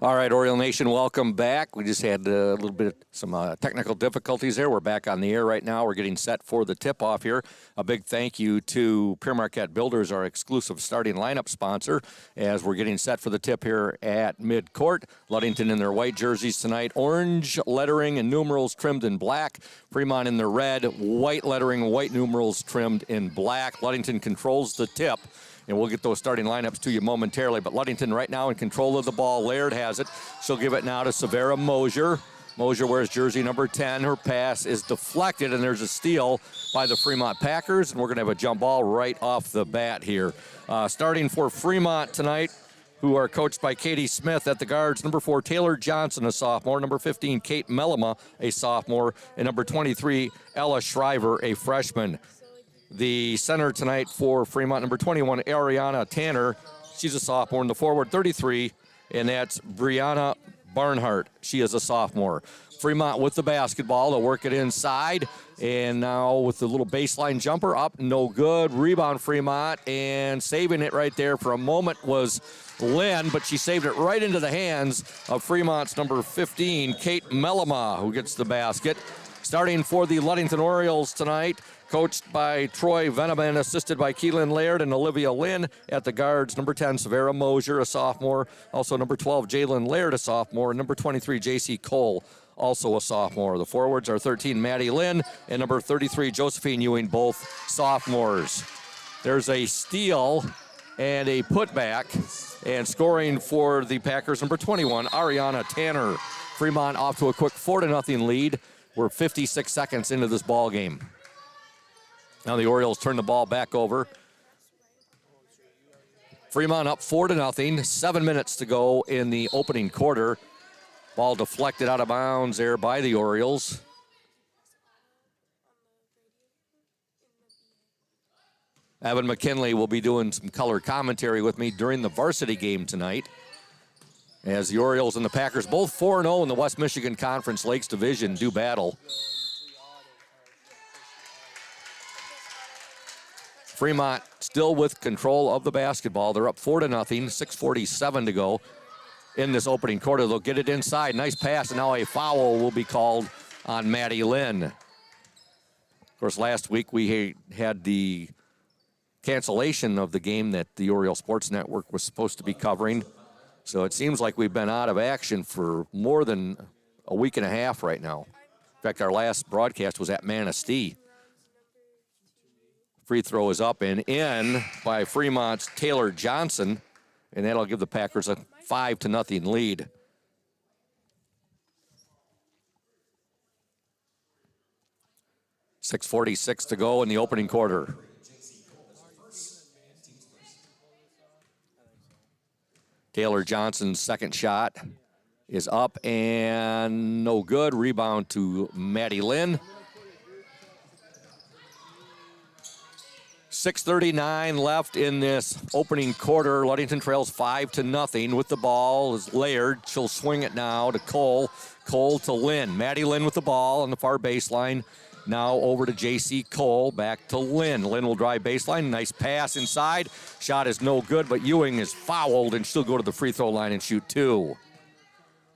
All right, Oriole Nation, welcome back. We just had a little bit some technical difficulties there. We're back on the air right now. We're getting set for the tip-off here. A big thank you to Pure Marquette Builders, our exclusive starting lineup sponsor, as we're getting set for the tip here at midcourt. Ludington in their white jerseys tonight, orange lettering and numerals trimmed in black. Fremont in their red, white lettering, white numerals trimmed in black. Ludington controls the tip. And we'll get those starting lineups to you momentarily. But Ludington right now in control of the ball. Laird has it. She'll give it now to Severa Mosier. Mosier wears jersey number 10. Her pass is deflected, and there's a steal by the Fremont Packers. And we're going to have a jump ball right off the bat here. Starting for Fremont tonight, who are coached by Katie Smith at the guards. Number 4, Taylor Johnson, a sophomore. Number 15, Kate Mellema, a sophomore. And number 23, Ella Shriver, a freshman. The center tonight for Fremont, number 21, Ariana Tanner. She's a sophomore. In the forward, 33, and that's Brianna Barnhart. She is a sophomore. Fremont with the basketball. They'll work it inside, and now with the little baseline jumper up, no good. Rebound Fremont, and saving it right there for a moment was Lynn, but she saved it right into the hands of Fremont's number 15, Kate Mellema, who gets the basket. Starting for the Ludington Orioles tonight, coached by Troy Veneman, assisted by Keelan Laird and Olivia Lynn. At the guards, number 10, Severa Mosier, a sophomore. Also number 12, Jalen Laird, a sophomore. And number 23, J.C. Cole, also a sophomore. The forwards are 13, Maddie Lynn, and number 33, Josephine Ewing, both sophomores. There's a steal and a putback, and scoring for the Packers, number 21, Ariana Tanner. Fremont off to a quick 4-0 lead. We're 56 seconds into this ball game. Now the Orioles turn the ball back over. Fremont up 4-0, 7 minutes to go in the opening quarter. Ball deflected out of bounds there by the Orioles. Evan McKinley will be doing some color commentary with me during the varsity game tonight, as the Orioles and the Packers, both 4-0 in the West Michigan Conference Lakes Division, do battle. Fremont still with control of the basketball. They're up 4-0, 6:47 to go in this opening quarter. They'll get it inside. Nice pass, and now a foul will be called on Maddie Lynn. Of course, last week we had the cancellation of the game that the Oriole Sports Network was supposed to be covering. So it seems like we've been out of action for more than a week and a half right now. In fact, our last broadcast was at Manistee. Free throw is up and in by Fremont's Taylor Johnson, and that'll give the Packers a 5-0 lead. .646 to go in the opening quarter. Taylor Johnson's second shot is up and no good. Rebound to Maddie Lynn. 6:39 left in this opening quarter. Ludington trails 5-0 with the ball is Laird. She'll swing it now to Cole. Cole to Lynn. Maddie Lynn with the ball on the far baseline. Now over to J.C. Cole, back to Lynn. Lynn will drive baseline, nice pass inside. Shot is no good, but Ewing is fouled, and she'll go to the free throw line and shoot 2.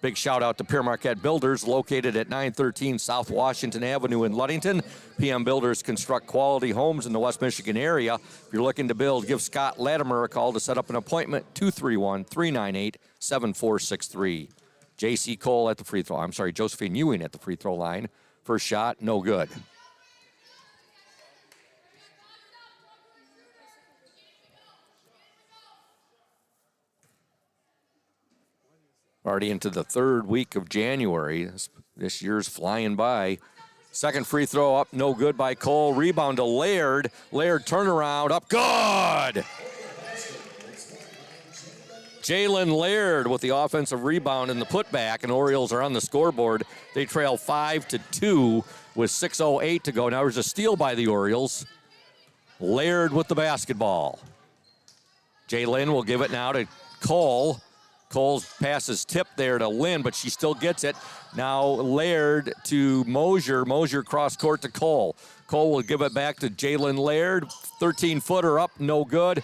Big shout out to Pure Marquette Builders, located at 913 South Washington Avenue in Ludington. PM Builders construct quality homes in the West Michigan area. If you're looking to build, give Scott Latimer a call to set up an appointment, 231-398-7463. J.C. Cole at the free throw. I'm sorry, Josephine Ewing at the free throw line. First shot, no good. Already into the third week of January. This year's flying by. Second free throw up, no good by Cole. Rebound to Laird. Laird turnaround up, good! Jalen Laird with the offensive rebound and the putback, and Orioles are on the scoreboard. They trail 5-2 with 6:08 to go. Now there's a steal by the Orioles. Laird with the basketball. Jalen will give it now to Cole. Cole's pass is tipped there to Lynn, but she still gets it. Now Laird to Mosier. Mosier cross court to Cole. Cole will give it back to Jalen Laird. 13-footer up, no good.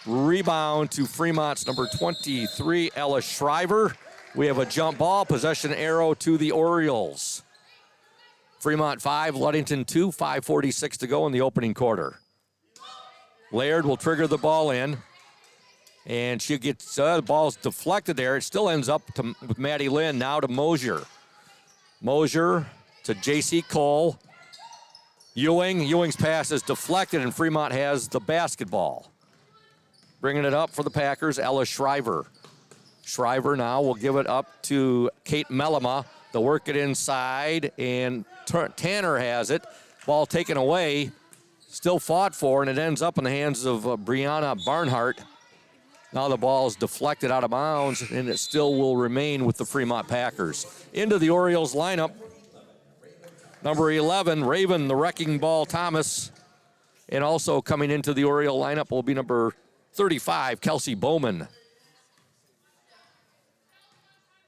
Rebound to Fremont's number 23, Ella Shriver. We have a jump ball, possession arrow to the Orioles. Fremont 5, Ludington 2, 5:46 to go in the opening quarter. Laird will trigger the ball in. And she gets, the ball's deflected there. It still ends up with Maddie Lynn, now to Mosier. Mosier to J.C. Cole. Ewing's pass is deflected, and Fremont has the basketball. Bringing it up for the Packers, Ella Shriver. Shriver now will give it up to Kate Mellema. They'll work it inside, and Tanner has it. Ball taken away, still fought for, and it ends up in the hands of Brianna Barnhart. Now the ball is deflected out of bounds, and it still will remain with the Fremont Packers. Into the Orioles lineup, number 11, Raven, the wrecking ball, Thomas. And also coming into the Oriole lineup will be number 35, Kelsey Bowman.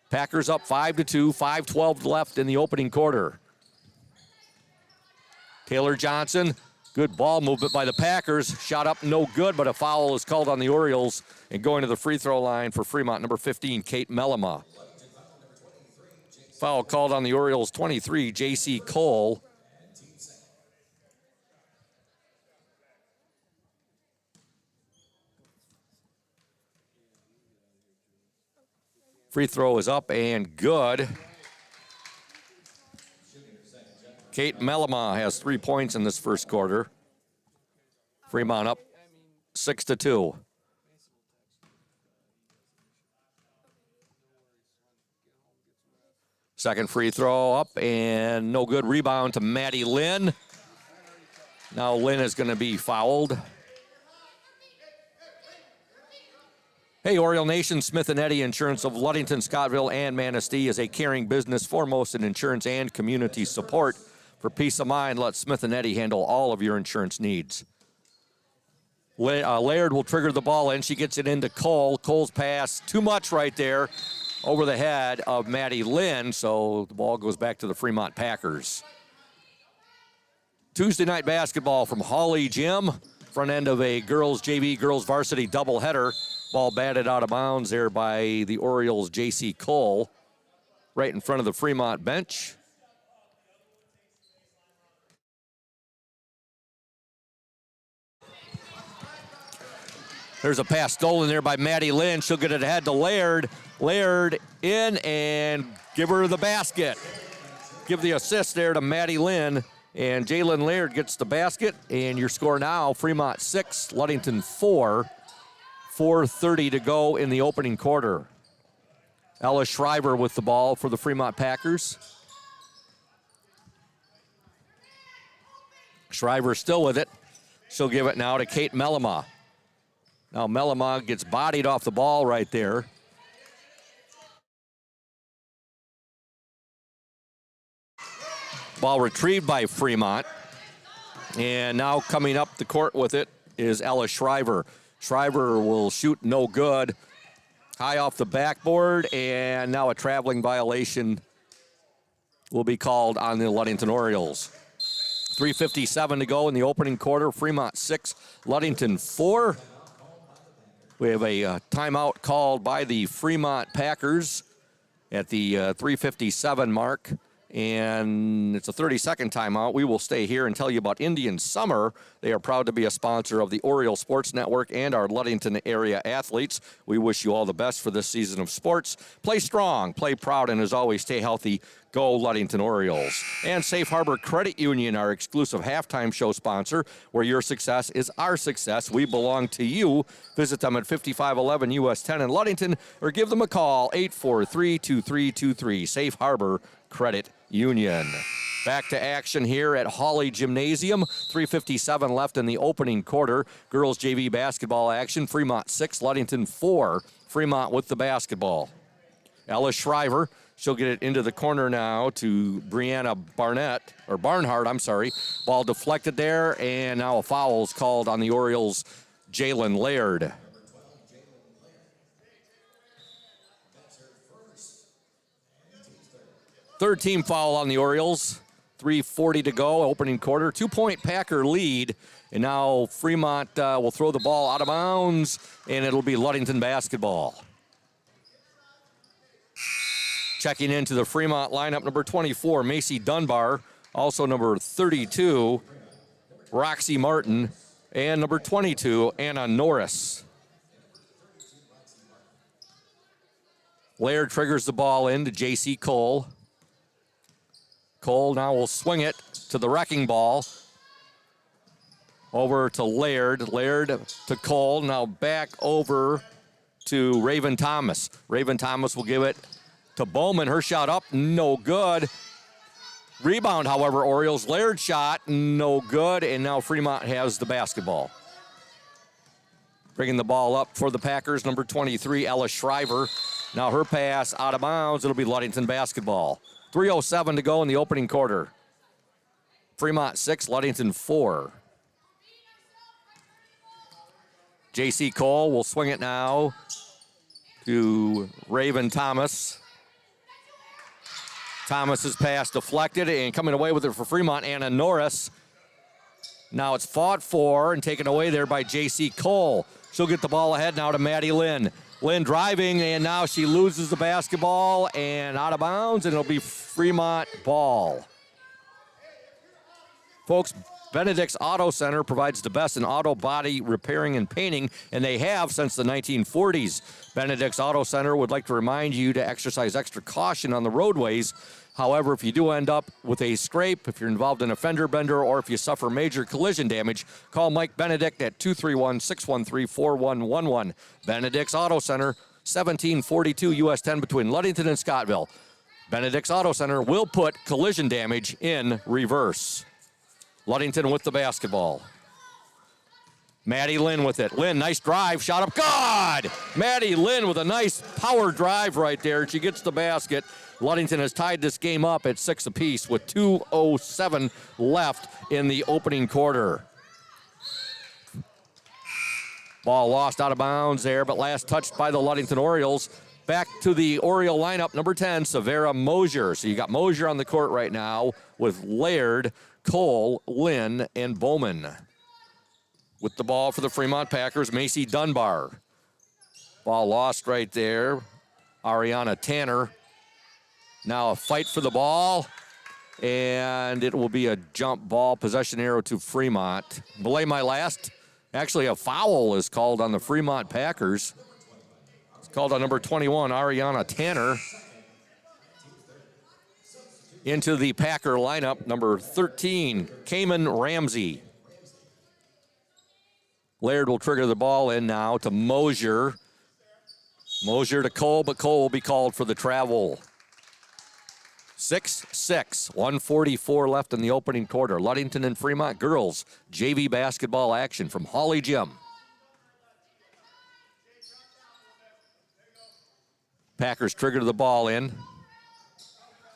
Packers up 5-2, 5:12 left in the opening quarter. Taylor Johnson, good ball movement by the Packers. Shot up, no good, but a foul is called on the Orioles. And going to the free throw line for Fremont, number 15, Kate Mellema. Foul called on the Orioles, 23, J.C. Cole. Free throw is up and good. Kate Mellema has 3 points in this first quarter. Fremont up 6-2. Second free throw up and no good. Rebound to Maddie Lynn. Now Lynn is going to be fouled. Hey, Oriole Nation, Smith & Eddy Insurance of Ludington, Scottville, and Manistee is a caring business foremost in insurance and community support. For peace of mind, let Smith & Eddy handle all of your insurance needs. Laird will trigger the ball in. She gets it into Cole. Cole's pass, too much right there, over the head of Maddie Lynn, so the ball goes back to the Fremont Packers. Tuesday night basketball from Hawley Gym, front end of a girls JV, girls varsity doubleheader. Ball batted out of bounds there by the Orioles' J.C. Cole, right in front of the Fremont bench. There's a pass stolen there by Maddie Lynn. She'll get it ahead to Laird. Laird in and give her the basket. Give the assist there to Maddie Lynn. And Jalen Laird gets the basket. And your score now, Fremont 6, Ludington 4. 4:30 to go in the opening quarter. Ella Shriver with the ball for the Fremont Packers. Shriver still with it. She'll give it now to Kate Mellema. Now Mellema gets bodied off the ball right there. Ball retrieved by Fremont. And now coming up the court with it is Ella Shriver. Shriver will shoot no good. High off the backboard, and now a traveling violation will be called on the Ludington Orioles. 3:57 to go in the opening quarter. Fremont 6, Ludington 4. We have a timeout called by the Fremont Packers at the 3:57 mark. And it's a 30-second timeout. We will stay here and tell you about Indian Summer. They are proud to be a sponsor of the Oriole Sports Network and our Ludington area athletes. We wish you all the best for this season of sports. Play strong, play proud, and as always, stay healthy. Go Ludington Orioles. And Safe Harbor Credit Union, our exclusive halftime show sponsor, where your success is our success. We belong to you. Visit them at 5511 US 10 in Ludington or give them a call, 843-2323. Safe Harbor Credit Union. Back to action here at Hawley Gymnasium. 3:57 left in the opening quarter. Girls JV basketball action. Fremont 6, Ludington 4. Fremont with the basketball. Ella Shriver, she'll get it into the corner now to Brianna Barnhart. Ball deflected there, and now a foul is called on the Orioles' Jalen Laird. Third team foul on the Orioles. 3:40 to go, opening quarter. 2-point Packer lead. And now Fremont will throw the ball out of bounds, and it'll be Ludington basketball. Checking into the Fremont lineup, number 24, Macy Dunbar. Also number 32, Roxy Martin. And number 22, Anna Norris. Laird triggers the ball in to J.C. Cole. Cole now will swing it to the wrecking ball. Over to Laird. Laird to Cole. Now back over to Raven Thomas. Raven Thomas will give it to Bowman. Her shot up, no good. Rebound, however, Orioles. Laird shot, no good. And now Fremont has the basketball. Bringing the ball up for the Packers, number 23, Ella Shriver. Now her pass out of bounds. It'll be Ludington basketball. 3:07 to go in the opening quarter. Fremont 6, Ludington 4. J.C. Cole will swing it now to Raven Thomas. Thomas's pass deflected and coming away with it for Fremont, Anna Norris. Now it's fought for and taken away there by J.C. Cole. She'll get the ball ahead now to Maddie Lynn. Lynn driving, and now she loses the basketball and out of bounds, and it'll be Fremont ball. Folks, Benedict's Auto Center provides the best in auto body repairing and painting, and they have since the 1940s. Benedict's Auto Center would like to remind you to exercise extra caution on the roadways. However, if you do end up with a scrape, if you're involved in a fender bender, or if you suffer major collision damage, call Mike Benedict at 231-613-4111. Benedict's Auto Center, 1742 US 10 between Ludington and Scottville. Benedict's Auto Center will put collision damage in reverse. Ludington with the basketball. Maddie Lynn with it. Lynn, nice drive, shot up, good! Maddie Lynn with a nice power drive right there. She gets the basket. Ludington has tied this game up at 6 apiece with 2:07 left in the opening quarter. Ball lost out of bounds there, but last touched by the Ludington Orioles. Back to the Oriole lineup, number 10, Severa Mosier. So you got Mosier on the court right now with Laird, Cole, Lynn, and Bowman. With the ball for the Fremont Packers, Macy Dunbar. Ball lost right there. Ariana Tanner. Now a fight for the ball, and it will be a jump ball, possession arrow to Fremont. Belay my last. Actually, a foul is called on the Fremont Packers. It's called on number 21, Ariana Tanner. Into the Packer lineup, number 13, Cayman Ramsey. Laird will trigger the ball in now to Mosier. Mosier to Cole, but Cole will be called for the travel. 6-6, 1:44 left in the opening quarter. Ludington and Fremont girls JV basketball action from Hawley Gym. Packers trigger the ball in.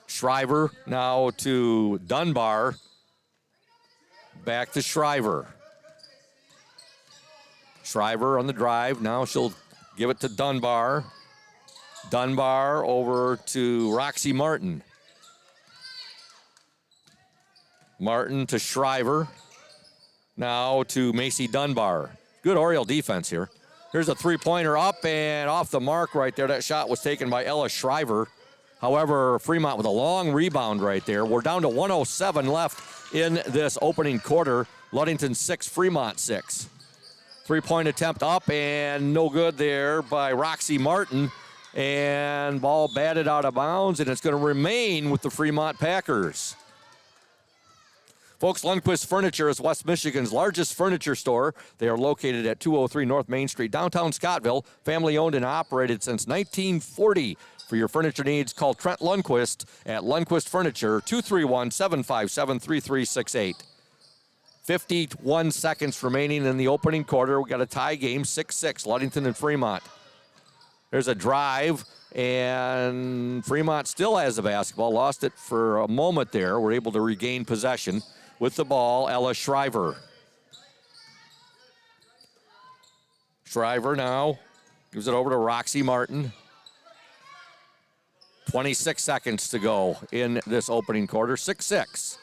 Shriver now to Dunbar. Back to Shriver. Shriver on the drive. Now she'll give it to Dunbar. Dunbar over to Roxy Martin. Martin to Shriver. Now to Macy Dunbar. Good Oriole defense here. Here's a three-pointer up and off the mark right there. That shot was taken by Ella Shriver. However, Fremont with a long rebound right there. We're down to 1:07 left in this opening quarter. Ludington 6, Fremont 6. Three-point attempt up and no good there by Roxy Martin. And ball batted out of bounds, and it's going to remain with the Fremont Packers. Folks, Lundquist Furniture is West Michigan's largest furniture store. They are located at 203 North Main Street, downtown Scottville. Family owned and operated since 1940. For your furniture needs, call Trent Lundquist at Lundquist Furniture, 231-757-3368. 51 seconds remaining in the opening quarter. We got a tie game, 6-6, Ludington and Fremont. There's a drive, and Fremont still has the basketball. Lost it for a moment there. We're able to regain possession. With the ball, Ella Shriver. Shriver now gives it over to Roxy Martin. 26 seconds to go in this opening quarter. 6-6.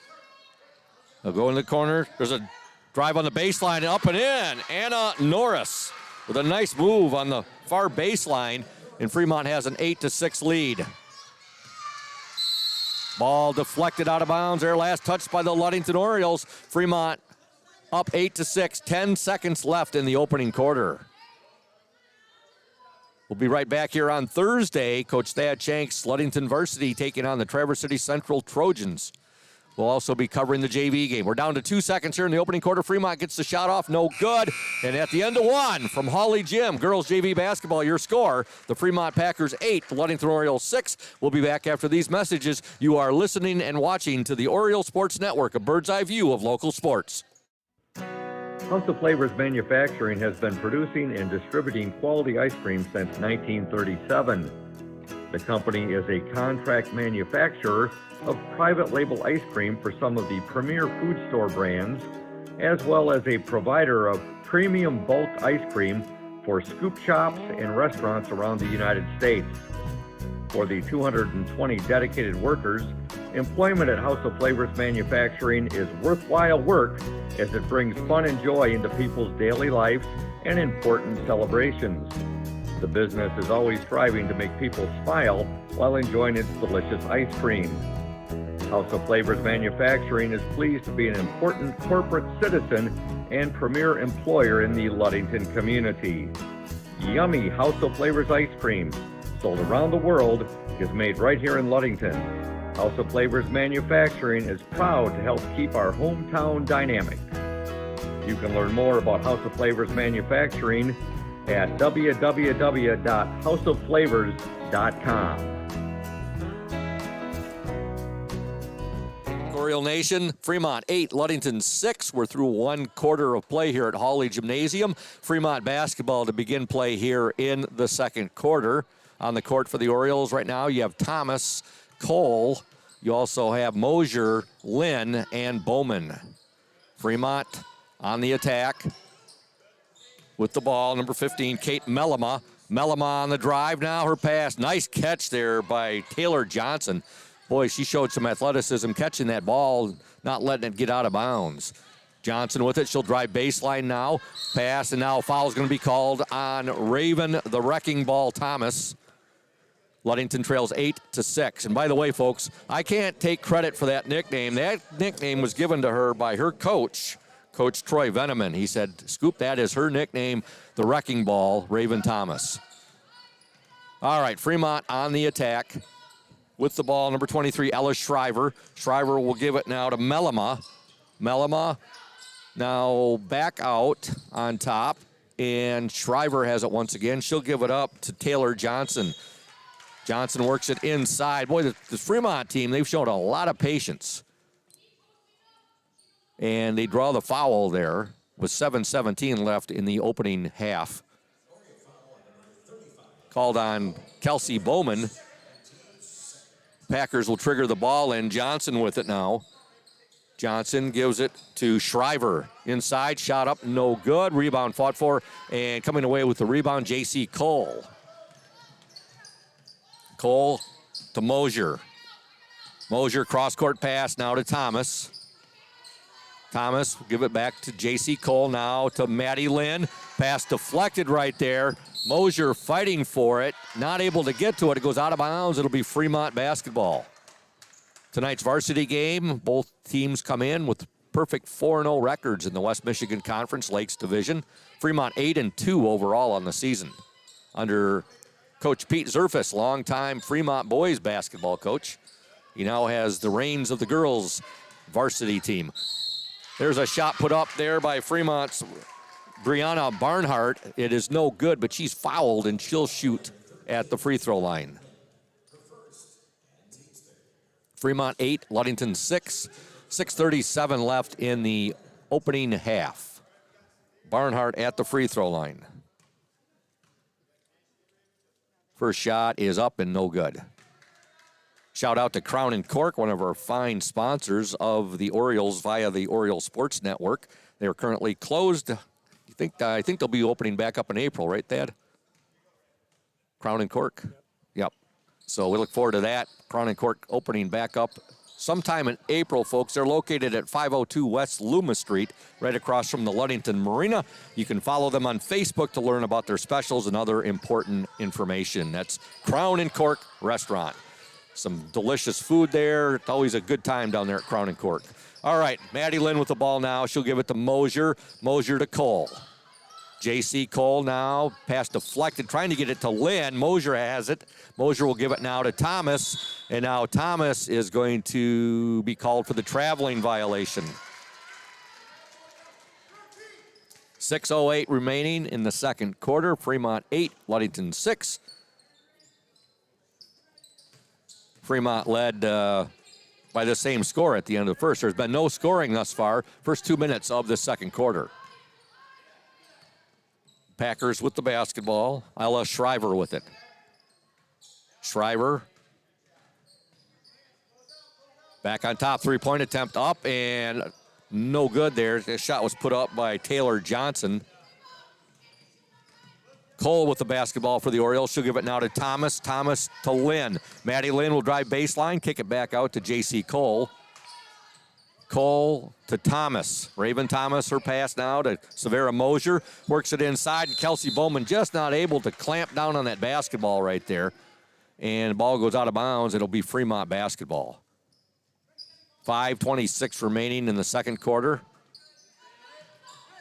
They'll go in the corner. There's a drive on the baseline, up and in. Anna Norris with a nice move on the far baseline, and Fremont has an 8-6 lead. Ball deflected out of bounds there. Last touched by the Ludington Orioles. Fremont up 8-6. 10 seconds left in the opening quarter. We'll be right back here on Thursday. Coach Thad Shanks, Ludington Varsity, taking on the Traverse City Central Trojans. We'll also be covering the JV game. We're down to 2 seconds here in the opening quarter. Fremont gets the shot off, no good. And at the end of one from Hawley Gym, girls JV basketball, your score, the Fremont Packers 8, the Ludington Orioles 6. We'll be back after these messages. You are listening and watching to the Oriole Sports Network, a bird's eye view of local sports. House of Flavors Manufacturing has been producing and distributing quality ice cream since 1937. The company is a contract manufacturer of private label ice cream for some of the premier food store brands, as well as a provider of premium bulk ice cream for scoop shops and restaurants around the United States. For the 220 dedicated workers, employment at House of Flavors Manufacturing is worthwhile work as it brings fun and joy into people's daily lives and important celebrations. The business is always striving to make people smile while enjoying its delicious ice cream. House of Flavors Manufacturing is pleased to be an important corporate citizen and premier employer in the Ludington community. Yummy House of Flavors ice cream, sold around the world, is made right here in Ludington. House of Flavors Manufacturing is proud to help keep our hometown dynamic. You can learn more about House of Flavors Manufacturing at www.houseofflavors.com. Oriole Nation, Fremont 8, Ludington 6. We're through one quarter of play here at Hawley Gymnasium. Fremont basketball to begin play here in the second quarter. On the court for the Orioles right now, you have Thomas, Cole. You also have Mosier, Lynn, and Bowman. Fremont on the attack with the ball, number 15, Kate Mellema. Mellema on the drive now, her pass. Nice catch there by Taylor Johnson. Boy, she showed some athleticism catching that ball, not letting it get out of bounds. Johnson with it. She'll drive baseline now. Pass, and now a foul is going to be called on Raven, the wrecking ball, Thomas. Ludington trails 8-6. And by the way, folks, I can't take credit for that nickname. That nickname was given to her by her coach, Coach Troy Veneman. He said, Scoop, that is her nickname, the wrecking ball, Raven Thomas. All right, Fremont on the attack. With the ball, number 23, Ella Shriver. Shriver will give it now to Mellema. Mellema now back out on top, and Shriver has it once again. She'll give it up to Taylor Johnson. Johnson works it inside. Boy, the Fremont team, they've shown a lot of patience. And they draw the foul there with 7:17 left in the opening half. Called on Kelsey Bowman. Packers will trigger the ball, and Johnson with it now. Johnson gives it to Shriver. Inside, shot up, no good. Rebound fought for, and coming away with the rebound, J.C. Cole. Cole to Mosier. Mosier cross-court pass now to Thomas. Thomas will give it back to J.C. Cole, now to Maddie Lynn. Pass deflected right there. Mosier fighting for it, not able to get to it. It goes out of bounds. It'll be Fremont basketball. Tonight's varsity game, both teams come in with perfect 4-0 records in the West Michigan Conference Lakes Division. Fremont 8-2 overall on the season. Under Coach Pete Zerfus, longtime Fremont boys basketball coach. He now has the reins of the girls varsity team. There's a shot put up there by Fremont's Brianna Barnhart. It is no good, but she's fouled, and she'll shoot at the free throw line. Fremont 8, Ludington 6. 6:37 left in the opening half. Barnhart at the free throw line. First shot is up and no good. Shout out to Crown and Cork, one of our fine sponsors of the Orioles via the Oriole Sports Network. They are currently closed. I think they'll be opening back up in April, right, Thad? Crown and Cork? Yep. So we look forward to that. Crown and Cork opening back up sometime in April, folks. They're located at 502 West Loomis Street, right across from the Ludington Marina. You can follow them on Facebook to learn about their specials and other important information. That's Crown and Cork Restaurant. some delicious food there. It's always a good time down there at Crown and Cork. All right, Maddie Lynn with the ball now. She'll give it to Mosier. Mosier to Cole. J.C. Cole now, pass deflected, trying to get it to Lynn. Mosier has it. Mosier will give it now to Thomas, and now Thomas is going to be called for the traveling violation. 6:08 remaining in the second quarter. Fremont 8, Ludington 6. Fremont led by the same score at the end of the first. There's been no scoring thus far. First 2 minutes of the second quarter. Packers with the basketball. Ella Shriver with it. Shriver. Back on top, three-point attempt up, and no good there. The shot was put up by Taylor Johnson. Cole with the basketball for the Orioles. She'll give it now to Thomas. Thomas to Lynn. Maddie Lynn will drive baseline, kick it back out to J.C. Cole. Cole to Thomas. Raven Thomas, her pass now to Severa Mosier. Works it inside, and Kelsey Bowman just not able to clamp down on that basketball right there. And the ball goes out of bounds. It'll be Fremont basketball. 5:26 remaining in the second quarter.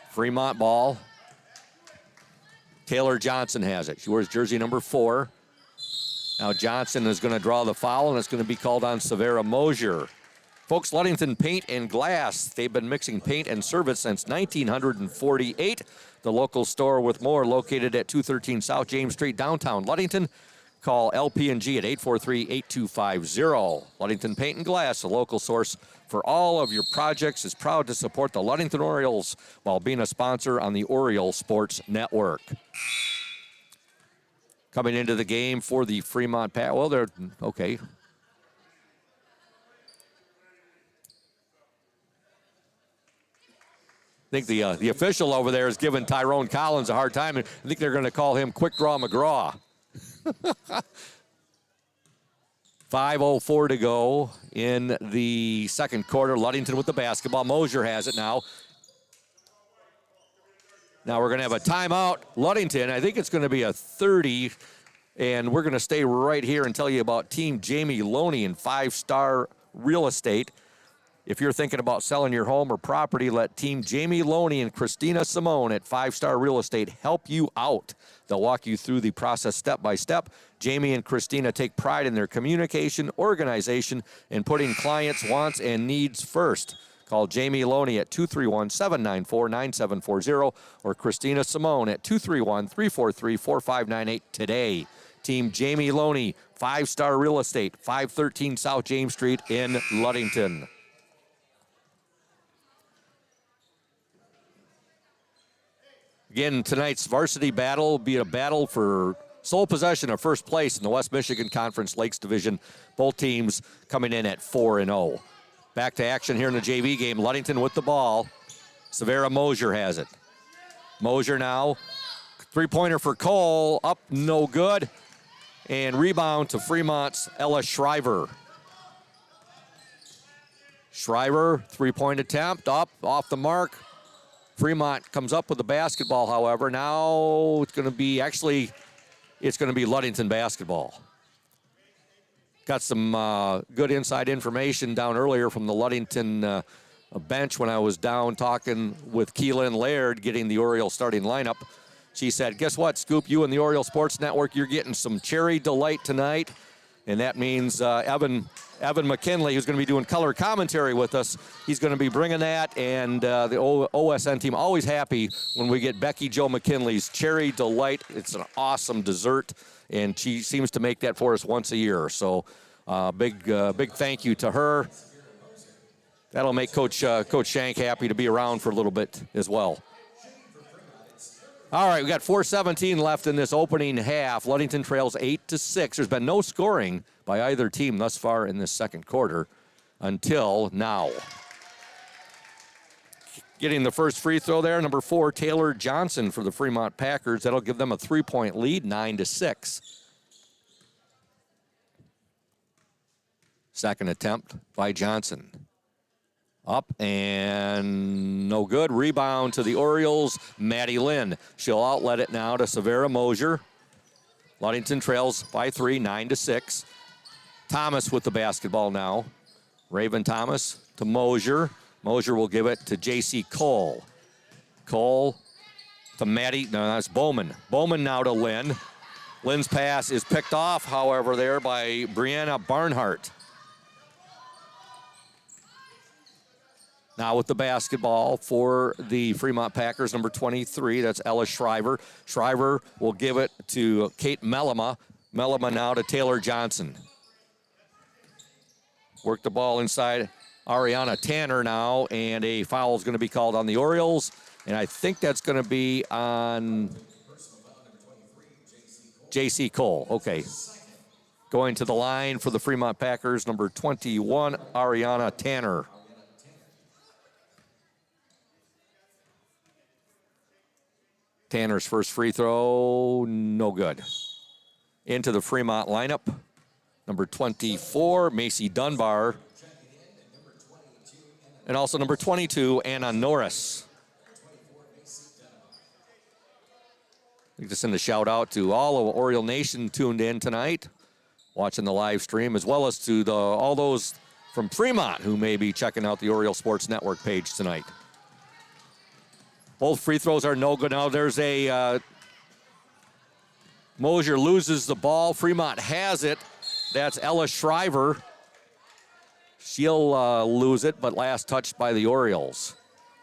Fremont ball. Taylor Johnson has it. She wears jersey number 4. Now Johnson is going to draw the foul, and it's going to be called on Severa Mosier. Folks, Ludington Paint and Glass. They've been mixing paint and service since 1948. The local store with more located at 213 South James Street, downtown Ludington. Call LP&G at 843-8250. Ludington Paint and Glass, a local source for all of your projects, is proud to support the Ludington Orioles while being a sponsor on the Oriole Sports Network. Coming into the game for the Fremont Pack. Well, they're okay. I think the official over there is giving Tyrone Collins a hard time, and I think they're going to call him Quick Draw McGraw. 5:04 to go in the second quarter. Ludington with the basketball. Mosier has it now. Now we're going to have a timeout. Ludington, I think it's going to be a 30, and we're going to stay right here and tell you about Team Jamie Loney and 5-Star Real Estate. If you're thinking about selling your home or property, let Team Jamie Loney and Christina Simone at 5-Star Real Estate help you out. They'll walk you through the process step by step. Jamie and Christina take pride in their communication, organization, and putting clients' wants and needs first. Call Jamie Loney at 231-794-9740 or Christina Simone at 231-343-4598 today. Team Jamie Loney, 5-Star Real Estate, 513 South James Street in Ludington. Again, tonight's varsity battle will be a battle for sole possession of first place in the West Michigan Conference Lakes Division. Both teams coming in at 4-0. Back to action here in the JV game. Ludington with the ball. Severa Mosier has it. Mosier now. Three-pointer for Cole. Up, no good. And rebound to Fremont's Ella Shriver. Shriver, three-point attempt. Up, off the mark. Fremont comes up with the basketball, however. Now it's going to be Ludington basketball. Got some good inside information down earlier from the Ludington bench when I was down talking with Keelan Laird, getting the Orioles starting lineup. She said, guess what, Scoop, you and the Oriole Sports Network, you're getting some cherry delight tonight. And that means Evan McKinley, who's going to be doing color commentary with us, he's going to be bringing that. And the OSN team, always happy when we get Becky Jo McKinley's Cherry Delight. It's an awesome dessert, and she seems to make that for us once a year. So big thank you to her. That'll make Coach Shank happy to be around for a little bit as well. All right, we got 4:17 left in this opening half. Ludington trails 8-6. There's been no scoring by either team thus far in this second quarter until now. Getting the first free throw there, number 4, Taylor Johnson for the Fremont Packers. That'll give them a 3-point lead, 9-6. Second attempt by Johnson. Up and no good. Rebound to the Orioles, Maddie Lynn. She'll outlet it now to Severa Mosier. Ludington trails by 3, 9-6. Thomas with the basketball now. Raven Thomas to Mosier. Mosier will give it to J.C. Cole. Cole to Maddie. No, that's Bowman. Bowman now to Lynn. Lynn's pass is picked off, however, there by Brianna Barnhart. Now with the basketball for the Fremont Packers, number 23, that's Ella Shriver. Shriver will give it to Kate Mellema. Mellema now to Taylor Johnson. Work the ball inside Ariana Tanner now, and a foul is going to be called on the Orioles, and I think that's going to be on J.C. Cole. Okay. Going to the line for the Fremont Packers, number 21, Ariana Tanner. Tanner's first free throw, no good. Into the Fremont lineup, number 24, Macy Dunbar. And also number 22, Anna Norris. We just send a shout out to all of Oriole Nation tuned in tonight, watching the live stream, as well as to all those from Fremont who may be checking out the Oriole Sports Network page tonight. Both free throws are no good. Now there's a Mosier loses the ball. Fremont has it. That's Ella Shriver. She'll lose it, but last touched by the Orioles.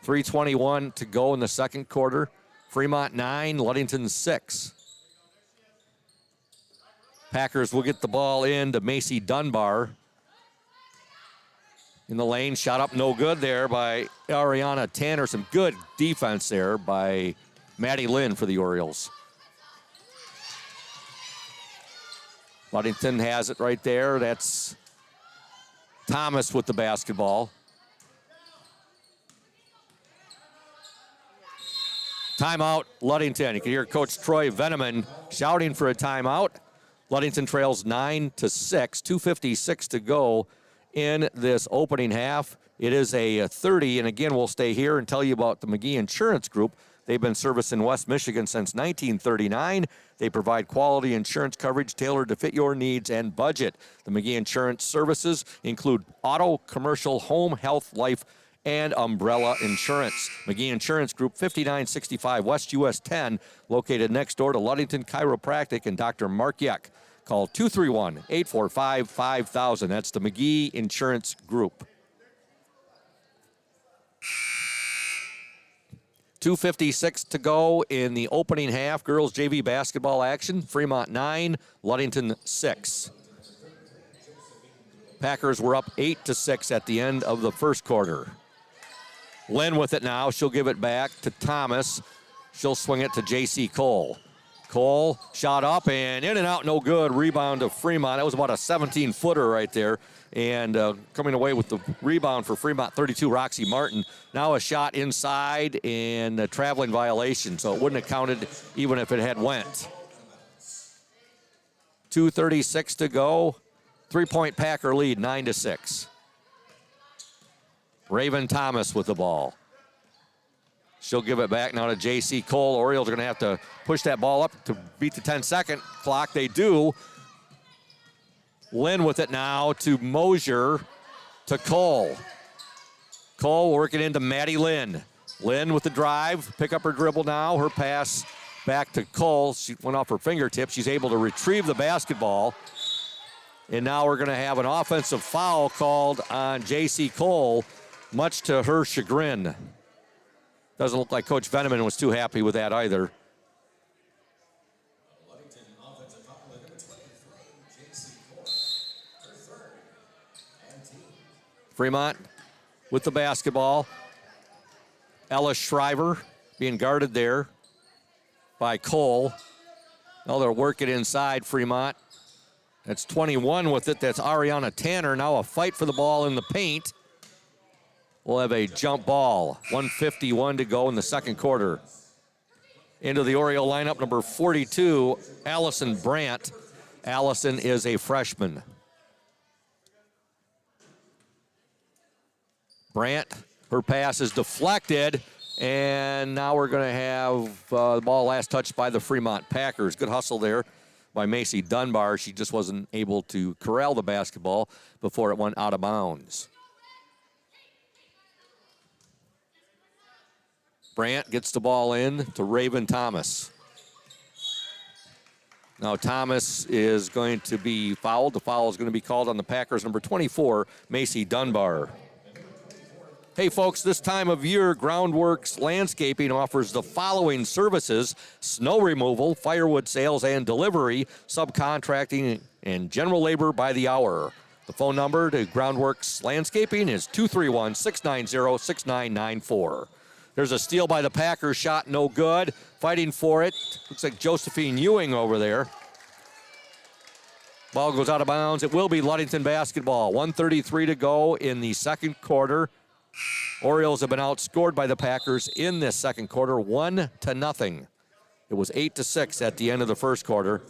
3:21 to go in the second quarter. Fremont 9, Ludington 6. Packers will get the ball in to Macy Dunbar. In the lane, shot up no good there by Ariana Tanner. Some good defense there by Maddie Lynn for the Orioles. Ludington has it right there. That's Thomas with the basketball. Timeout, Ludington. You can hear Coach Troy Veneman shouting for a timeout. Ludington trails 9-6, 2:56 to go in this opening half. It is a 30, and again, we'll stay here and tell you about the McGee Insurance Group. They've been servicing West Michigan since 1939. They provide quality insurance coverage tailored to fit your needs and budget. The McGee Insurance services include auto, commercial, home, health, life, and umbrella insurance. McGee Insurance Group, 5965 West US 10, located next door to Ludington Chiropractic and Dr. Mark Yeck. Call 231-845-5000. That's the McGee Insurance Group. 2:56 to go in the opening half. Girls JV basketball action. Fremont 9, Ludington 6. Packers were up 8-6 at the end of the first quarter. Lynn with it now. She'll give it back to Thomas. She'll swing it to J.C. Cole. Cole shot up and in and out, no good. Rebound to Fremont. That was about a 17-footer right there. And coming away with the rebound for Fremont, 32, Roxy Martin. Now a shot inside and a traveling violation, so it wouldn't have counted even if it had went. 2:36 to go. 3-point Packer lead, 9-6. Raven Thomas with the ball. She'll give it back now to J.C. Cole. Orioles are going to have to push that ball up to beat the 10-second clock. They do. Lynn with it now to Mosier to Cole. Cole working into Maddie Lynn. Lynn with the drive. Pick up her dribble now. Her pass back to Cole. She went off her fingertips. She's able to retrieve the basketball. And now we're going to have an offensive foul called on J.C. Cole, much to her chagrin. Doesn't look like Coach Veneman was too happy with that either. Fremont with the basketball. Ella Shriver being guarded there by Cole. Now they're working inside Fremont. That's 21 with it. That's Ariana Tanner. Now a fight for the ball in the paint. We'll have a jump ball. 1:51 to go in the second quarter. Into the Oriole lineup, number 42, Allison Brandt. Allison is a freshman. Brandt, her pass is deflected, and now we're going to have the ball last touched by the Fremont Packers. Good hustle there by Macy Dunbar. She just wasn't able to corral the basketball before it went out of bounds. Brandt gets the ball in to Raven Thomas. Now Thomas is going to be fouled. The foul is going to be called on the Packers, number 24, Macy Dunbar. Hey folks, this time of year, Groundworks Landscaping offers the following services: snow removal, firewood sales and delivery, subcontracting, and general labor by the hour. The phone number to Groundworks Landscaping is 231-690-6994. There's a steal by the Packers, shot no good. Fighting for it, looks like Josephine Ewing over there. Ball goes out of bounds. It will be Ludington basketball. 1:33 to go in the second quarter. Orioles have been outscored by the Packers in this second quarter, 1-0. It was 8-6 at the end of the first quarter.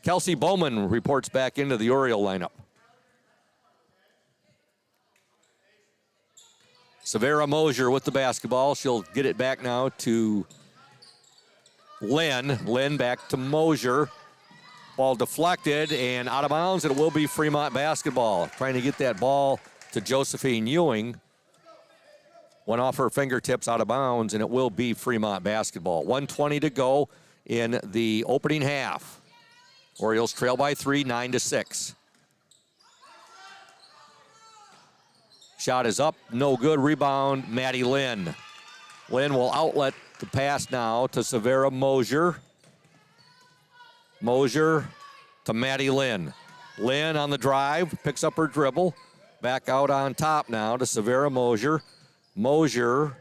Kelsey Bowman reports back into the Oriole lineup. Severa Mosier with the basketball. She'll get it back now to Lynn. Lynn back to Mosier. Ball deflected and out of bounds. It will be Fremont basketball. Trying to get that ball to Josephine Ewing. Went off her fingertips, out of bounds, and it will be Fremont basketball. 1:20 to go in the opening half. Orioles trail by 3, 9-6. Shot is up, no good. Rebound, Maddie Lynn. Lynn will outlet the pass now to Severa Mosier. Mosier to Maddie Lynn. Lynn on the drive, picks up her dribble. Back out on top now to Severa Mosier. Mosier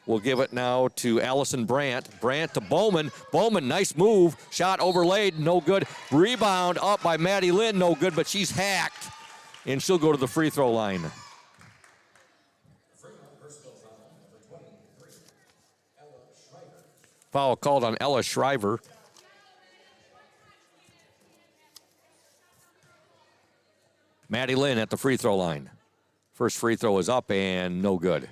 will give it now to Allison Brandt. Brandt to Bowman. Bowman, nice move. Shot overlaid, no good. Rebound up by Maddie Lynn, no good, but she's hacked. And she'll go to the free throw line. Foul called on Ella Shriver. Maddie Lynn at the free throw line. First free throw is up and no good.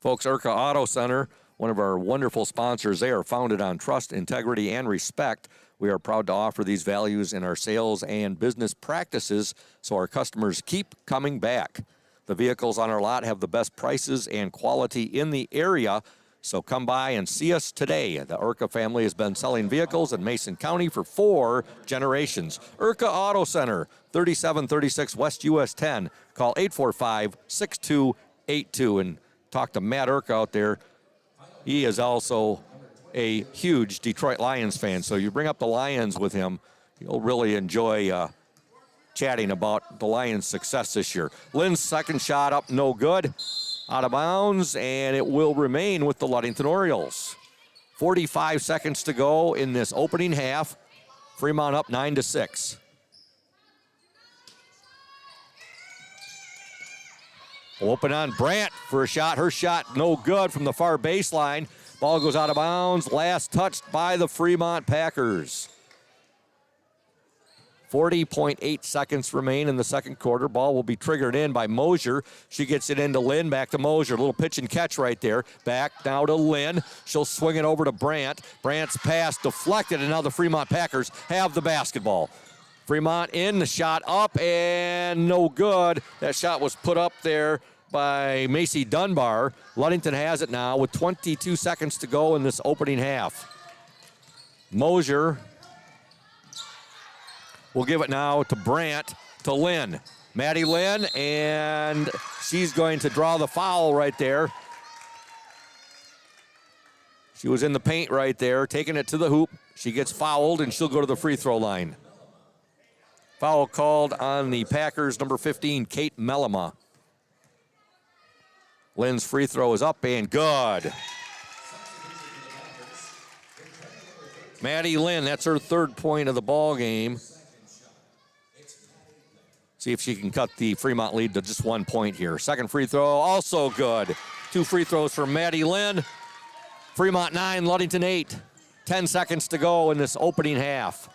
Folks, Urca Auto Center, one of our wonderful sponsors. They are founded on trust, integrity, and respect. We are proud to offer these values in our sales and business practices so our customers keep coming back. The vehicles on our lot have the best prices and quality in the area, so come by and see us today. The Urca family has been selling vehicles in Mason County for 4 generations. Urca Auto Center, 3736 West US 10. Call 845-6282 and talk to Matt Urca out there. He is also a huge Detroit Lions fan, so you bring up the Lions with him, you'll really enjoy chatting about the Lions' success this year. Lynn's second shot up, no good. Out of bounds, and it will remain with the Ludington Orioles. 45 seconds to go in this opening half. Fremont up 9-6. Open on Brandt for a shot. Her shot no good from the far baseline. Ball goes out of bounds. Last touched by the Fremont Packers. 40.8 seconds remain in the second quarter. Ball will be triggered in by Mosier. She gets it into Lynn, back to Mosier. Little pitch and catch right there. Back now to Lynn. She'll swing it over to Brandt. Brandt's pass deflected, and now the Fremont Packers have the basketball. Fremont in, the shot up, and no good. That shot was put up there by Macy Dunbar. Ludington has it now with 22 seconds to go in this opening half. Mosier will give it now to Brandt, to Lynn. Maddie Lynn, and she's going to draw the foul right there. She was in the paint right there, taking it to the hoop. She gets fouled, and she'll go to the free throw line. Foul called on the Packers, number 15, Kate Mellema. Lynn's free throw is up and good. Maddie Lynn, that's her third point of the ball game. See if she can cut the Fremont lead to just 1 point here. Second free throw, also good. 2 free throws from Maddie Lynn. Fremont 9, Ludington 8. 10 seconds to go in this opening half.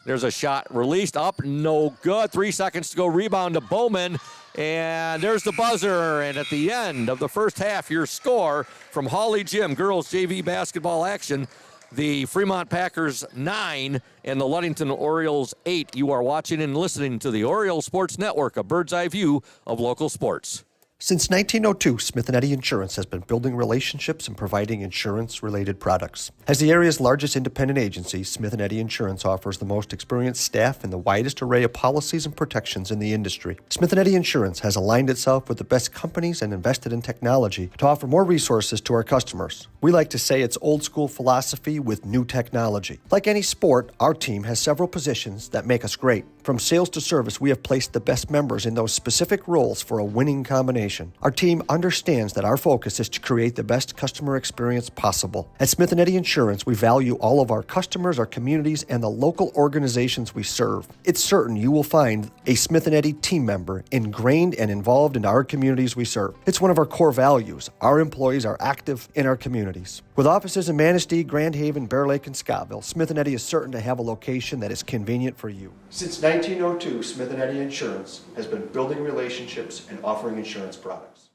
There's a shot released up, no good. 3 seconds to go, rebound to Bowman. And there's the buzzer. And at the end of the first half, your score from Hawley Gym girls JV basketball action, the Fremont Packers 9 and the Ludington Orioles 8. You are watching and listening to the Orioles Sports Network, a bird's eye view of local sports. Since 1902, Smith & Eddy Insurance has been building relationships and providing insurance-related products. As the area's largest independent agency, Smith & Eddy Insurance offers the most experienced staff and the widest array of policies and protections in the industry. Smith & Eddy Insurance has aligned itself with the best companies and invested in technology to offer more resources to our customers. We like to say it's old-school philosophy with new technology. Like any sport, our team has several positions that make us great. From sales to service, we have placed the best members in those specific roles for a winning combination. Our team understands that our focus is to create the best customer experience possible. At Smith & Eddy Insurance, we value all of our customers, our communities, and the local organizations we serve. It's certain you will find a Smith & Eddy team member ingrained and involved in our communities we serve. It's one of our core values. Our employees are active in our communities. With offices in Manistee, Grand Haven, Bear Lake, and Scottville, Smith & Eddy is certain to have a location that is convenient for you. Since 1902, Smith & Eddy Insurance has been building relationships and offering insurance products.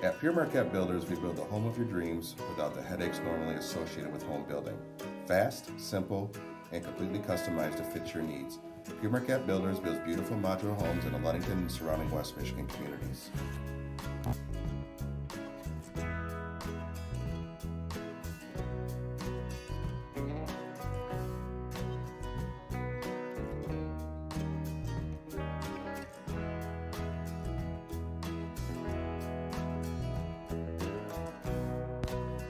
At Pure Marquette Builders, we build the home of your dreams without the headaches normally associated with home building. Fast, simple, and completely customized to fit your needs. Pure Marquette Builders builds beautiful modular homes in the Ludington and surrounding West Michigan communities.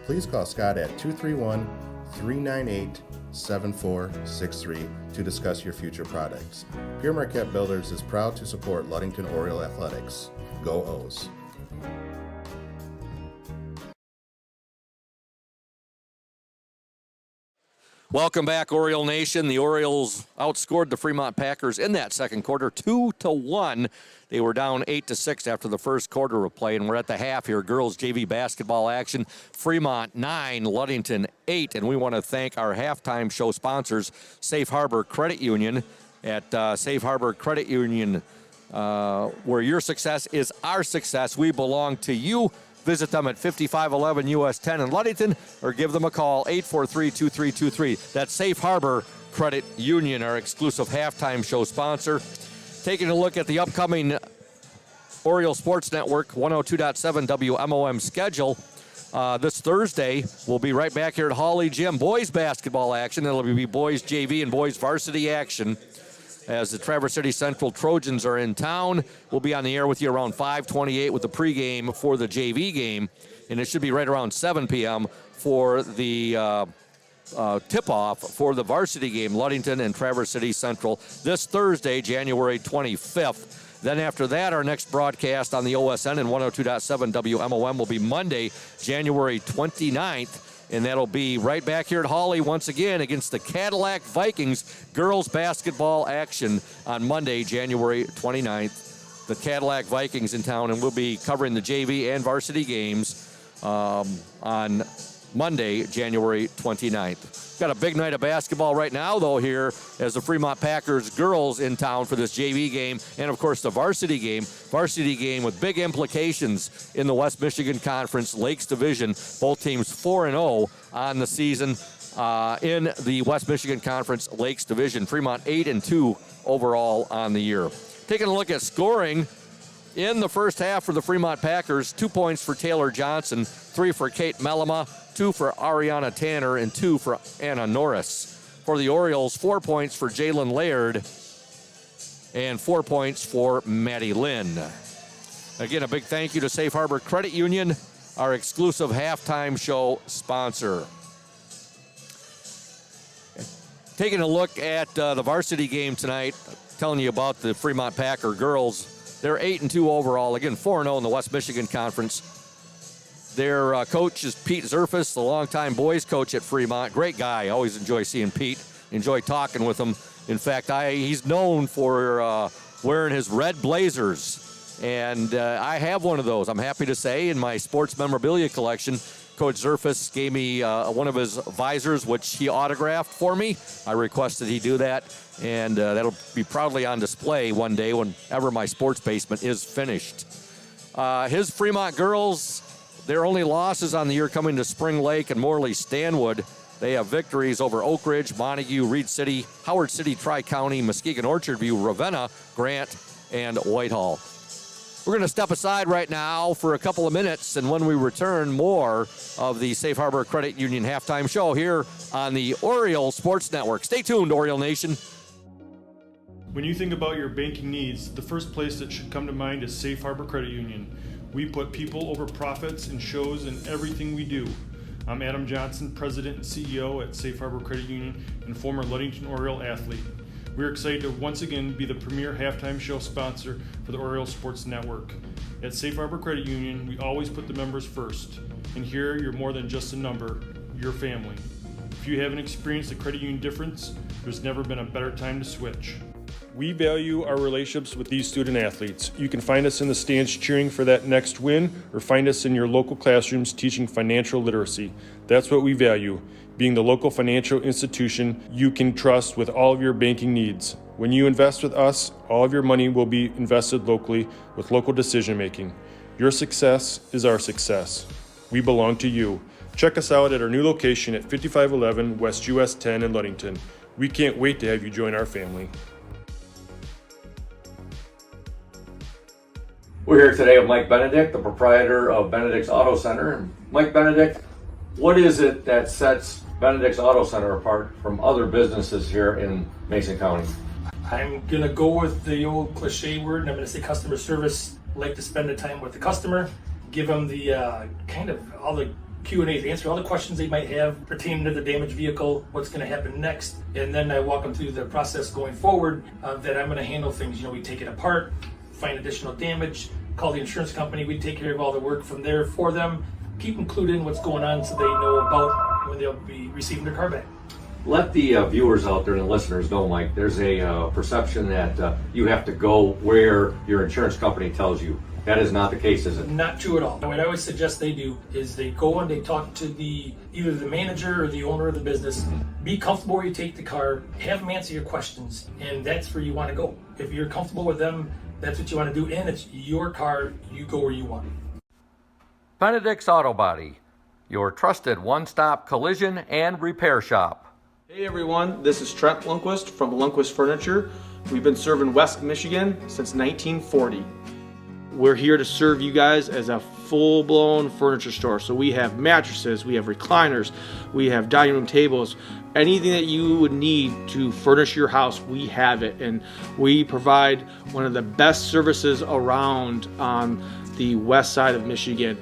Please call Scott at 231-398-7463 to discuss your future products. Pure Marquette Builders is proud to support Ludington Oriole Athletics. Go O's! Welcome back, Oriole Nation. The Orioles outscored the Fremont Packers in that second quarter 2-1. They were down 8-6 after the first quarter of play, and we're at the half here. Girls JV basketball action. Fremont 9, Ludington 8. And we want to thank our halftime show sponsors, Safe Harbor Credit Union. At Safe Harbor Credit Union, where your success is our success. We belong to you. Visit them at 5511 US 10 in Ludington or give them a call, 843-2323. That's Safe Harbor Credit Union, our exclusive halftime show sponsor. Taking a look at the upcoming Oriole Sports Network 102.7 WMOM schedule. This Thursday, we'll be right back here at Hawley Gym. Boys basketball action. It'll be boys JV and boys varsity action. As the Traverse City Central Trojans are in town, we'll be on the air with you around 5:28 with the pregame for the JV game. And it should be right around 7 p.m. for the tip-off for the varsity game, Ludington and Traverse City Central, this Thursday, January 25th. Then after that, our next broadcast on the OSN and 102.7 WMOM will be Monday, January 29th. And that'll be right back here at Hawley once again against the Cadillac Vikings girls basketball action on Monday, January 29th. The Cadillac Vikings in town, and we'll be covering the JV and varsity games on Monday, January 29th. Got a big night of basketball right now, though, here as the Fremont Packers girls in town for this JV game and, of course, the varsity game. Varsity game with big implications in the West Michigan Conference Lakes Division. Both teams 4-0 on the season in the West Michigan Conference Lakes Division. Fremont 8-2 overall on the year. Taking a look at scoring in the first half for the Fremont Packers, 2 points for Taylor Johnson, 3 for Kate Mellema, 2 for Ariana Tanner, and 2 for Anna Norris. For the Orioles, 4 points for Jalen Laird and 4 points for Maddie Lynn. Again, a big thank you to Safe Harbor Credit Union, our exclusive halftime show sponsor. Taking a look at the varsity game tonight, telling you about the Fremont Packer girls. They're 8-2 overall. Again, 4-0 in the West Michigan Conference. Their coach is Pete Zerfus, the longtime boys coach at Fremont. Great guy. I always enjoy seeing Pete. Enjoy talking with him. In fact, he's known for wearing his red blazers And I have one of those, I'm happy to say, in my sports memorabilia collection. Coach Zerfus gave me one of his visors, which he autographed for me. I requested he do that, and that'll be proudly on display one day whenever my sports basement is finished. His Fremont girls, their only losses on the year coming to Spring Lake and Morley Stanwood. They have victories over Oak Ridge, Montague, Reed City, Howard City, Tri-County, Muskegon, Orchard View, Ravenna, Grant, and Whitehall. We're going to step aside right now for a couple of minutes, and when we return, more of the Safe Harbor Credit Union halftime show here on the Oriole Sports Network. Stay tuned, Oriole Nation. When you think about your banking needs, the first place that should come to mind is Safe Harbor Credit Union. We put people over profits and shows in everything we do. I'm Adam Johnson, President and CEO at Safe Harbor Credit Union and former Ludington Oriole athlete. We're excited to once again be the premier halftime show sponsor for the Oriole Sports Network. At Safe Harbor Credit Union, we always put the members first. And here, you're more than just a number, you're family. If you haven't experienced the credit union difference, there's never been a better time to switch. We value our relationships with these student athletes. You can find us in the stands cheering for that next win, or find us in your local classrooms teaching financial literacy. That's what we value, being the local financial institution you can trust with all of your banking needs. When you invest with us, all of your money will be invested locally with local decision making. Your success is our success. We belong to you. Check us out at our new location at 5511 West US 10 in Ludington. We can't wait to have you join our family. We're here today with Mike Benedict, the proprietor of Benedict's Auto Center. Mike Benedict, what is it that sets Benedict's Auto Center apart from other businesses here in Mason County? I'm going to go with the old cliche word, and I'm going to say customer service. Like to spend the time with the customer, give them the kind of all the Q&As, answer all the questions they might have pertaining to the damaged vehicle, what's going to happen next, and then I walk them through the process going forward that I'm going to handle things. You know, we take it apart, find additional damage, call the insurance company, we take care of all the work from there for them, keep them clued in what's going on so they know about when they'll be receiving their car back. Let the viewers out there and the listeners know, Mike, there's a perception that you have to go where your insurance company tells you. That is not the case, is it? Not true at all. What I always suggest they do is they go and they talk to either the manager or the owner of the business. Be comfortable where you take the car, have them answer your questions, and that's where you want to go. If you're comfortable with them, that's what you want to do, and it's your car, you go where you want. Benedict's Auto Body, your trusted one-stop collision and repair shop. Hey everyone, this is Trent Lundquist from Lundquist Furniture. We've been serving West Michigan since 1940. We're here to serve you guys as a full-blown furniture store. So we have mattresses, we have recliners, we have dining room tables, anything that you would need to furnish your house, we have it. And we provide one of the best services around on the west side of Michigan.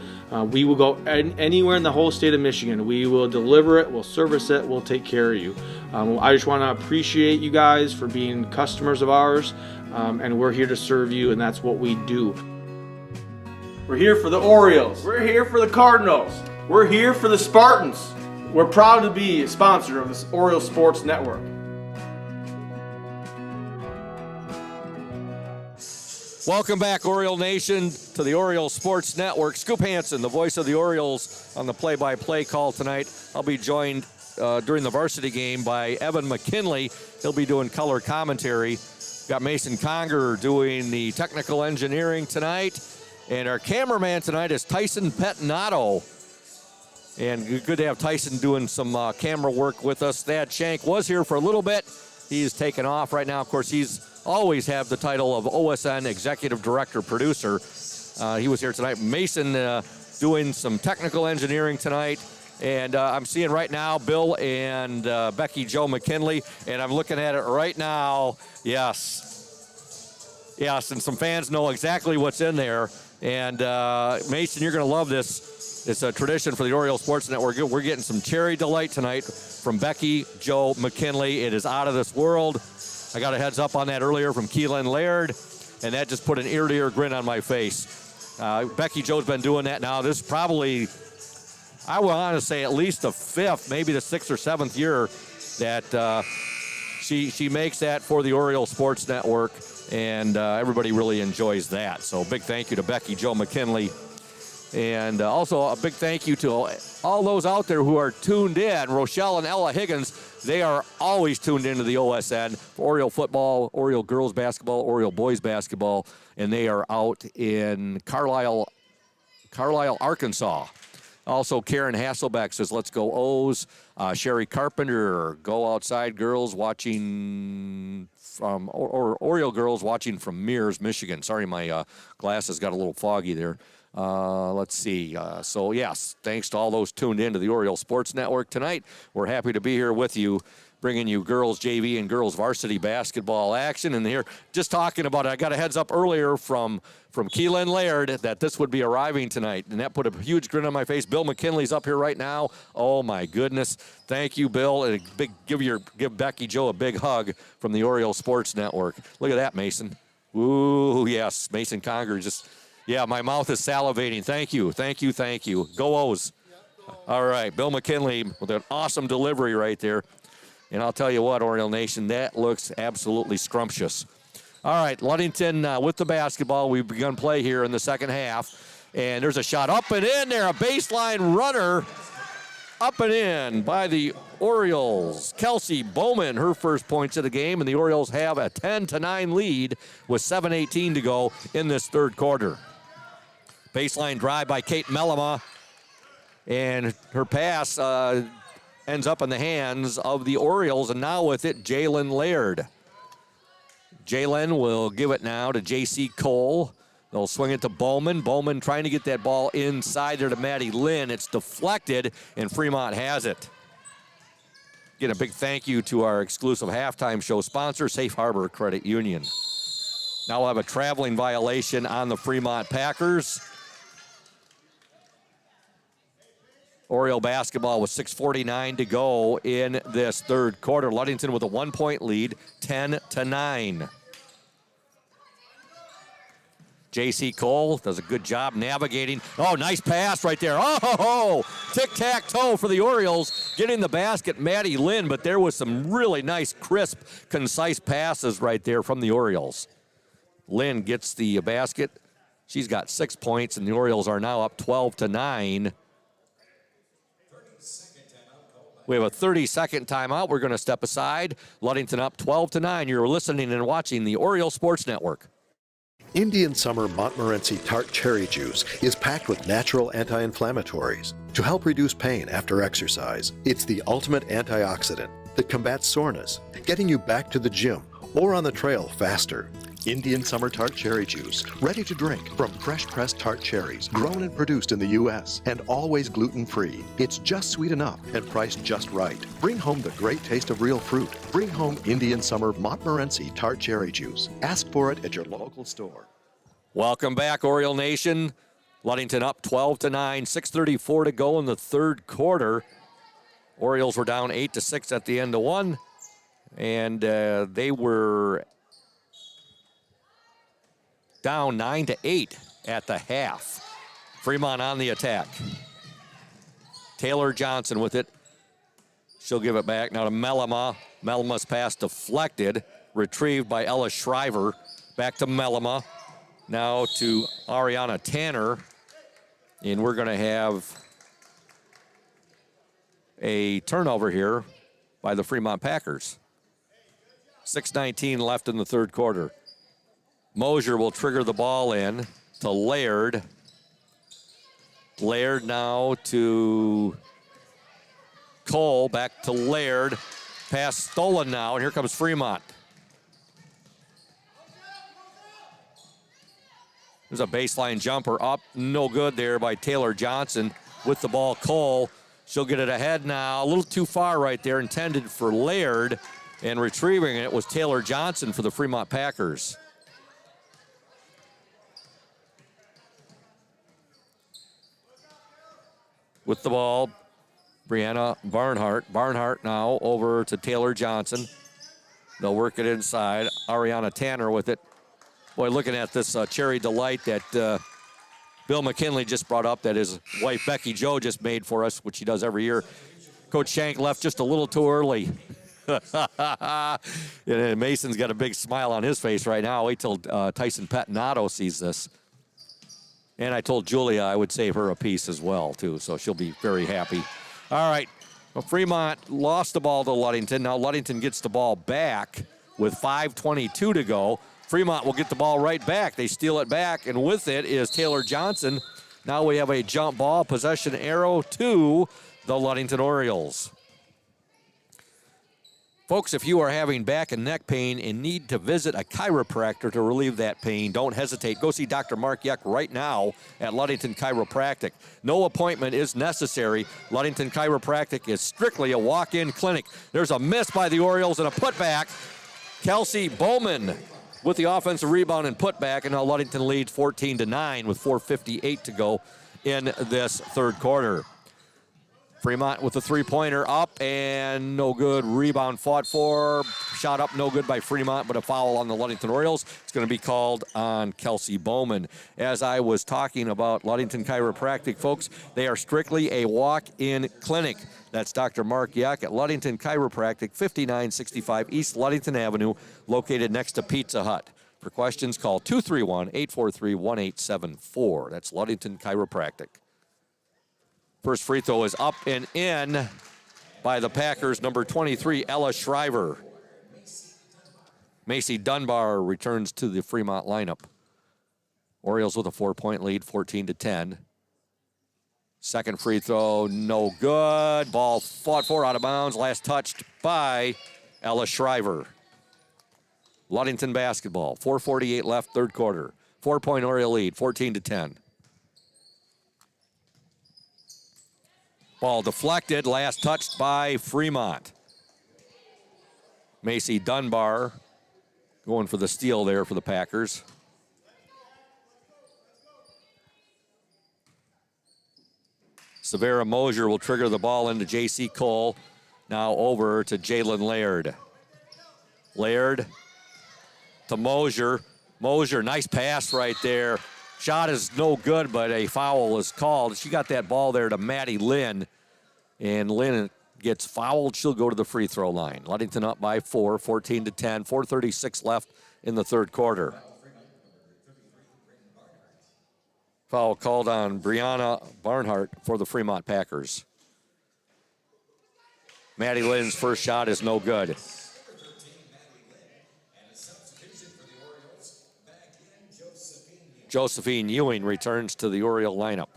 We will go anywhere in the whole state of Michigan. We will deliver it, we'll service it, we'll take care of you. I just want to appreciate you guys for being customers of ours, and we're here to serve you, and that's what we do. We're here for the Orioles. We're here for the Cardinals. We're here for the Spartans. We're proud to be a sponsor of this Oriole Sports Network. Welcome back, Oriole Nation, to the Oriole Sports Network. Scoop Hansen, the voice of the Orioles, on the play-by-play call tonight. I'll be joined during the varsity game by Evan McKinley. He'll be doing color commentary. Got Mason Conger doing the technical engineering tonight. And our cameraman tonight is Tyson Pettinato. And good to have Tyson doing some camera work with us. Thad Shank was here for a little bit. He's taken off right now. Of course, he's always have the title of OSN Executive Director Producer. He was here tonight. Mason doing some technical engineering tonight. And I'm seeing right now Bill and Becky Joe McKinley. And I'm looking at it right now. Yes, and some fans know exactly what's in there. And Mason, you're going to love this. It's a tradition for the Oriole Sports Network. We're getting some Cherry Delight tonight from Becky Joe McKinley. It is out of this world. I got a heads up on that earlier from Keelan Laird, and that just put an ear-to-ear grin on my face. Becky Joe's been doing that now. This is probably, I will honestly say, at least the fifth, maybe the sixth or seventh year that she makes that for the Oriole Sports Network. and everybody really enjoys that. So big thank you to Becky Jo McKinley. And also a big thank you to all those out there who are tuned in. Rochelle and Ella Higgins, they are always tuned into the OSN for Oriole football, Oriole girls basketball, Oriole boys basketball, and they are out in Carlisle, Arkansas. Also, Karen Hasselbeck says, let's go O's. Sherry Carpenter, go outside girls watching from, or Oriole girls watching from Mears, Michigan. Sorry, my glasses got a little foggy there. Let's see. So, yes, thanks to all those tuned in to the Oriole Sports Network tonight. We're happy to be here with you, bringing you girls JV and girls varsity basketball action. And here, just talking about it, I got a heads up earlier from Keelan Laird that this would be arriving tonight, and that put a huge grin on my face. Bill McKinley's up here right now. Oh, my goodness. Thank you, Bill. And give Becky Jo a big hug from the Oriole Sports Network. Look at that, Mason. Ooh, yes, Mason Conger just... Yeah, my mouth is salivating. Thank you, thank you, thank you. Go O's. All right, Bill McKinley with an awesome delivery right there. And I'll tell you what, Oriole Nation, that looks absolutely scrumptious. All right, Ludington with the basketball. We've begun play here in the second half. And there's a shot up and in there, a baseline runner. Up and in by the Orioles. Kelsey Bowman, her first points of the game, and the Orioles have a 10-9 lead with 7:18 to go in this third quarter. Baseline drive by Kate Mellema, and her pass ends up in the hands of the Orioles, and now with it, Jalen Laird. Jalen will give it now to J.C. Cole. They'll swing it to Bowman. Bowman trying to get that ball inside there to Maddie Lynn. It's deflected, and Fremont has it. Again, a big thank you to our exclusive halftime show sponsor, Safe Harbor Credit Union. Now we'll have a traveling violation on the Fremont Packers. Oriole basketball with 6:49 to go in this third quarter. Ludington with a 1-point lead, 10-9. J.C. Cole does a good job navigating. Oh, nice pass right there. Oh, tic-tac-toe for the Orioles. Getting the basket, Maddie Lynn, but there was some really nice, crisp, concise passes right there from the Orioles. Lynn gets the basket. She's got 6 points, and the Orioles are now up 12-9. We have a 30-second timeout. We're going to step aside. Ludington up 12-9. You're listening and watching the Oriole Sports Network. Indian Summer Montmorency Tart Cherry Juice is packed with natural anti-inflammatories to help reduce pain after exercise. It's the ultimate antioxidant that combats soreness, getting you back to the gym or on the trail faster. Indian Summer Tart Cherry Juice, ready to drink from fresh-pressed tart cherries, grown and produced in the U.S., and always gluten-free. It's just sweet enough and priced just right. Bring home the great taste of real fruit. Bring home Indian Summer Montmorency Tart Cherry Juice. Ask for it at your local store. Welcome back, Oriole Nation. Ludington up 12-9, 6:34 to go in the third quarter. Orioles were down 8-6 at the end of one, and they were down 9-8 at the half. Fremont on the attack. Taylor Johnson with it. She'll give it back now to Mellema. Mellema's pass deflected, retrieved by Ella Shriver. Back to Mellema. Now to Ariana Tanner. And we're going to have a turnover here by the Fremont Packers. 6:19 left in the third quarter. Mosier will trigger the ball in to Laird. Laird now to Cole, back to Laird. Pass stolen now, and here comes Fremont. There's a baseline jumper up, no good there by Taylor Johnson. With the ball, Cole. She'll get it ahead now, a little too far right there, intended for Laird. And retrieving it was Taylor Johnson for the Fremont Packers. With the ball, Brianna Barnhart. Barnhart now over to Taylor Johnson. They'll work it inside. Ariana Tanner with it. Boy, looking at this Cherry Delight that Bill McKinley just brought up that his wife Becky Jo just made for us, which he does every year. Coach Shank left just a little too early. And Mason's got a big smile on his face right now. Wait till Tyson Pettinato sees this. And I told Julia I would save her a piece as well, too, so she'll be very happy. All right. Well, Fremont lost the ball to Ludington. Now Ludington gets the ball back with 5:22 to go. Fremont will get the ball right back. They steal it back, and with it is Taylor Johnson. Now we have a jump ball, possession arrow to the Ludington Orioles. Folks, if you are having back and neck pain and need to visit a chiropractor to relieve that pain, don't hesitate. Go see Dr. Mark Yeck right now at Ludington Chiropractic. No appointment is necessary. Ludington Chiropractic is strictly a walk-in clinic. There's a miss by the Orioles and a putback. Kelsey Bowman with the offensive rebound and putback, and now Ludington leads 14-9 with 4:58 to go in this third quarter. Fremont with the three-pointer up and no good. Rebound fought for. Shot up, no good by Fremont, but a foul on the Ludington Orioles. It's going to be called on Kelsey Bowman. As I was talking about Ludington Chiropractic, folks, they are strictly a walk-in clinic. That's Dr. Mark Yeck at Ludington Chiropractic, 5965 East Ludington Avenue, located next to Pizza Hut. For questions, call 231-843-1874. That's Ludington Chiropractic. First free throw is up and in by the Packers, number 23, Ella Shriver. Macy Dunbar returns to the Fremont lineup. Orioles with a 4-point lead, 14-10. Second free throw, no good. Ball fought for, out of bounds. Last touched by Ella Shriver. Ludington basketball, 4:48 left, third quarter. 4-point Oriole lead, 14-10. Ball deflected, last touched by Fremont. Macy Dunbar going for the steal there for the Packers. Severa Mosier will trigger the ball into J.C. Cole. Now over to Jalen Laird. Laird to Mosier. Mosier, nice pass right there. Shot is no good, but a foul is called. She got that ball there to Maddie Lynn, and Lynn gets fouled. She'll go to the free throw line. Ludington up by 4, 14-10, 4:36 left in the third quarter. Foul called on Brianna Barnhart for the Fremont Packers. Maddie Lynn's first shot is no good. Josephine Ewing returns to the Oriole lineup.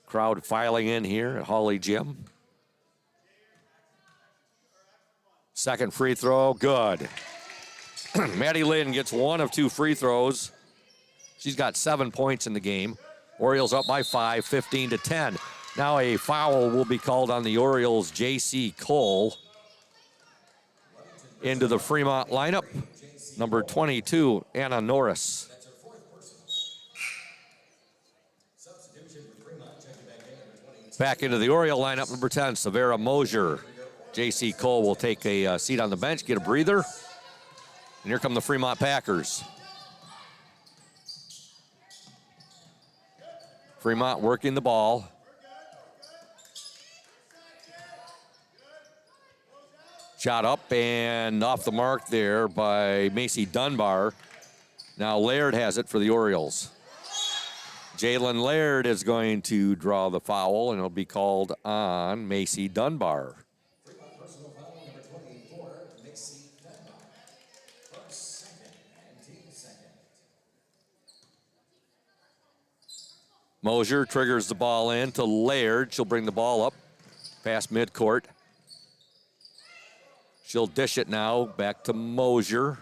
Crowd filing in here at Hawley Gym. Second free throw, good. Maddie Lynn gets one of two free throws. She's got 7 points in the game. Orioles up by 5, 15-10. Now a foul will be called on the Orioles' J.C. Cole. Into the Fremont lineup, number 22, Anna Norris. Back into the Oriole lineup, number 10, Severa Mosier. J.C. Cole will take a seat on the bench, get a breather. And here come the Fremont Packers. Fremont working the ball. Shot up and off the mark there by Macy Dunbar. Now Laird has it for the Orioles. Jalen Laird is going to draw the foul, and it'll be called on Macy Dunbar. Mosier triggers the ball in to Laird. She'll bring the ball up past midcourt. She'll dish it now back to Mosier.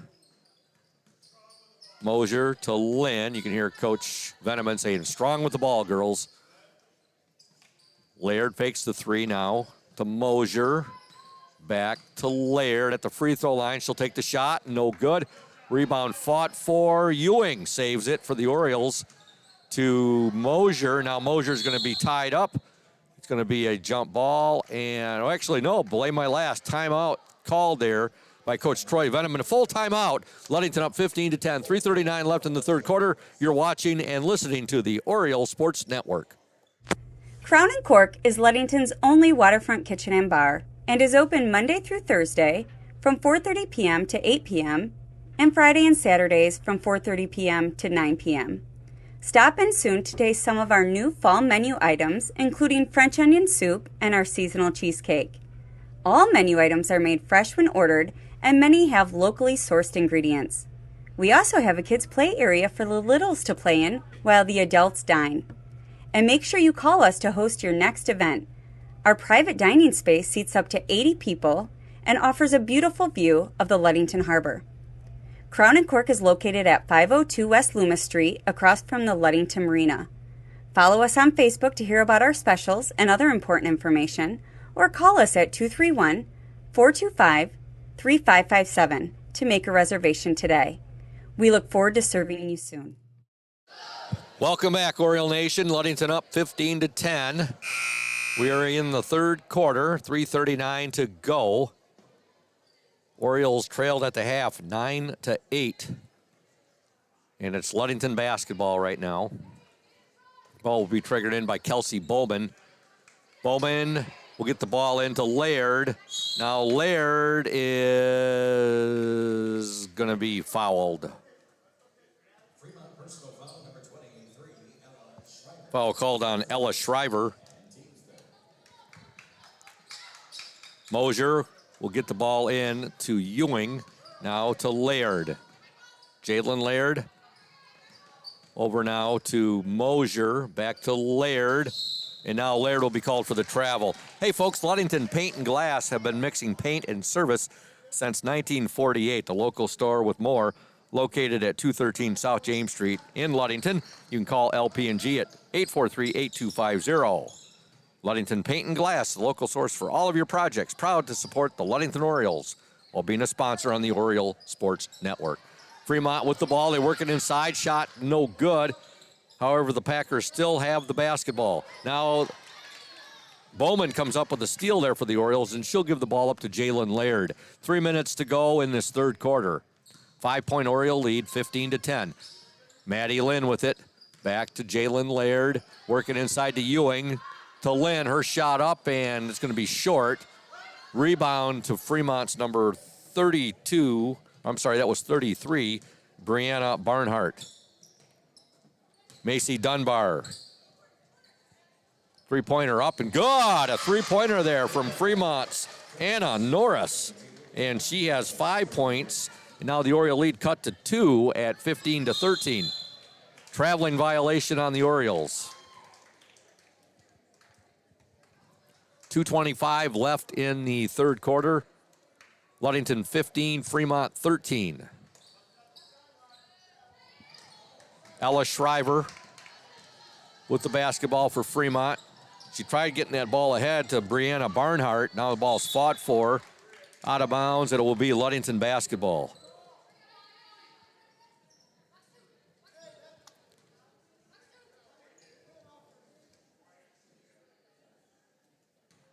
Mosier to Lynn. You can hear Coach Veneman saying, strong with the ball, girls. Laird fakes the three now to Mosier. Back to Laird at the free throw line. She'll take the shot. No good. Rebound fought for. Ewing saves it for the Orioles to Mosier. Now Mosier's going to be tied up. It's going to be a jump ball. And oh, actually, no, blame my last. Timeout called there by Coach Troy Veneman. A full timeout. Ludington up 15-10. 3:39 left in the third quarter. You're watching and listening to the Oriole Sports Network. Crown and Cork is Ludington's only waterfront kitchen and bar. and is open Monday through Thursday from 4:30 p.m. to 8 p.m. and Friday and Saturdays from 4:30 p.m. to 9 p.m. Stop in soon to taste some of our new fall menu items, including French onion soup and our seasonal cheesecake. All menu items are made fresh when ordered, and many have locally sourced ingredients. We also have a kids' play area for the littles to play in while the adults dine. And make sure you call us to host your next event. Our private dining space seats up to 80 people and offers a beautiful view of the Ludington Harbor. Crown and Cork is located at 502 West Loomis Street, across from the Ludington Marina. Follow us on Facebook to hear about our specials and other important information, or call us at 231-425-3557 to make a reservation today. We look forward to serving you soon. Welcome back, Oriole Nation. Ludington up 15-10. We are in the third quarter, 3:39 to go. Orioles trailed at the half 9-8. And it's Ludington basketball right now. Ball will be triggered in by Kelsey Bowman. Bowman will get the ball into Laird. Now Laird is going to be fouled. Foul called on Ella Shriver. Mosier will get the ball in to Ewing. Now to Laird. Jalen Laird. Over now to Mosier. Back to Laird. And now Laird will be called for the travel. Hey, folks, Ludington Paint and Glass have been mixing paint and service since 1948. The local store with more, located at 213 South James Street in Ludington. You can call LP&G at 843-8250. Ludington Paint and Glass, the local source for all of your projects. Proud to support the Ludington Orioles while being a sponsor on the Oriole Sports Network. Fremont with the ball. They work it inside. Shot no good. However, the Packers still have the basketball. Now, Bowman comes up with a steal there for the Orioles, and she'll give the ball up to Jalen Laird. 3 minutes to go in this third quarter. 5-point Oriole lead, 15-10. Maddie Lynn with it. Back to Jalen Laird. Working inside to Ewing. To Lynn, her shot up, and it's going to be short. Rebound to Fremont's number 32. I'm sorry, that was 33. Brianna Barnhart. Macy Dunbar. Three-pointer up and good. A three-pointer there from Fremont's Anna Norris. And she has 5 points. And now the Oriole lead cut to 2 at 15-13. Traveling violation on the Orioles. 2:25 left in the third quarter. Ludington 15, Fremont 13. Ella Shriver with the basketball for Fremont. She tried getting that ball ahead to Brianna Barnhart. Now the ball's fought for. Out of bounds, and it will be Ludington basketball.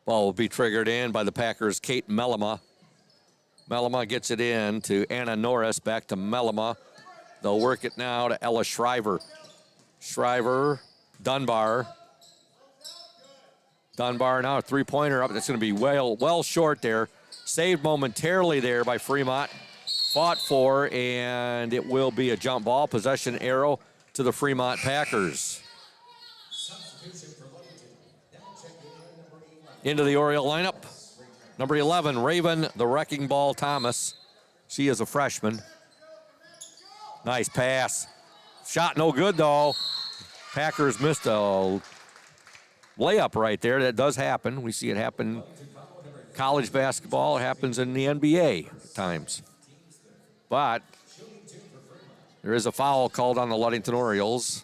Ball will be triggered in by the Packers' Kate Mellema. Mellema gets it in to Anna Norris, back to Mellema. They'll work it now to Ella Shriver. Shriver, Dunbar. Dunbar now a three-pointer up. That's going to be well short there. Saved momentarily there by Fremont. Fought for, and it will be a jump ball. Possession arrow to the Fremont Packers. Into the Oriole lineup. Number 11, Raven, the Wrecking Ball Thomas. She is a freshman. Nice pass. Shot no good, though. Packers missed a layup right there. That does happen. We see it happen college basketball. It happens in the NBA at times. But there is a foul called on the Ludington Orioles.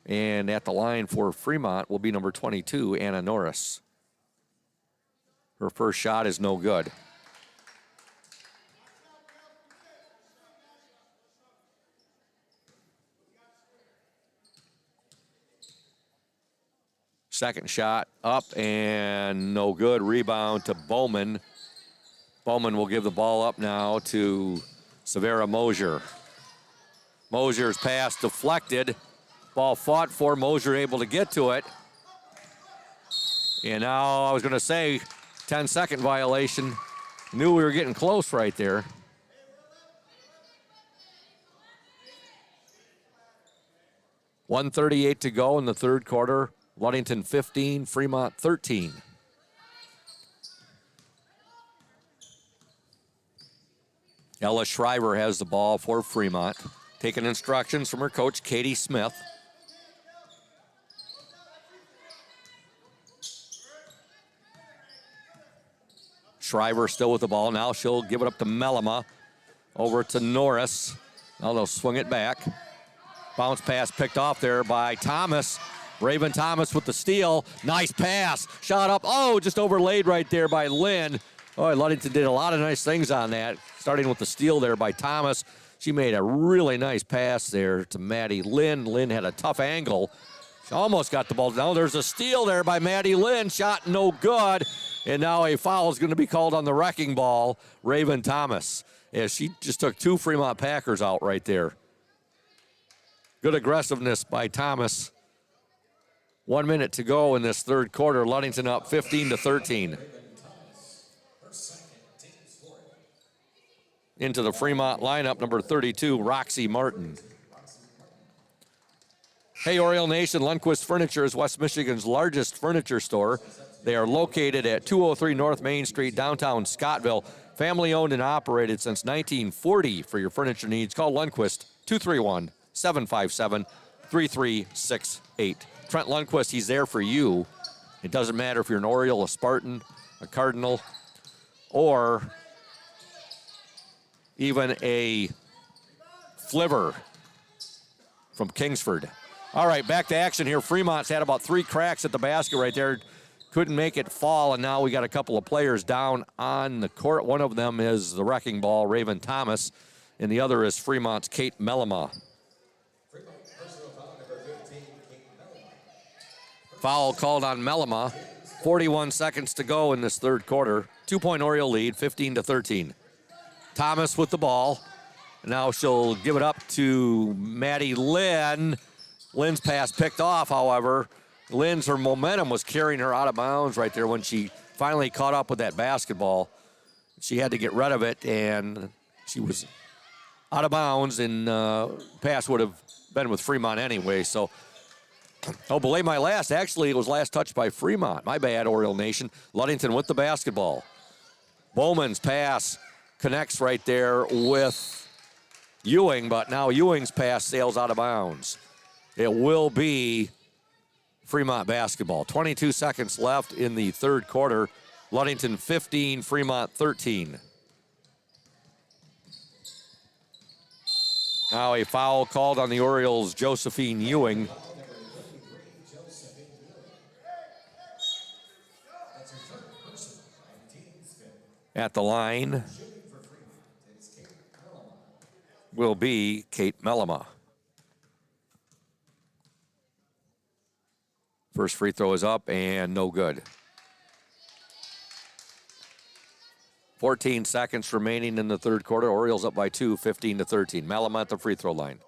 And at the line for Fremont will be number 22, Anna Norris. Her first shot is no good. Second shot up and no good. Rebound to Bowman. Bowman will give the ball up now to Severa Mosier. Mosier's pass deflected. Ball fought for. Mosier able to get to it. And now I was going to say, 10-second violation. Knew we were getting close right there. .138 to go in the third quarter. Ludington 15, Fremont 13. Ella Shriver has the ball for Fremont, taking instructions from her coach, Katie Smith. Shriver still with the ball. Now she'll give it up to Melema. Over to Norris. Now they'll swing it back. Bounce pass picked off there by Thomas. Raven Thomas with the steal. Nice pass. Shot up. Oh, just overlaid right there by Lynn. Oh, Ludington did a lot of nice things on that. Starting with the steal there by Thomas. She made a really nice pass there to Maddie Lynn. Lynn had a tough angle. She almost got the ball. Now there's a steal there by Maddie Lynn. Shot no good. And now a foul is going to be called on the wrecking ball, Raven Thomas. Yeah, she just took two Fremont Packers out right there. Good aggressiveness by Thomas. 1 minute to go in this third quarter. Ludington up 15-13. Into the Fremont lineup, number 32, Roxy Martin. Hey, Oriole Nation, Lundquist Furniture is West Michigan's largest furniture store. They are located at 203 North Main Street, downtown Scottville. Family owned and operated since 1940. For your furniture needs, call Lundquist 231-757-3368. Trent Lundquist, he's there for you. It doesn't matter if you're an Oriole, a Spartan, a Cardinal, or even a Flivver from Kingsford. All right, back to action here. Fremont's had about 3 cracks at the basket right there. Couldn't make it fall, and now we got a couple of players down on the court. One of them is the wrecking ball, Raven Thomas, and the other is Fremont's Kate Melema. Foul called on Melema. 41 seconds to go in this third quarter. 2-point Oriole lead, 15-13. Thomas with the ball. Now she'll give it up to Maddie Lynn. Lynn's pass picked off, however. Her momentum was carrying her out of bounds right there when she finally caught up with that basketball. She had to get rid of it, and she was out of bounds, and pass would have been with Fremont anyway. So, belay my last. Actually, it was last touched by Fremont. My bad, Oriole Nation. Ludington with the basketball. Bowman's pass connects right there with Ewing, but now Ewing's pass sails out of bounds. It will be Fremont basketball. 22 seconds left in the third quarter. Ludington 15, Fremont 13. Now a foul called on the Orioles' Josephine Ewing. At the line will be Kate Melema. First free throw is up and no good. 14 seconds remaining in the third quarter. Orioles up by 2, 15-13. Melema at the free throw line.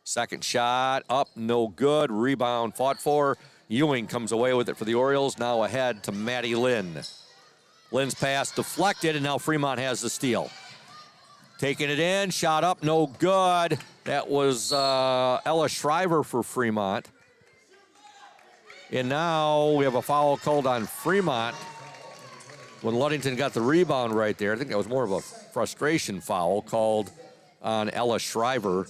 Second shot up, no good. Rebound fought for. Ewing comes away with it for the Orioles. Now ahead to Maddie Lynn. Lynn's pass deflected, and now Fremont has the steal. Taking it in, shot up, no good. That was Ella Shriver for Fremont. And now we have a foul called on Fremont when Ludington got the rebound right there. I think that was more of a frustration foul called on Ella Shriver.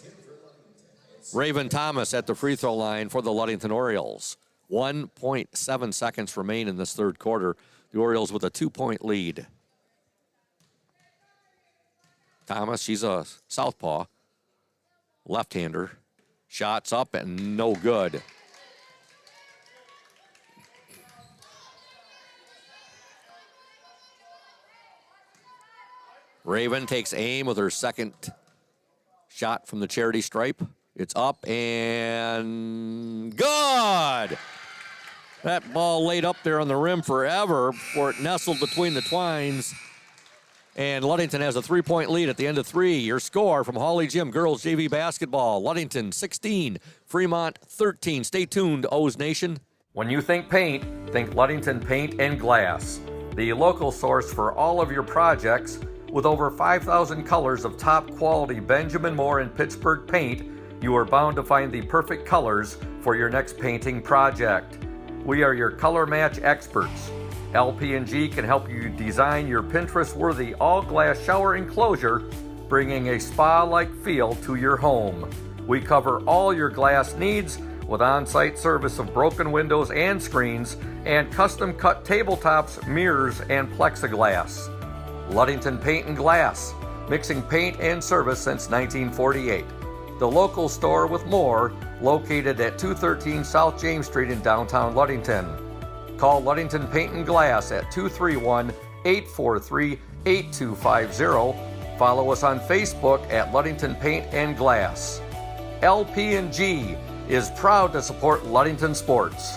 Raven Thomas at the free throw line for the Ludington Orioles. 1.7 seconds remain in this third quarter. The Orioles with a 2-point lead. Thomas, she's a southpaw, left-hander. Shots up and no good. Raven takes aim with her second shot from the charity stripe. It's up and good. That ball laid up there on the rim forever before it nestled between the twines. And Ludington has a 3-point lead at the end of 3. Your score from Hawley Gym Girls JV Basketball. Ludington 16, Fremont 13. Stay tuned, O's Nation. When you think paint, think Ludington Paint and Glass. the local source for all of your projects. With over 5,000 colors of top quality Benjamin Moore and Pittsburgh paint, you are bound to find the perfect colors for your next painting project. We are your color match experts. LP&G can help you design your Pinterest-worthy all-glass shower enclosure, bringing a spa-like feel to your home. We cover all your glass needs with on-site service of broken windows and screens and custom-cut tabletops, mirrors, and plexiglass. Ludington Paint and Glass, mixing paint and service since 1948. The local store with more, located at 213 South James Street in downtown Ludington. Call Ludington Paint and Glass at 231-843-8250. Follow us on Facebook at Ludington Paint and Glass. LP&G is proud to support Ludington sports.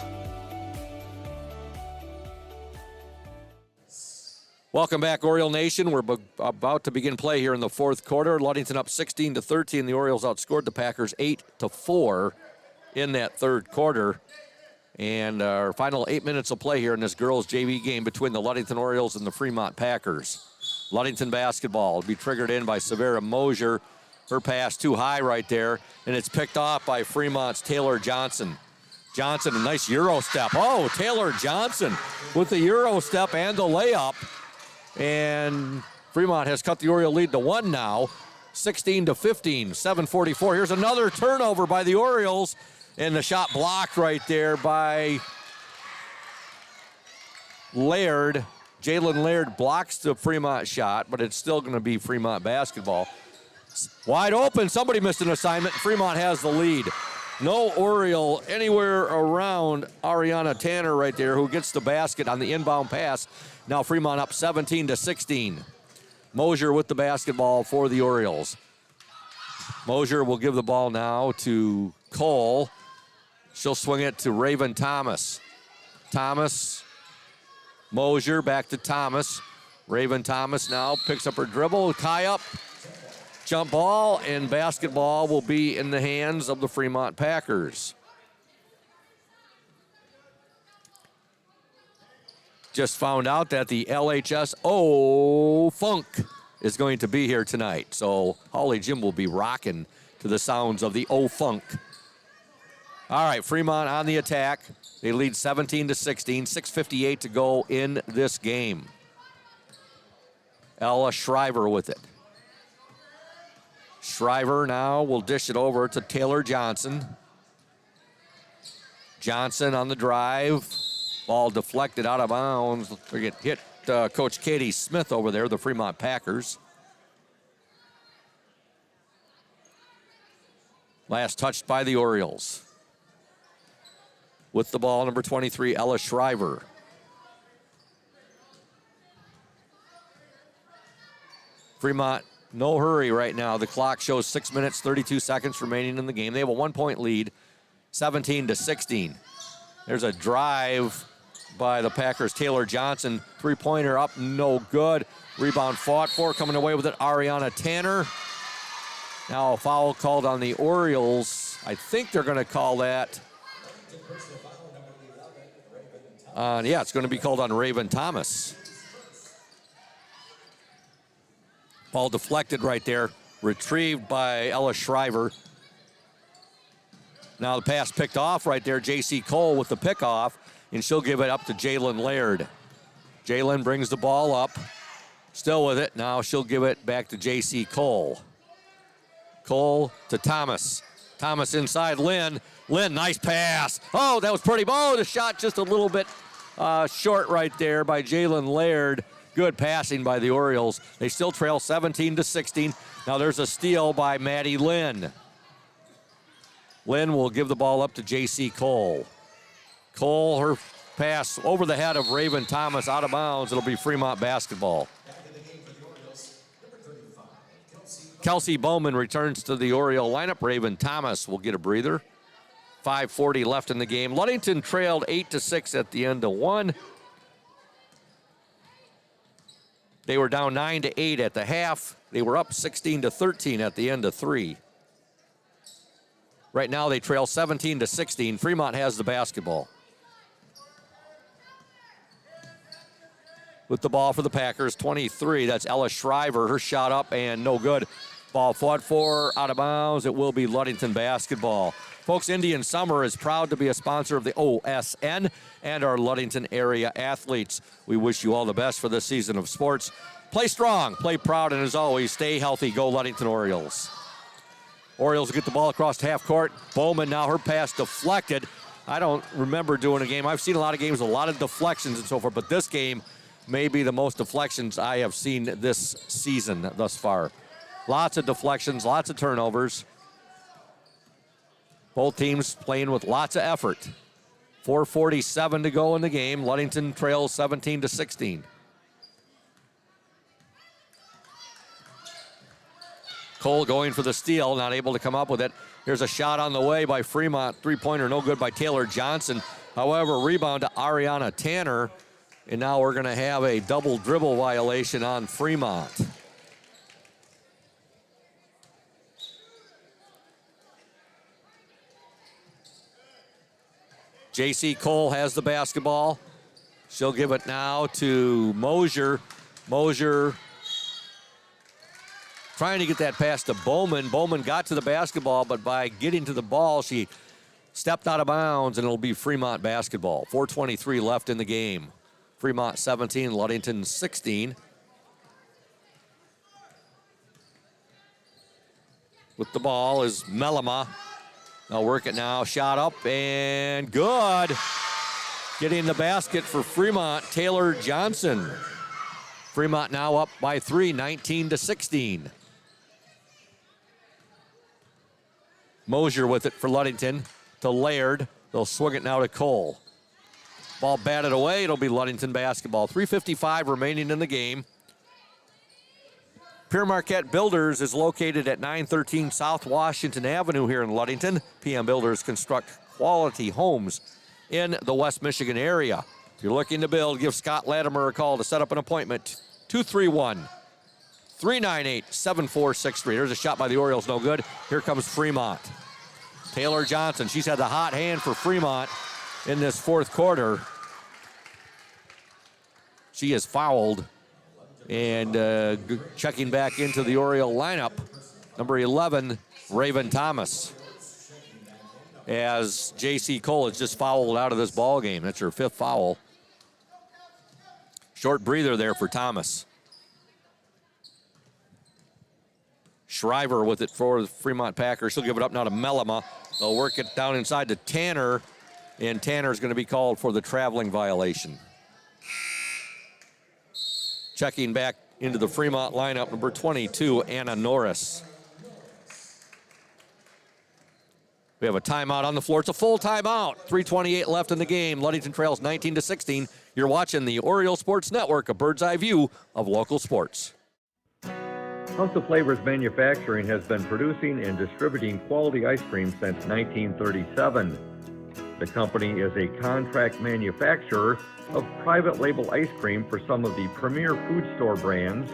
Welcome back, Oriole Nation. We're about to begin play here in the fourth quarter. Ludington up 16-13. The Orioles outscored the Packers 8-4 in that third quarter. And our final 8 minutes of play here in this girls' JV game between the Ludington Orioles and the Fremont Packers. Ludington basketball will be triggered in by Severa Mosier. Her pass too high right there, and it's picked off by Fremont's Taylor Johnson. Johnson, a nice Euro step. Oh, Taylor Johnson with the Euro step and the layup. And Fremont has cut the Oriole lead to 1 now, 16-15, 7:44. Here's another turnover by the Orioles, and the shot blocked right there by Laird. Jalen Laird blocks the Fremont shot, but it's still going to be Fremont basketball. Wide open. Somebody missed an assignment. Fremont has the lead. No Oriole anywhere around Ariana Tanner right there, who gets the basket on the inbound pass. Now Fremont up 17-16. Mosier with the basketball for the Orioles. Mosier will give the ball now to Cole. She'll swing it to Raven Thomas. Thomas, Mosier back to Thomas. Raven Thomas now picks up her dribble. Tie up. Jump ball, and basketball will be in the hands of the Fremont Packers. Just found out that the LHS Funk is going to be here tonight. So Hawley Gym will be rocking to the sounds of the Funk. All right, Fremont on the attack. They lead 17-16, 6:58 to go in this game. Ella Shriver with it. Shriver now will dish it over to Taylor Johnson. Johnson on the drive. Ball deflected out of bounds. Hit Coach Katie Smith over there, the Fremont Packers. Last touched by the Orioles. With the ball, number 23, Ella Shriver. Fremont, no hurry right now. The clock shows 6 minutes, 32 seconds remaining in the game. They have a 1-point lead, 17-16. There's a drive by the Packers. Taylor Johnson, three-pointer up, no good. Rebound fought for, coming away with it, Ariana Tanner. Now a foul called on the Orioles. I think they're going to call that. Yeah, it's going to be called on Raven Thomas. Ball deflected right there, retrieved by Ella Shriver. Now the pass picked off right there. J.C. Cole with the pickoff, and she'll give it up to Jalen Laird. Jalen brings the ball up, still with it. Now she'll give it back to J.C. Cole. Cole to Thomas. Thomas inside Lynn. Lynn, nice pass. Oh, that was pretty. Oh, the shot just a little bit short right there by Jalen Laird. Good passing by the Orioles. They still trail 17-16. Now there's a steal by Maddie Lynn. Lynn will give the ball up to J.C. Cole. Cole, her pass over the head of Raven Thomas, out of bounds. It'll be Fremont basketball. Kelsey Bowman returns to the Oriole lineup. Raven Thomas will get a breather. 5:40 left in the game. Ludington trailed 8-6 at the end of one. They were down 9-8 at the half. They were up 16-13 at the end of three. Right now they trail 17-16. Fremont has the basketball. with the ball for the Packers. 23, that's Ella Shriver. Her shot up and no good. Ball fought for, out of bounds. It will be Ludington basketball. Folks, Indian Summer is proud to be a sponsor of the OSN and our Ludington area athletes. We wish you all the best for this season of sports. Play strong, play proud, and as always, stay healthy. Go Ludington Orioles. Orioles get the ball across half court. Bowman, now her pass deflected. I don't remember doing a game. I've seen a lot of games with a lot of deflections and so forth, but this game may be the most deflections I have seen this season thus far. Lots of deflections, lots of turnovers. Both teams playing with lots of effort. 4:47 to go in the game. Ludington trails 17-16. Cole going for the steal, not able to come up with it. Here's a shot on the way by Fremont. Three-pointer, no good by Taylor Johnson. However, rebound to Ariana Tanner. And now we're going to have a double dribble violation on Fremont. J.C. Cole has the basketball. She'll give it now to Mosier. Mosier trying to get that pass to Bowman. Bowman got to the basketball, but by getting to the ball, she stepped out of bounds, and it'll be Fremont basketball. 4:23 left in the game. Fremont 17, Ludington 16. With the ball is Melema. They'll work it now. Shot up and good. Getting the basket for Fremont, Taylor Johnson. Fremont now up by 3, 19-16. Mosier with it for Ludington to Laird. They'll swing it now to Cole. Ball batted away. It'll be Ludington basketball. 3:55 remaining in the game. Pure Marquette Builders is located at 913 South Washington Avenue here in Ludington. PM Builders construct quality homes in the West Michigan area. If you're looking to build, give Scott Latimer a call to set up an appointment. 231-398-7463. There's a shot by the Orioles, no good. Here comes Fremont. Taylor Johnson, she's had the hot hand for Fremont in this fourth quarter. She is fouled. And checking back into the Oriole lineup, number 11, Raven Thomas. As J.C. Cole is just fouled out of this ball game. That's her 5th foul. Short breather there for Thomas. Shriver with it for the Fremont Packers. She'll give it up now to Melema. They'll work it down inside to Tanner, and Tanner's going to be called for the traveling violation. Checking back into the Fremont lineup, number 22, Anna Norris. We have a timeout on the floor. It's a full timeout. 3:28 left in the game. Ludington trails 19-16. You're watching the Oriole Sports Network, a bird's eye view of local sports. House of Flavors Manufacturing has been producing and distributing quality ice cream since 1937. The company is a contract manufacturer of private label ice cream for some of the premier food store brands,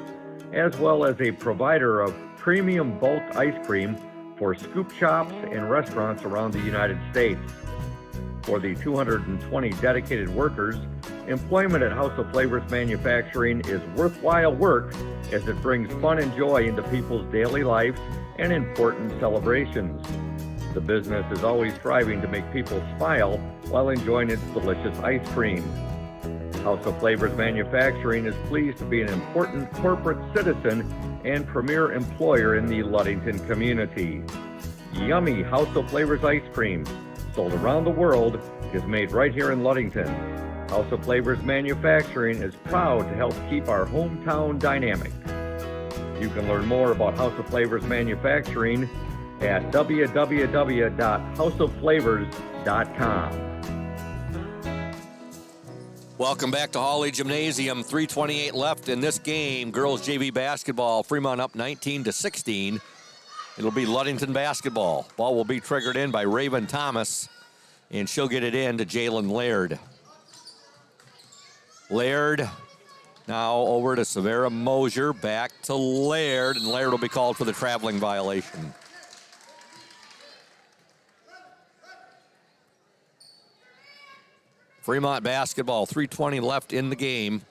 as well as a provider of premium bulk ice cream for scoop shops and restaurants around the United States. For the 220 dedicated workers, employment at House of Flavors Manufacturing is worthwhile work as it brings fun and joy into people's daily lives and important celebrations. The business is always striving to make people smile while enjoying its delicious ice cream. House of Flavors Manufacturing is pleased to be an important corporate citizen and premier employer in the Ludington community. Yummy House of Flavors ice cream, sold around the world, is made right here in Ludington. House of Flavors Manufacturing is proud to help keep our hometown dynamic. You can learn more about House of Flavors Manufacturing at www.houseofflavors.com. Welcome back to Hawley Gymnasium. 3:28 left in this game. Girls JV basketball. Fremont up 19-16. It'll be Ludington basketball. Ball will be triggered in by Raven Thomas, and she'll get it in to Jalen Laird. Laird now over to Severa Mosier. Back to Laird, and Laird will be called for the traveling violation. Fremont basketball, 3:20 left in the game.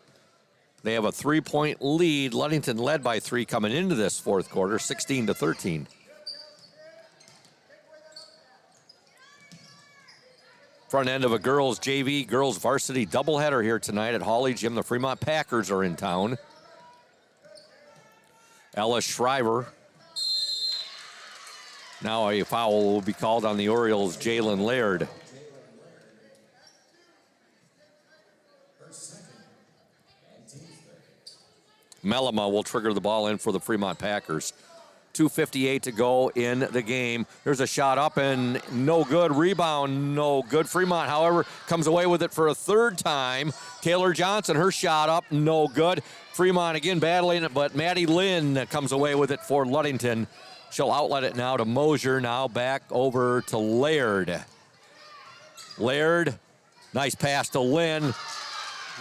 They have a 3-point lead. Ludington led by 3 coming into this fourth quarter, 16-13. Front end of a girls JV, girls varsity doubleheader here tonight at Hawley Gym. The Fremont Packers are in town. Ella Shriver. Now a foul will be called on the Orioles' Jalen Laird. Melima will trigger the ball in for the Fremont Packers. 2:58 to go in the game. There's a shot up and no good. Rebound, no good. Fremont, however, comes away with it for a third time. Taylor Johnson, her shot up, no good. Fremont again battling it, but Maddie Lynn comes away with it for Ludington. She'll outlet it now to Mosier. Now back over to Laird. Laird, nice pass to Lynn.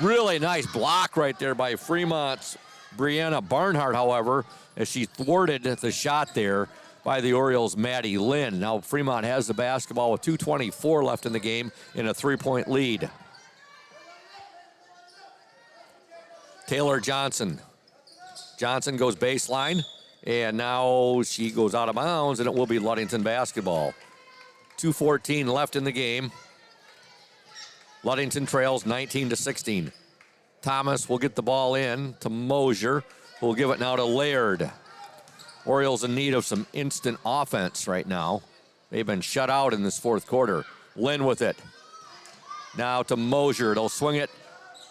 Really nice block right there by Fremont's Brianna Barnhart, however, as she thwarted the shot there by the Orioles' Maddie Lynn. Now Fremont has the basketball with 2:24 left in the game in a 3-point lead. Taylor Johnson. Johnson goes baseline, and now she goes out of bounds, and it will be Ludington basketball. 2:14 left in the game. Ludington trails 19-16. Thomas will get the ball in to Mosier, who will give it now to Laird. Orioles in need of some instant offense right now. They've been shut out in this fourth quarter. Lynn with it. Now to Mosier. They'll swing it.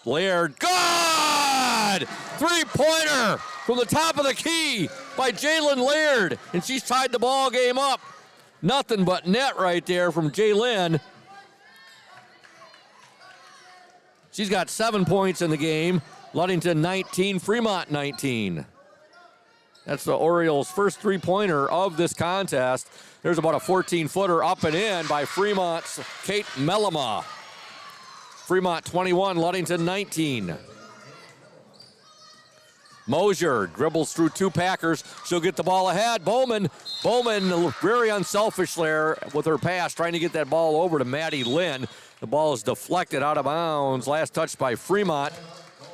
Laird. Good! Three-pointer from the top of the key by Jalen Laird. And she's tied the ball game up. Nothing but net right there from Jalen. She's got 7 points in the game. Ludington 19, Fremont 19. That's the Orioles' first three-pointer of this contest. There's about a 14-footer up and in by Fremont's Kate Melima. Fremont 21, Ludington 19. Mosier dribbles through 2 Packers. She'll get the ball ahead. Bowman very unselfish there with her pass, trying to get that ball over to Maddie Lynn. The ball is deflected out of bounds. Last touch by Fremont.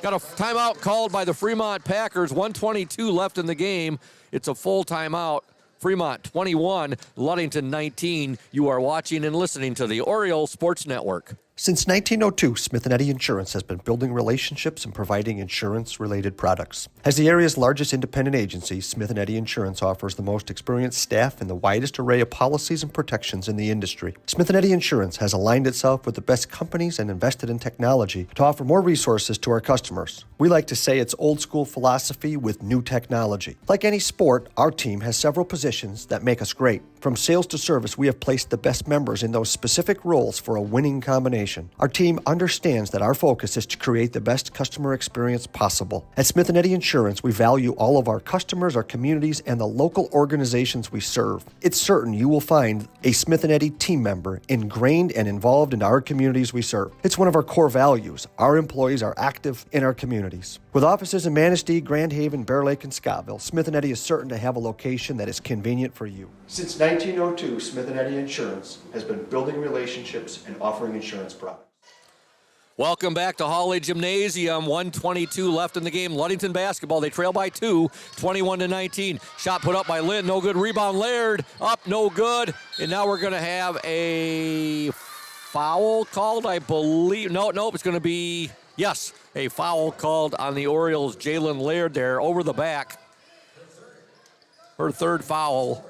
Got a timeout called by the Fremont Packers. 1:22 left in the game. It's a full timeout. Fremont 21, Ludington 19. You are watching and listening to the Orioles Sports Network. Since 1902, Smith & Eddy Insurance has been building relationships and providing insurance-related products. As the area's largest independent agency, Smith & Eddy Insurance offers the most experienced staff and the widest array of policies and protections in the industry. Smith & Eddy Insurance has aligned itself with the best companies and invested in technology to offer more resources to our customers. We like to say it's old-school philosophy with new technology. Like any sport, our team has several positions that make us great. From sales to service, we have placed the best members in those specific roles for a winning combination. Our team understands that our focus is to create the best customer experience possible. At Smith & Eddy Insurance, we value all of our customers, our communities, and the local organizations we serve. It's certain you will find a Smith & Eddy team member ingrained and involved in our communities we serve. It's one of our core values. Our employees are active in our communities. With offices in Manistee, Grand Haven, Bear Lake, and Scottville, Smith & Eddy is certain to have a location that is convenient for you. Since 1902, Smith & Eddy Insurance has been building relationships and offering insurance products. Welcome back to Hawley Gymnasium. 1:22 left in the game. Ludington basketball. They trail by 2, 21-19. Shot put up by Lynn. No good. Rebound Laird. Up. No good. And now we're going to have a foul called, I believe. No, it's going to be, yes, a foul called on the Orioles' Jalen Laird there over the back. Her third foul.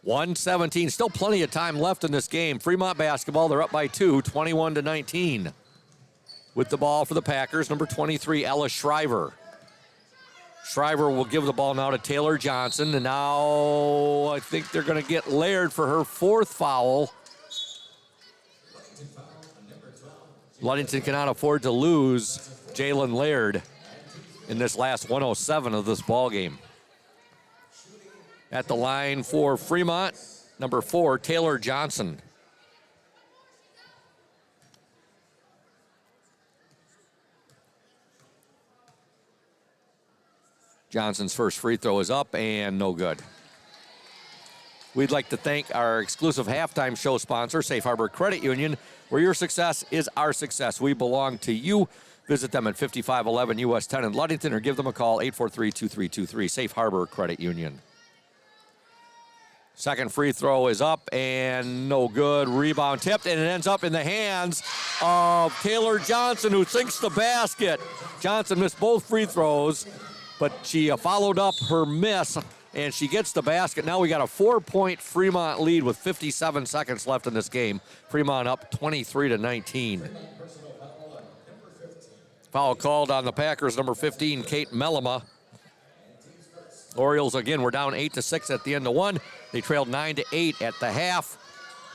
1:17, still plenty of time left in this game. Fremont basketball, they're up by 2, 21-19. With the ball for the Packers, number 23, Ella Shriver. Shriver will give the ball now to Taylor Johnson, and now I think they're going to get Laird for her 4th foul. Ludington cannot afford to lose Jalen Laird in this last 1:07 of this ball game. At the line for Fremont, number 4, Taylor Johnson. Johnson's first free throw is up and no good. We'd like to thank our exclusive halftime show sponsor, Safe Harbor Credit Union, where your success is our success. We belong to you. Visit them at 5511 US 10 in Ludington or give them a call, 843-2323, Safe Harbor Credit Union. Second free throw is up and no good. Rebound tipped, and it ends up in the hands of Taylor Johnson, who sinks the basket. Johnson missed both free throws, but she followed up her miss, and she gets the basket. Now we got a 4-point Fremont lead with 57 seconds left in this game. Fremont up 23-19. Foul called on the Packers, number 15, Kate Mellema. Orioles, again, were down 8-6 at the end of one. They trailed 9-8 at the half,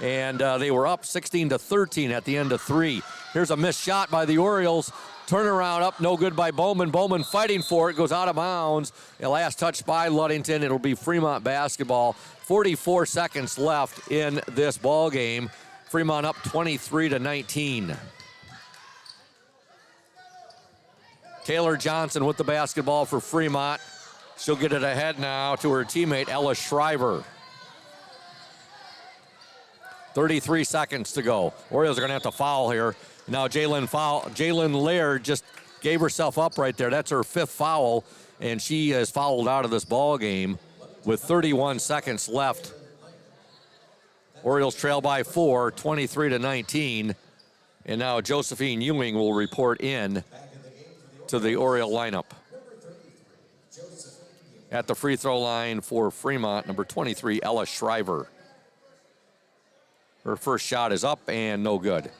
and they were up 16-13 at the end of three. Here's a missed shot by the Orioles. Turnaround up, no good by Bowman. Bowman fighting for it, goes out of bounds. A last touch by Ludington. It'll be Fremont basketball. 44 seconds left in this ball game. Fremont up 23-19. Taylor Johnson with the basketball for Fremont. She'll get it ahead now to her teammate, Ella Shriver. 33 seconds to go. Orioles are going to have to foul here. Now Jalen Laird just gave herself up right there. That's her fifth foul, and she is fouled out of this ball game with 31 seconds left. Orioles trail by 4, 23-19. And now Josephine Ewing will report in to the Oriole lineup. At the free throw line for Fremont, number 23, Ella Shriver. Her first shot is up and no good.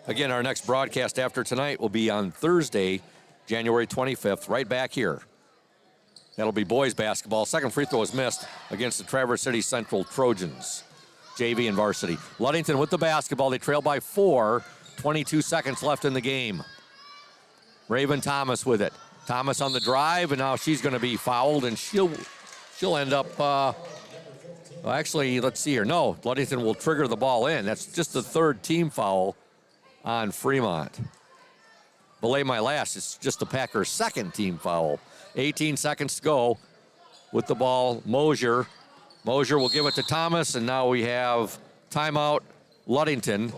Again, our next broadcast after tonight will be on Thursday, January 25th, right back here. That'll be boys basketball. Second free throw is missed against the Traverse City Central Trojans. JV and Varsity. Ludington with the basketball. They trail by 4. 22 seconds left in the game. Raven Thomas with it. Thomas on the drive, and now she's going to be fouled, and she'll end up, actually, let's see here. No, Ludington will trigger the ball in. That's just the third team foul on Fremont. Belay my last, it's just the Packers' second team foul. 18 seconds to go with the ball. Mosier will give it to Thomas, and now we have timeout, Ludington.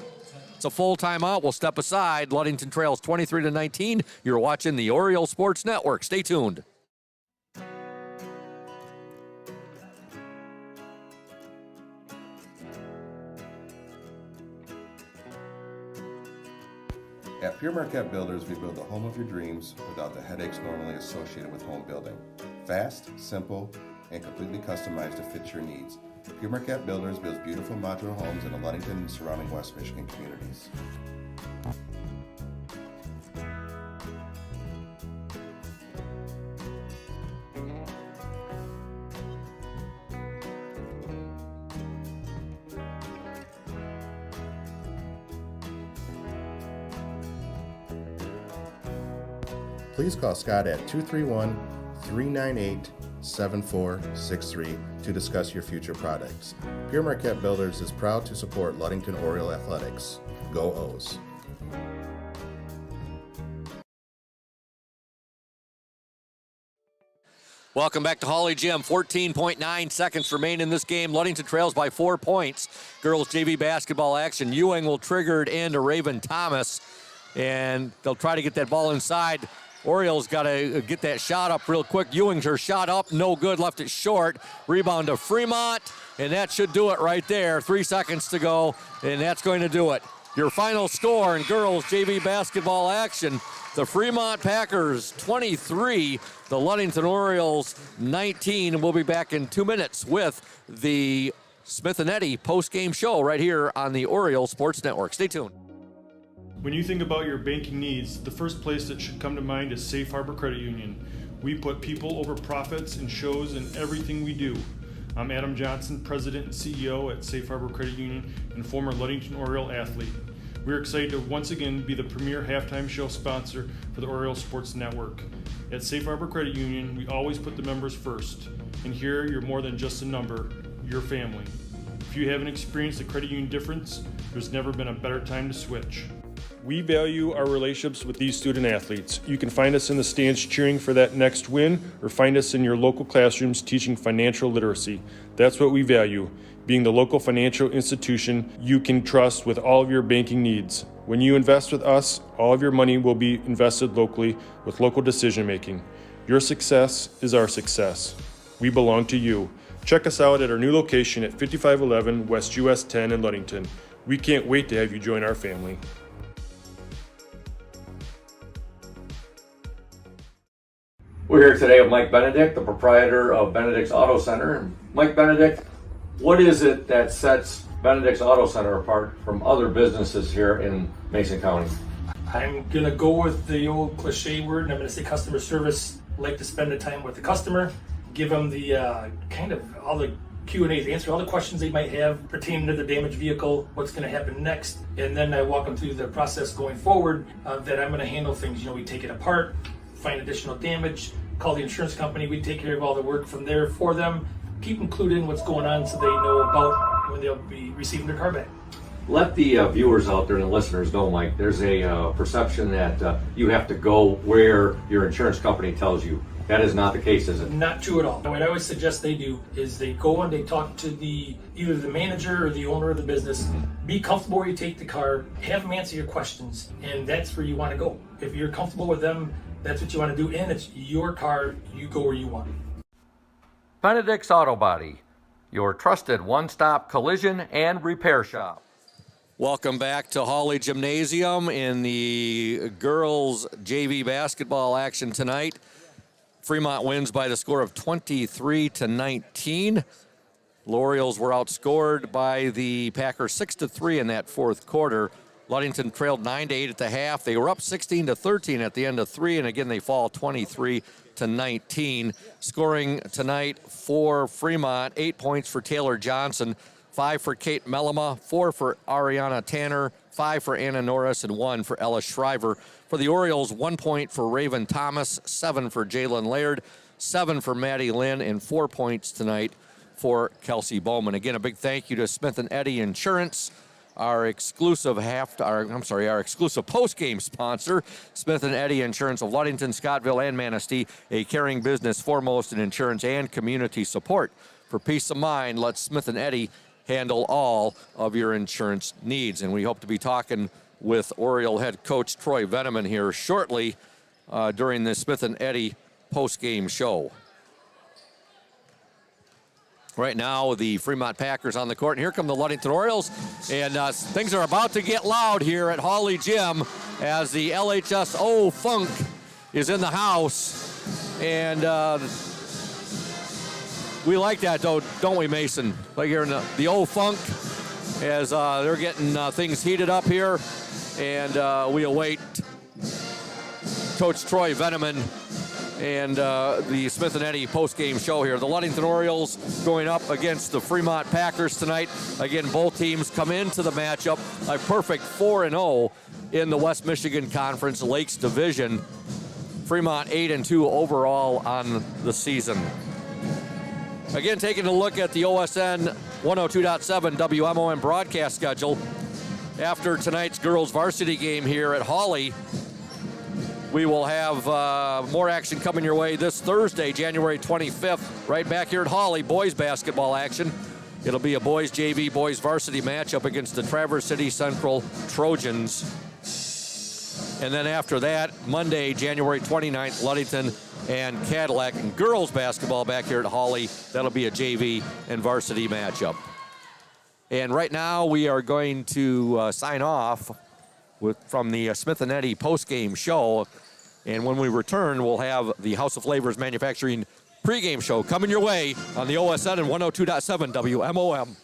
It's a full timeout. We'll step aside. Ludington trails 23-19. You're watching the Oriole Sports Network. Stay tuned. At Pure Marquette Builders, we build the home of your dreams without the headaches normally associated with home building. Fast, simple, and completely customized to fit your needs. Pure Marquette Builders builds beautiful modular homes in the Ludington and surrounding West Michigan communities. Please call Scott at 231-398-7463 to discuss your future projects. Pure Marquette Builders is proud to support Ludington Oriole Athletics. Go O's! Welcome back to Hawley Gym. 14.9 seconds remain in this game. Ludington trails by 4 points. Girls JV basketball action. Ewing will trigger it into Raven Thomas, and they'll try to get that ball inside. Orioles got to get that shot up real quick. Ewing's her shot up, no good, left it short. Rebound to Fremont, and that should do it right there. 3 seconds to go, and that's going to do it. Your final score in girls JV basketball action, the Fremont Packers 23, the Ludington Orioles 19, and we'll be back in 2 minutes with the Smith and Eddy post-game show right here on the Oriole Sports Network. Stay tuned. When you think about your banking needs, the first place that should come to mind is Safe Harbor Credit Union. We put people over profits and shows in everything we do. I'm Adam Johnson, President and CEO at Safe Harbor Credit Union and former Ludington Oriole athlete. We're excited to once again be the premier halftime show sponsor for the Oriole Sports Network. At Safe Harbor Credit Union, we always put the members first. And here, you're more than just a number, you're family. If you haven't experienced the credit union difference, there's never been a better time to switch. We value our relationships with these student athletes. You can find us in the stands cheering for that next win, or find us in your local classrooms teaching financial literacy. That's what we value. being the local financial institution you can trust with all of your banking needs. When you invest with us, all of your money will be invested locally with local decision making. Your success is our success. We belong to you. Check us out at our new location at 5511 West US 10 in Ludington. We can't wait to have you join our family. We're here today with Mike Benedict, the proprietor of Benedict's Auto Center. Mike Benedict, what is it that sets Benedict's Auto Center apart from other businesses here in Mason County? I'm gonna go with the old cliche word, and I'm gonna say customer service. Like to spend the time with the customer, give them the kind of all the Q&As, answer all the questions they might have pertaining to the damaged vehicle, what's going to happen next, and then I walk them through the process going forward that I'm going to handle things. You know, we take it apart, find additional damage, call the insurance company, we take care of all the work from there for them, keep them clued in what's going on so they know about when they'll be receiving their car back. Let the viewers out there and the listeners know, Mike, there's a perception that you have to go where your insurance company tells you. That is not the case, is it? Not true at all. What I always suggest they do is they go and they talk to either the manager or the owner of the business. Be comfortable where you take the car, have them answer your questions, and that's where you want to go. If you're comfortable with them, that's what you want to do, and it's your car, you go where you want. Benedict's Auto Body, your trusted one-stop collision and repair shop. Welcome back to Hawley Gymnasium in the girls JV basketball action tonight. Fremont wins by the score of 23-19. L'Orioles were outscored by the Packers 6-3 in that fourth quarter. Ludington trailed 9-8 at the half. They were up 16-13 at the end of three, and again they fall 23-19. Scoring tonight for Fremont, 8 points for Taylor Johnson, 5 for Kate Mellema, 4 for Ariana Tanner, 5 for Anna Norris, and 1 for Ella Shriver. For the Orioles, 1 point for Raven Thomas, 7 for Jalen Laird, 7 for Maddie Lynn, and 4 points tonight for Kelsey Bowman. Again, a big thank you to Smith & Eddy Insurance, our exclusive post-game sponsor. Smith & Eddy Insurance of Ludington, Scottville, and Manistee, a caring business foremost in insurance and community support. For peace of mind, let Smith & Eddy handle all of your insurance needs. And we hope to be talking with Oriole head coach Troy Veneman here shortly during the Smith & Eddy post-game show. Right now, the Fremont Packers on the court, and here come the Ludington Orioles, and things are about to get loud here at Hawley Gym as the LHS Funk is in the house, and we like that, though, don't we, Mason? Like here in the old Funk, as they're getting things heated up here, and we await Coach Troy Veneman and the Smith & Eddy post-game show here. The Ludington Orioles going up against the Fremont Packers tonight. Again, both teams come into the matchup a perfect 4-0 in the West Michigan Conference Lakes Division. Fremont 8-2 overall on the season. Again, taking a look at the OSN 102.7 WMOM broadcast schedule. After tonight's girls varsity game here at Hawley, we will have more action coming your way this Thursday, January 25th, right back here at Hawley, boys basketball action. It'll be a boys JV, boys varsity matchup against the Traverse City Central Trojans. And then after that, Monday, January 29th, Ludington and Cadillac, and girls basketball back here at Hawley. That'll be a JV and varsity matchup. And right now we are going to sign off from the Smith & Eddy post-game show. And when we return, we'll have the House of Flavors Manufacturing pregame show coming your way on the OSN and 102.7 WMOM.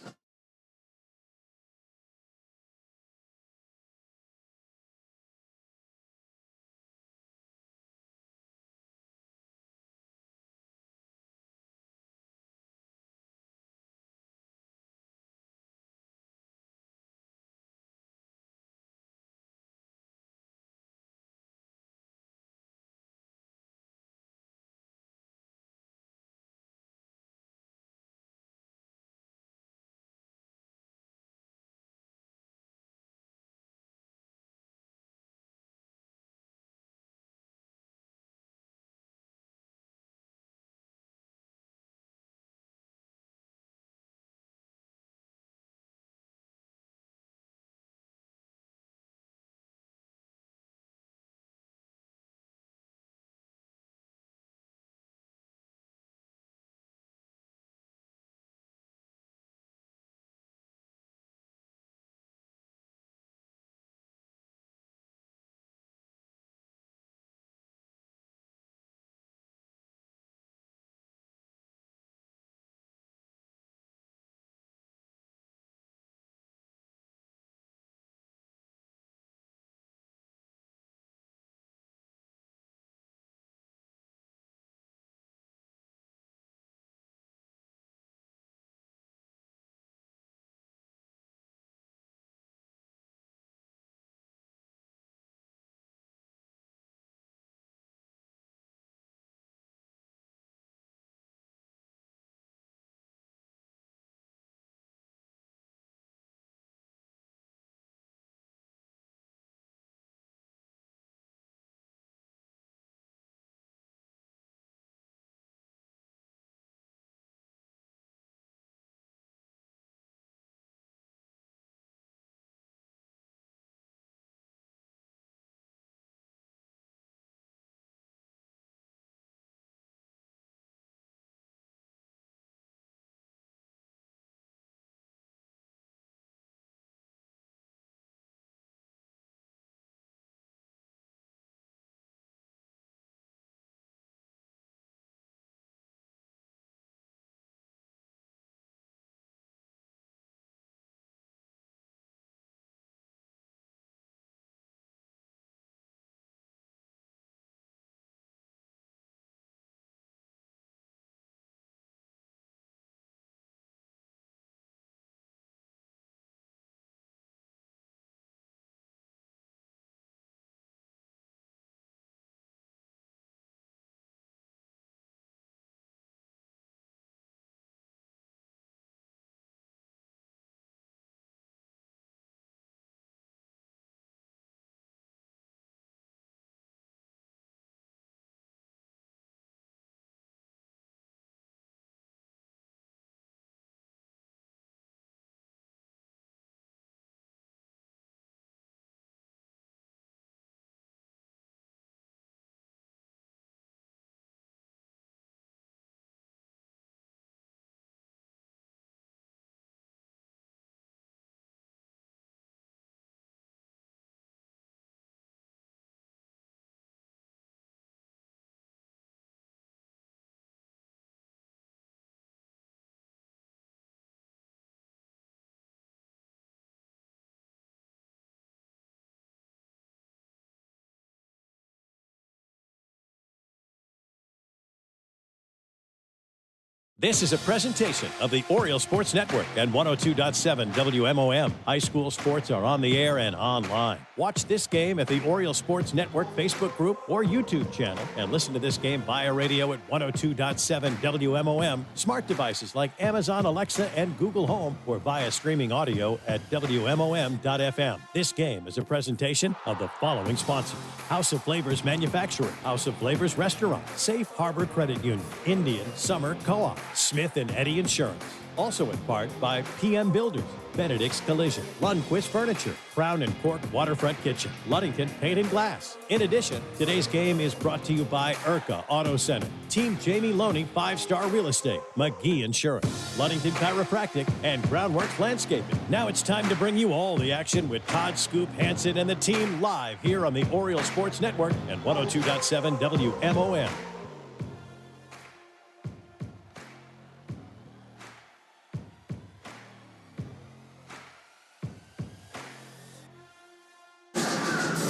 This is a presentation of the Oriole Sports Network and 102.7 WMOM. High school sports are on the air and online. Watch this game at the Oriole Sports Network Facebook group or YouTube channel and listen to this game via radio at 102.7 WMOM, smart devices like Amazon Alexa and Google Home, or via streaming audio at WMOM.FM. This game is a presentation of the following sponsors: House of Flavors Manufacturing, House of Flavors Restaurant, Safe Harbor Credit Union, Indian Summer Co-op, Smith & Eddy Insurance. Also in part by PM Builders, Benedict's Collision, Lundquist Furniture, Crown and Cork Waterfront Kitchen, Ludington Paint and Glass. In addition, today's game is brought to you by Urca Auto Center, Team Jamie Loney 5-Star Real Estate, McGee Insurance, Ludington Chiropractic, and Groundworks Landscaping. Now it's time to bring you all the action with Todd Scoop Hansen and the team live here on the Oriole Sports Network and 102.7 WMOM.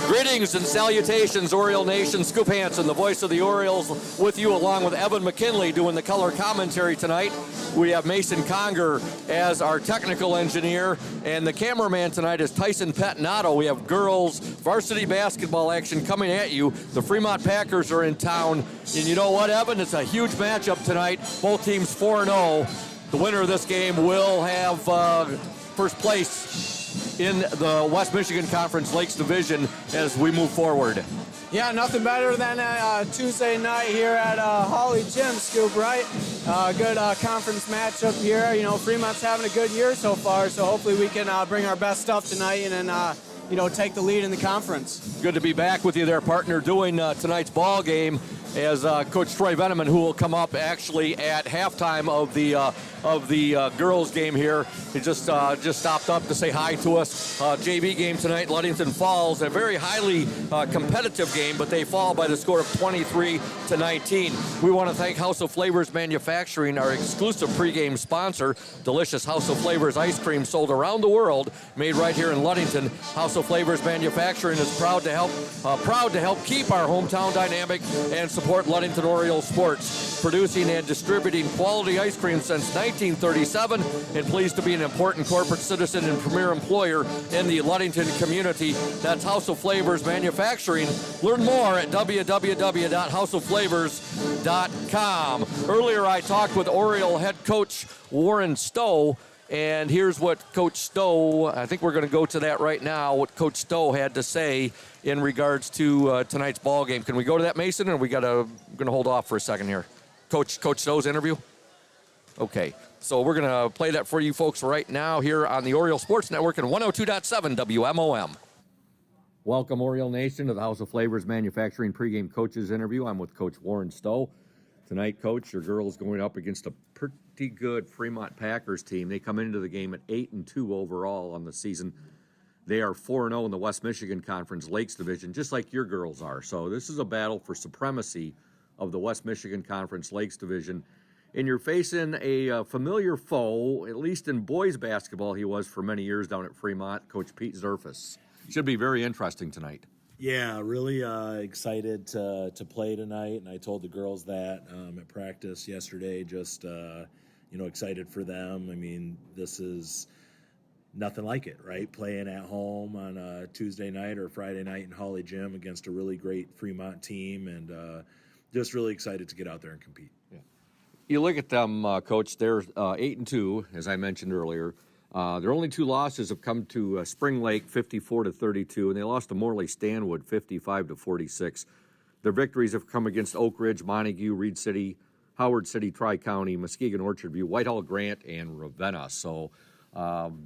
Greetings and salutations, Oriole Nation. Scoop Hansen, the voice of the Orioles, with you, along with Evan McKinley doing the color commentary tonight. We have Mason Conger as our technical engineer, and the cameraman tonight is Tyson Petinato. We have girls varsity basketball action coming at you. The Fremont Packers are in town, and you know what, Evan? It's a huge matchup tonight. Both teams 4-0. The winner of this game will have first place in the West Michigan Conference Lakes Division as we move forward. Yeah, nothing better than a Tuesday night here at Hawley Gym, Scoop, right? Good conference matchup here. You know, Fremont's having a good year so far, so hopefully we can bring our best stuff tonight and take the lead in the conference. Good to be back with you there, partner, doing tonight's ball game as Coach Troy Veneman, who will come up actually at halftime of the girls game here. He just stopped up to say hi to us. JV game tonight, Ludington Falls, a very highly competitive game, but they fall by the score of 23-19. We want to thank House of Flavors Manufacturing, our exclusive pregame sponsor. Delicious House of Flavors ice cream sold around the world, made right here in Ludington. House of Flavors Manufacturing is proud to help keep our hometown dynamic and support Ludington Oriole sports, producing and distributing quality ice cream since 1937, and pleased to be an important corporate citizen and premier employer in the Ludington community. That's House of Flavors Manufacturing. Learn more at www.houseofflavors.com. Earlier I talked with Oriole head coach Warren Stowe, and here's what Coach Stowe, I think we're going to go to that right now, what Coach Stowe had to say in regards to tonight's ball game. Can we go to that, Mason, or we're going to hold off for a second here? Coach Stowe's interview? Okay, so we're going to play that for you folks right now here on the Oriole Sports Network and 102.7 WMOM. Welcome, Oriole Nation, to the House of Flavors Manufacturing pregame coaches interview. I'm with Coach Warren Stowe. Tonight, Coach, your girls going up against a pretty good Fremont Packers team. They come into the game at 8-2 overall on the season. They are 4-0 in the West Michigan Conference Lakes Division, just like your girls are. So this is a battle for supremacy of the West Michigan Conference Lakes Division. And you're facing a familiar foe, at least in boys basketball he was for many years down at Fremont, Coach Pete Zerfus. Should be very interesting tonight. Yeah, really excited to play tonight, and I told the girls that at practice yesterday, just, excited for them. I mean, this is nothing like it, right? Playing at home on a Tuesday night or Friday night in Hawley Gym against a really great Fremont team, and just really excited to get out there and compete. Yeah. You look at them, Coach, they're 8-2, as I mentioned earlier. Their only two losses have come to Spring Lake, 54-32, and they lost to Morley Stanwood, 55-46. Their victories have come against Oak Ridge, Montague, Reed City, Howard City, Tri-County, Muskegon, Orchard View, Whitehall, Grant, and Ravenna. So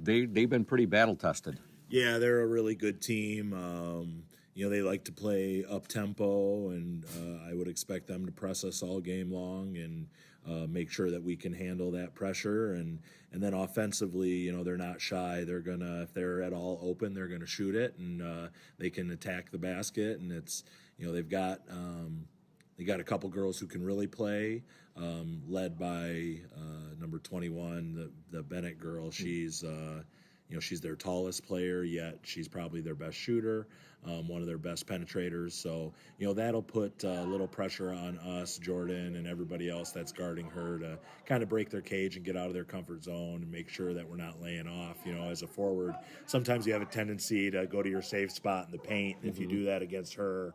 they've been pretty battle-tested. Yeah, they're a really good team. They like to play up-tempo, and I would expect them to press us all game long and make sure that we can handle that pressure. And then offensively, they're not shy. They're going to, if they're at all open, they're going to shoot it, and they can attack the basket. And it's, they've got a couple girls who can really play, led by number 21, the Bennett girl. She's she's their tallest player, yet she's probably their best shooter, one of their best penetrators. So, that'll put a little pressure on us, Jordan, and everybody else that's guarding her to kind of break their cage and get out of their comfort zone and make sure that we're not laying off. As a forward, sometimes you have a tendency to go to your safe spot in the paint. If you do that against her,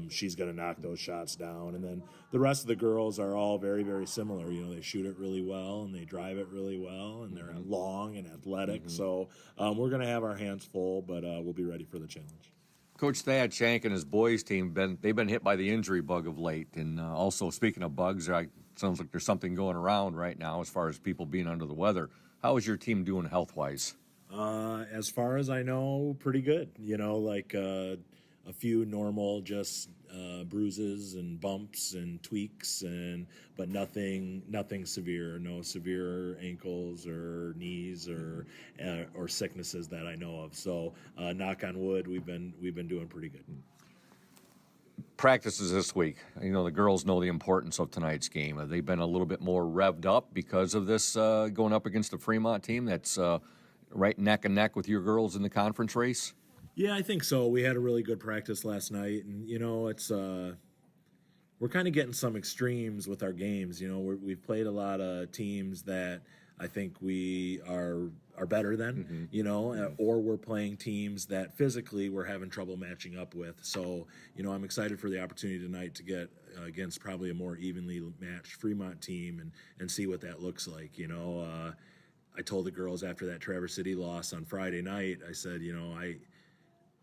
she's going to knock those shots down. And then the rest of the girls are all very, very similar. They shoot it really well and they drive it really well and they're long and athletic. So we're going to have our hands full, but we'll be ready for the challenge. Coach Thad Shank and his boys team, they've been hit by the injury bug of late. And also, speaking of bugs, sounds like there's something going around right now as far as people being under the weather. How is your team doing health-wise? As far as I know, pretty good. A few normal just bruises and bumps and tweaks, but nothing severe. No severe ankles or knees or sicknesses that I know of. So knock on wood, we've been doing pretty good. Practices this week. The girls know the importance of tonight's game. Have they been a little bit more revved up because of this going up against the Fremont team that's right neck and neck with your girls in the conference race? Yeah, I think so. We had a really good practice last night, and it's we're kind of getting some extremes with our games. We've played a lot of teams that I think we are better than, or we're playing teams that physically we're having trouble matching up with. So, I'm excited for the opportunity tonight to get against probably a more evenly matched Fremont team and see what that looks like. I told the girls after that Traverse City loss on Friday night, I said,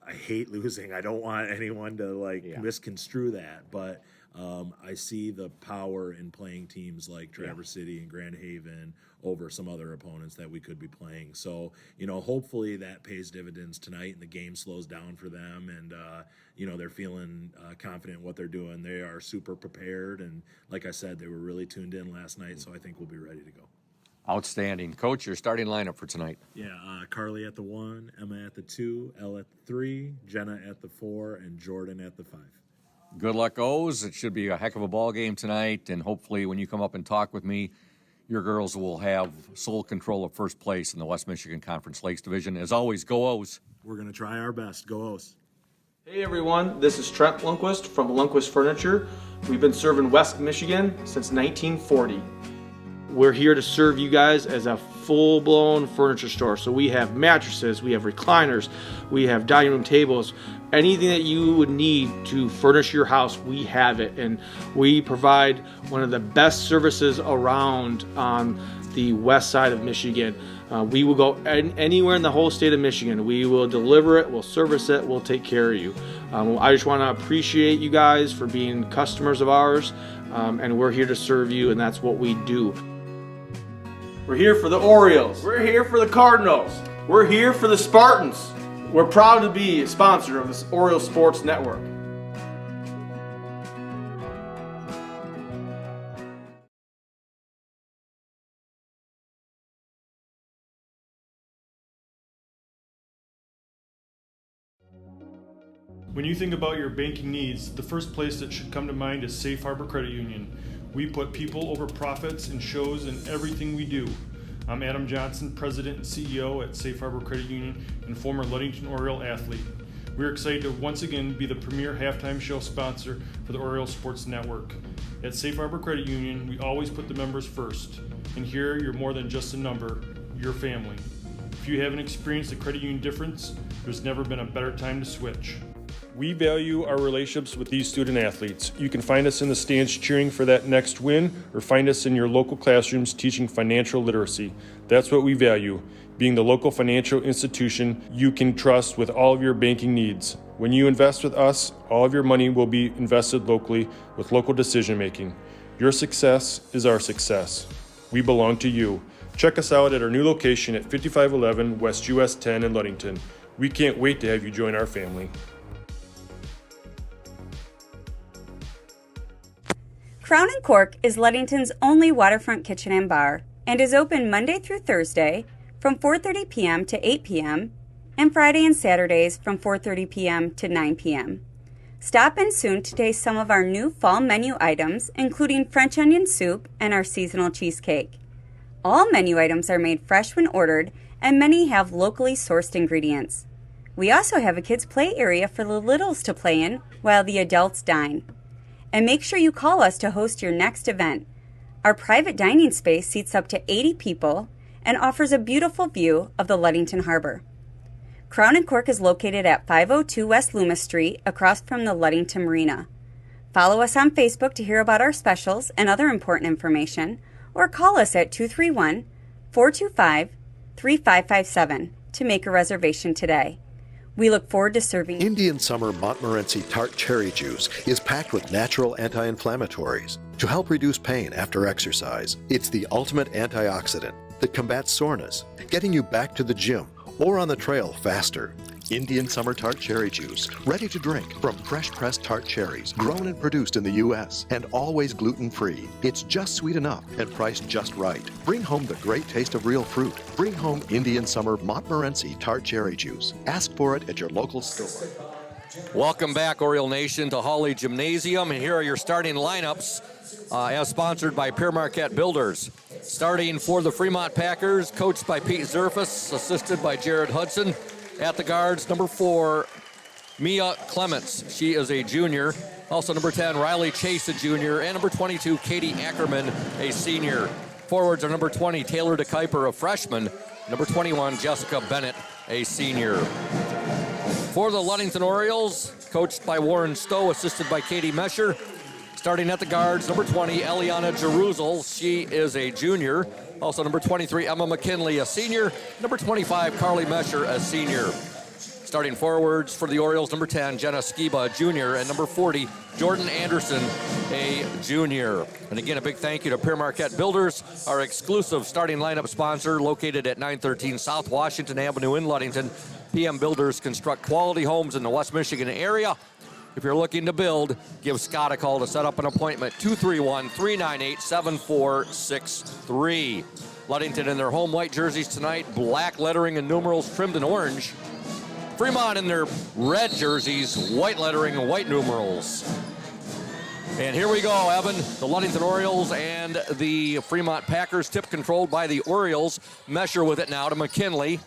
I hate losing. I don't want anyone to misconstrue that, but I see the power in playing teams like Traverse City and Grand Haven over some other opponents that we could be playing. So, hopefully that pays dividends tonight and the game slows down for them and, they're feeling confident in what they're doing. They are super prepared. And like I said, they were really tuned in last night. So I think we'll be ready to go. Outstanding. Coach, your starting lineup for tonight. Yeah, Carly at the 1, Emma at the 2, Elle at the 3, Jenna at the 4, and Jordan at the 5. Good luck, O's. It should be a heck of a ball game tonight, and hopefully when you come up and talk with me, your girls will have sole control of first place in the West Michigan Conference Lakes Division. As always, go O's. We're going to try our best. Go O's. Hey everyone, this is Trent Lundquist from Lundquist Furniture. We've been serving West Michigan since 1940. We're here to serve you guys as a full-blown furniture store. So we have mattresses, we have recliners, we have dining room tables, anything that you would need to furnish your house, we have it. And we provide one of the best services around on the west side of Michigan. We will go anywhere in the whole state of Michigan. We will deliver it, we'll service it, we'll take care of you. I just want to appreciate you guys for being customers of ours, and we're here to serve you, and that's what we do. We're here for the Orioles. We're here for the Cardinals. We're here for the Spartans. We're proud to be a sponsor of this Orioles Sports Network. When you think about your banking needs, the first place that should come to mind is Safe Harbor Credit Union. We put people over profits and shows in everything we do. I'm Adam Johnson, President and CEO at Safe Harbor Credit Union and former Ludington Oriole athlete. We're excited to once again be the premier halftime show sponsor for the Orioles Sports Network. At Safe Harbor Credit Union, we always put the members first. And here, you're more than just a number, you're family. If you haven't experienced the credit union difference, there's never been a better time to switch. We value our relationships with these student athletes. You can find us in the stands cheering for that next win, or find us in your local classrooms teaching financial literacy. That's what we value, being the local financial institution you can trust with all of your banking needs. When you invest with us, all of your money will be invested locally with local decision making. Your success is our success. We belong to you. Check us out at our new location at 5511 West US 10 in Ludington. We can't wait to have you join our family. Crown & Cork is Ludington's only waterfront kitchen and bar and is open Monday through Thursday from 4:30 p.m. to 8 p.m. and Friday and Saturdays from 4:30 p.m. to 9 p.m. Stop in soon to taste some of our new fall menu items, including French onion soup and our seasonal cheesecake. All menu items are made fresh when ordered, and many have locally sourced ingredients. We also have a kids' play area for the littles to play in while the adults dine. And make sure you call us to host your next event. Our private dining space seats up to 80 people and offers a beautiful view of the Ludington Harbor. Crown & Cork is located at 502 West Loomis Street, across from the Ludington Marina. Follow us on Facebook to hear about our specials and other important information, or call us at 231-425-3557 to make a reservation today. We look forward to serving Indian Summer Montmorency Tart Cherry Juice is packed with natural anti-inflammatories to help reduce pain after exercise. It's the ultimate antioxidant that combats soreness, getting you back to the gym or on the trail faster. Indian Summer Tart Cherry Juice, ready to drink from fresh pressed tart cherries, grown and produced in the U.S. and always gluten-free. It's just sweet enough and priced just right. Bring home the great taste of real fruit. Bring home Indian Summer Montmorency Tart Cherry Juice. Ask for it at your local store. Welcome back, Oriole Nation, to Hawley Gymnasium, and here are your starting lineups as sponsored by Pure Marquette Builders. Starting for the Fremont Packers, coached by Pete Zerfus, assisted by Jared Hudson. At the guards, number 4, Mia Clements. She is a junior. Also number 10, Riley Chase, a junior. And number 22, Katie Ackerman, a senior. Forwards are number 20, Taylor DeKuyper, a freshman. Number 21, Jessica Bennett, a senior. For the Ludington Orioles, coached by Warren Stowe, assisted by Katie Mesher. Starting at the guards, number 20, Eliana Jeruzel. She is a junior. Also number 23, Emma McKinley, a senior. Number 25, Carly Mesher, a senior. Starting forwards for the Orioles, number 10, Jenna Skiba, a junior. And number 40, Jordan Anderson, a junior. And again, a big thank you to Pure Marquette Builders, our exclusive starting lineup sponsor, located at 913 South Washington Avenue in Ludington. PM Builders construct quality homes in the West Michigan area. If you're looking to build, give Scott a call to set up an appointment, 231-398-7463. Ludington in their home white jerseys tonight, black lettering and numerals trimmed in orange. Fremont in their red jerseys, white lettering and white numerals. And here we go, Evan, the Ludington Orioles and the Fremont Packers, tip controlled by the Orioles. Mesher with it now to McKinley.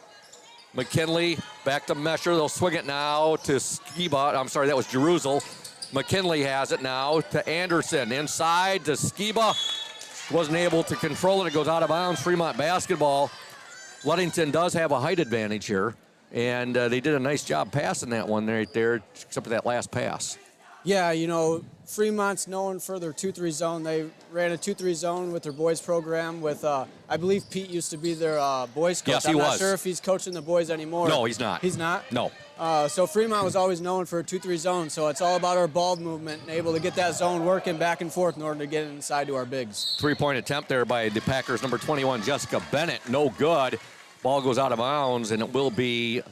McKinley back to Mesher. They'll swing it now to Skiba. I'm sorry, that was Jeruzel. McKinley has it now to Anderson. Inside to Skiba. Wasn't able to control it. It goes out of bounds. Fremont basketball. Ludington does have a height advantage here. And they did a nice job passing that one right there, except for that last pass. Yeah, you know, Fremont's known for their 2-3 zone. They ran a 2-3 zone with their boys program with, I believe Pete used to be their boys coach. Yes, he was. I'm not sure if he's coaching the boys anymore. No, he's not. He's not? No. So Fremont was always known for a 2-3 zone, so it's all about our ball movement and able to get that zone working back and forth in order to get inside to our bigs. Three-point attempt there by the Packers, number 21, Jessica Bennett. No good. Ball goes out of bounds, and it will be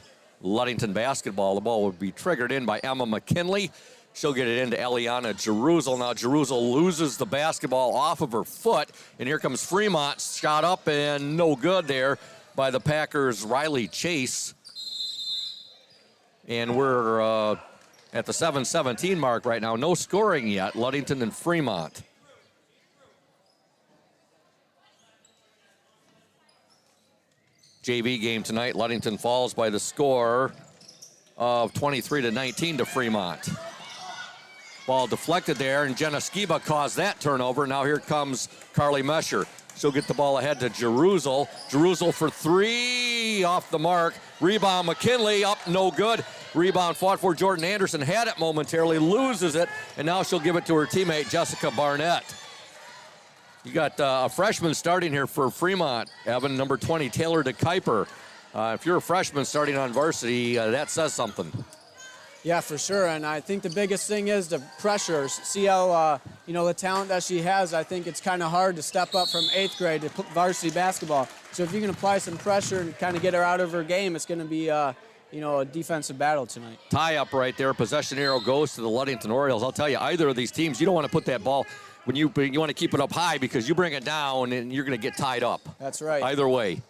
Ludington basketball. The ball will be triggered in by Emma McKinley. She'll get it into Eliana Jeruzel. Now Jeruzel loses the basketball off of her foot, and here comes Fremont. Shot up and no good there by the Packers' Riley Chase. And we're at the 7:17 mark right now. No scoring yet, Ludington and Fremont. JV game tonight. Ludington falls by the score of 23-19 to Fremont. Ball deflected there, and Jenna Skiba caused that turnover. Now here comes Carly Mesher. She'll get the ball ahead to Jeruzel. Jeruzel for 3, off the mark. Rebound McKinley, up, no good. Rebound fought for Jordan Anderson, had it momentarily, loses it, and now she'll give it to her teammate, Jessica Barnett. You got a freshman starting here for Fremont, Evan, number 20, Taylor DeKuyper. If you're a freshman starting on varsity, that says something. Yeah, for sure, and I think the biggest thing is the pressures. See how, the talent that she has. I think it's kind of hard to step up from 8th grade to varsity basketball. So if you can apply some pressure and kind of get her out of her game, it's going to be, a defensive battle tonight. Tie up right there. Possession arrow goes to the Ludington Orioles. I'll tell you, either of these teams, you don't want to put that ball when you want to keep it up high because you bring it down and you're going to get tied up. That's right. Either way.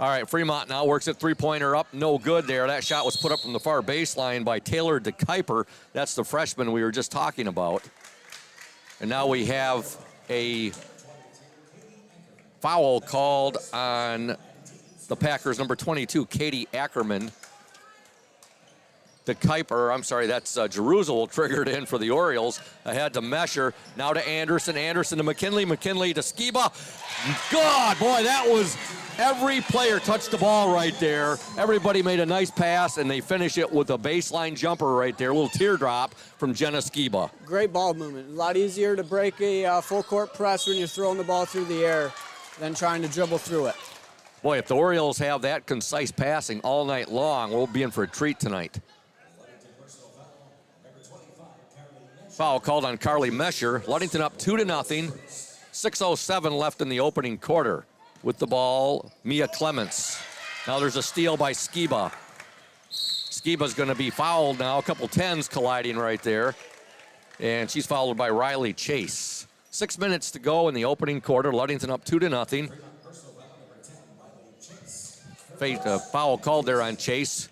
All right, Fremont now works at three-pointer up. No good there. That shot was put up from the far baseline by Taylor DeKuyper. That's the freshman we were just talking about. And now we have a foul called on the Packers, number 22, Katie Ackerman. That's Jerusalem triggered in for the Orioles. Ahead to Mesher, now to Anderson. Anderson to McKinley. McKinley to Skiba. God, boy, that was every player touched the ball right there. Everybody made a nice pass, and they finish it with a baseline jumper right there. A little teardrop from Jenna Skiba. Great ball movement. A lot easier to break a full court press when you're throwing the ball through the air than trying to dribble through it. Boy, if the Orioles have that concise passing all night long, we'll be in for a treat tonight. Foul called on Carly Mesher. Ludington up 2-0. 6:07 left in the opening quarter. With the ball, Mia Clements. Now there's a steal by Skiba. Skiba's going to be fouled now. A couple 10s colliding right there. And she's followed by Riley Chase. 6 minutes to go in the opening quarter. Ludington up 2-0. Foul called there on Chase.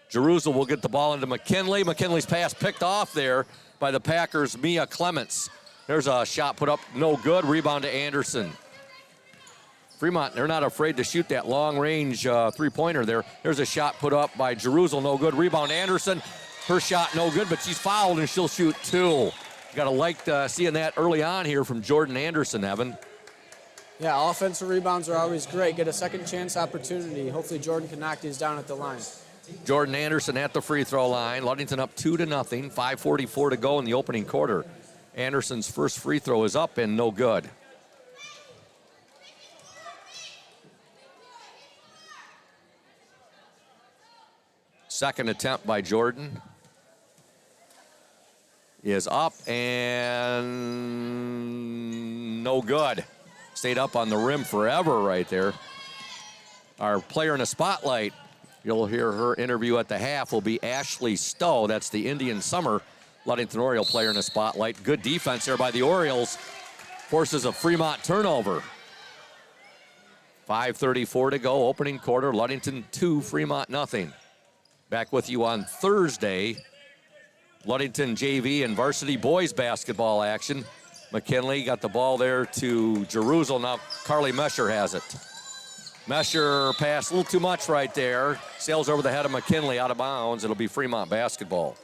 Jerusalem will get the ball into McKinley. McKinley's pass picked off there by the Packers' Mia Clements. There's a shot put up, no good. Rebound to Anderson. Fremont, they're not afraid to shoot that long-range three-pointer there. There's a shot put up by Jerusalem, no good. Rebound Anderson. Her shot no good, but she's fouled and she'll shoot 2. You gotta like seeing that early on here from Jordan Anderson, Evan. Yeah, offensive rebounds are always great. Get a second chance opportunity. Hopefully Jordan can knock these down at the line. Jordan Anderson at the free throw line. Ludington up 2-0. 5:44 to go in the opening quarter. Anderson's first free throw is up and no good. Second attempt by Jordan is up and no good. Stayed up on the rim forever right there. Our player in the spotlight, you'll hear her interview at the half, will be Ashley Stowe. That's the Indian Summer Ludington Oriole player in the spotlight. Good defense there by the Orioles. Forces a Fremont turnover. 5:34 to go, opening quarter. Ludington 2, Fremont nothing. Back with you on Thursday. Ludington JV and Varsity Boys basketball action. McKinley got the ball there to Jerusalem. Now Carly Mesher has it. Mesher passed a little too much right there. Sails over the head of McKinley, out of bounds. It'll be Fremont basketball.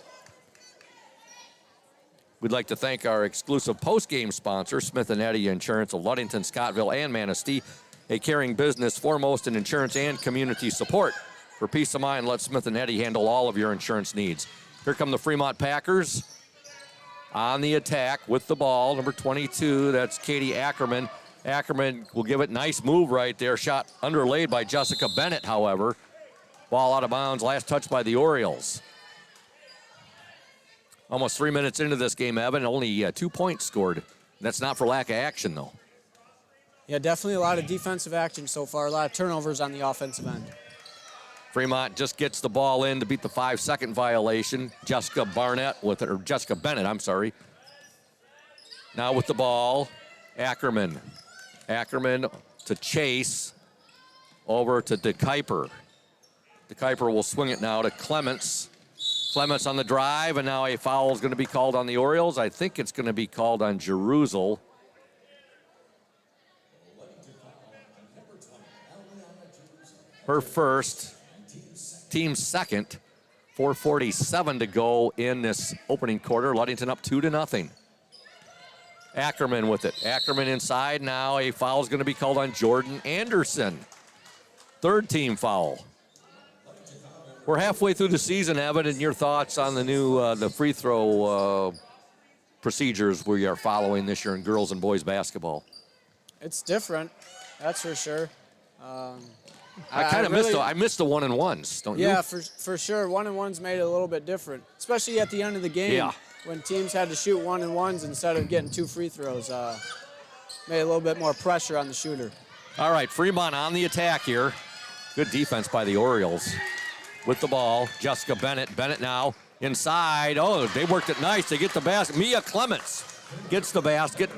We'd like to thank our exclusive post-game sponsor, Smith & Eddy Insurance of Ludington, Scottville, and Manistee, a caring business foremost in insurance and community support. For peace of mind, let Smith & Eddy handle all of your insurance needs. Here come the Fremont Packers on the attack with the ball. Number 22, that's Katie Ackerman. Ackerman will give it. Nice move right there. Shot underlaid by Jessica Bennett, however. Ball out of bounds. Last touch by the Orioles. Almost 3 minutes into this game, Evan. Only 2 points scored. That's not for lack of action, though. Yeah, definitely a lot of defensive action so far. A lot of turnovers on the offensive end. Fremont just gets the ball in to beat the 5-second violation. Jessica Bennett, I'm sorry. Now with the ball, Ackerman. Ackerman to Chase, over to DeKuyper. DeKuyper will swing it now to Clements. Clements on the drive, and now a foul is going to be called on the Orioles. I think it's going to be called on Jerusalem. Her first, team second. 4:47 to go in this opening quarter. Ludington up 2-0. Ackerman with it. Ackerman inside. Now a foul is going to be called on Jordan Anderson. Third team foul. We're halfway through the season, Evan, and your thoughts on the new the free throw procedures we are following this year in girls and boys basketball? It's different, that's for sure. I missed the 1-and-1s, don't you? Yeah, for sure. 1-and-1s made it a little bit different, especially at the end of the game. Yeah. When teams had to shoot 1-and-1s instead of getting 2 free throws. Made a little bit more pressure on the shooter. All right, Fremont on the attack here. Good defense by the Orioles. With the ball, Jessica Bennett. Bennett now inside. Oh, they worked it nice. They get the basket. Mia Clements gets the basket.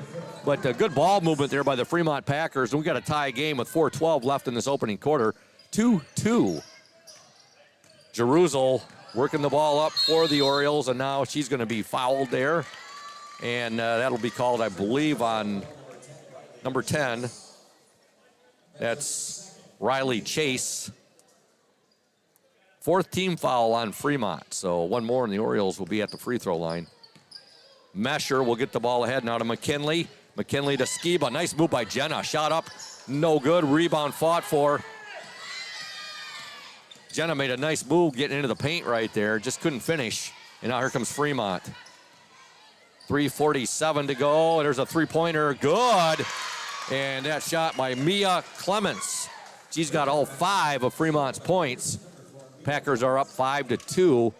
But a good ball movement there by the Fremont Packers. And we got a tie game with 4:12 left in this opening quarter. 2-2. Jerusalem working the ball up for the Orioles, and now she's going to be fouled there. And that'll be called, I believe, on number 10, That's Riley Chase. 4th team foul on Fremont. So one more and the Orioles will be at the free throw line. Mesher will get the ball ahead now to McKinley. McKinley to Skiba. Nice move by Jenna. Shot up. No good. Rebound fought for. Jenna made a nice move getting into the paint right there. Just couldn't finish. And now here comes Fremont. 3:47 to go. There's a three-pointer. Good. And that shot by Mia Clements. She's got all 5 of Fremont's points. Packers are up 5-2.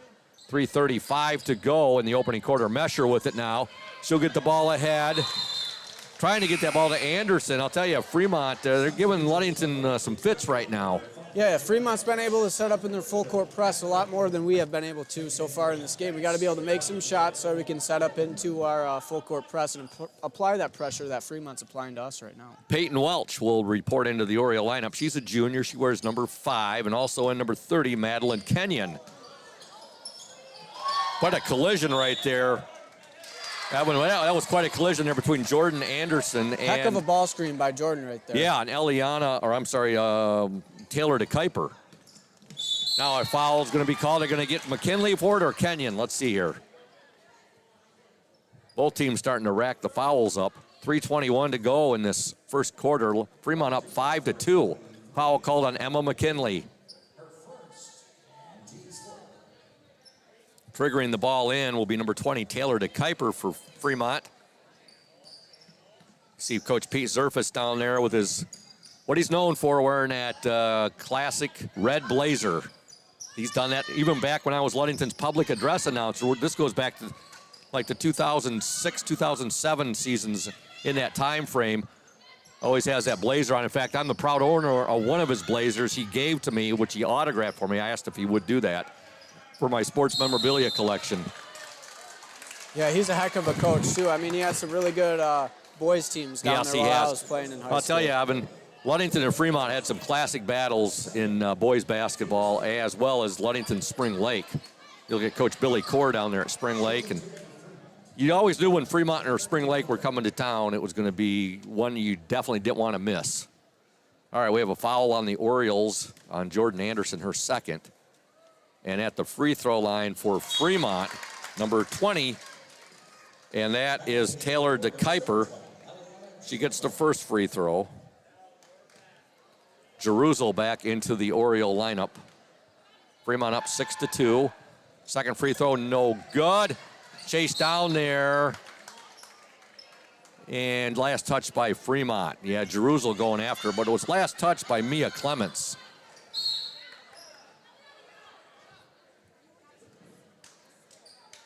3:35 to go in the opening quarter. Mesher with it now. She'll get the ball ahead. Trying to get that ball to Anderson. I'll tell you, Fremont, they're giving Ludington some fits right now. Yeah, Fremont's been able to set up in their full court press a lot more than we have been able to so far in this game. We got to be able to make some shots so we can set up into our full court press and apply that pressure that Fremont's applying to us right now. Peyton Welch will report into the Oriole lineup. She's a junior. She wears number 5, and also in number 30, Madeline Kenyon. Quite a collision right there. That was quite a collision there between Jordan Anderson and... Heck of a ball screen by Jordan right there. Yeah, and Taylor DeKuyper. Now a foul is going to be called. They're going to get McKinley for it or Kenyon. Let's see here. Both teams starting to rack the fouls up. 3:21 to go in this first quarter. Fremont up 5-2. Foul called on Emma McKinley. Triggering the ball in will be number 20, Taylor DeKuyper for Fremont. See Coach Pete Zerfus down there with what he's known for, wearing that classic red blazer. He's done that even back when I was Ludington's public address announcer. This goes back to like the 2006, 2007 seasons in that time frame. Always has that blazer on. In fact, I'm the proud owner of one of his blazers he gave to me, which he autographed for me. I asked if he would do that for my sports memorabilia collection. Yeah, he's a heck of a coach, too. I mean, he had some really good boys teams down there while I was playing in high school. I'll tell you, Evan, Ludington and Fremont had some classic battles in boys basketball, as well as Ludington Spring Lake. You'll get Coach Billy Core down there at Spring Lake, and you always knew when Fremont or Spring Lake were coming to town, it was going to be one you definitely didn't want to miss. All right, we have a foul on the Orioles on Jordan Anderson, her second. And at the free throw line for Fremont, number 20, and that is Taylor DeKuyper. She gets the first free throw. Jerusalem back into the Oriole lineup. Fremont up 6-2. Second free throw, no good. Chase down there. And last touch by Fremont. Yeah, Jerusalem going after, but it was last touch by Mia Clements.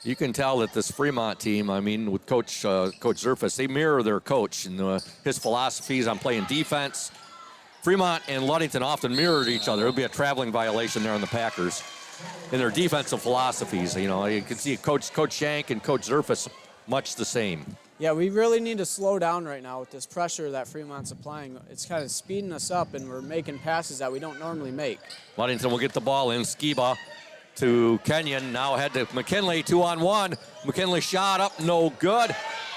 You can tell that this Fremont team, I mean, with Coach Zerfus, they mirror their coach and his philosophies on playing defense. Fremont and Ludington often mirrored each other. It would be a traveling violation there on the Packers in their defensive philosophies. You know, you can see Coach Shank and Coach Zerfus much the same. Yeah, we really need to slow down right now with this pressure that Fremont's applying. It's kind of speeding us up, and we're making passes that we don't normally make. Ludington will get the ball in. Skiba to Kenyon, now ahead to McKinley, 2-on-1. McKinley shot up, no good.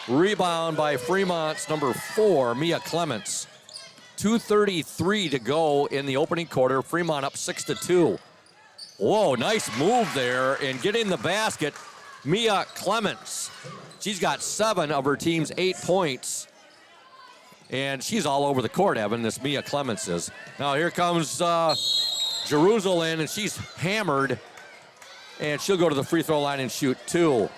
Rebound by Fremont's number 4, Mia Clements. 2:33 to go in the opening quarter. Fremont up 6-2. Whoa, nice move there, and getting the basket, Mia Clements. She's got 7 of her team's 8 points. And she's all over the court, Evan, this Mia Clements is. Now here comes Jerusalem in, and she's hammered. And she'll go to the free throw line and shoot 2.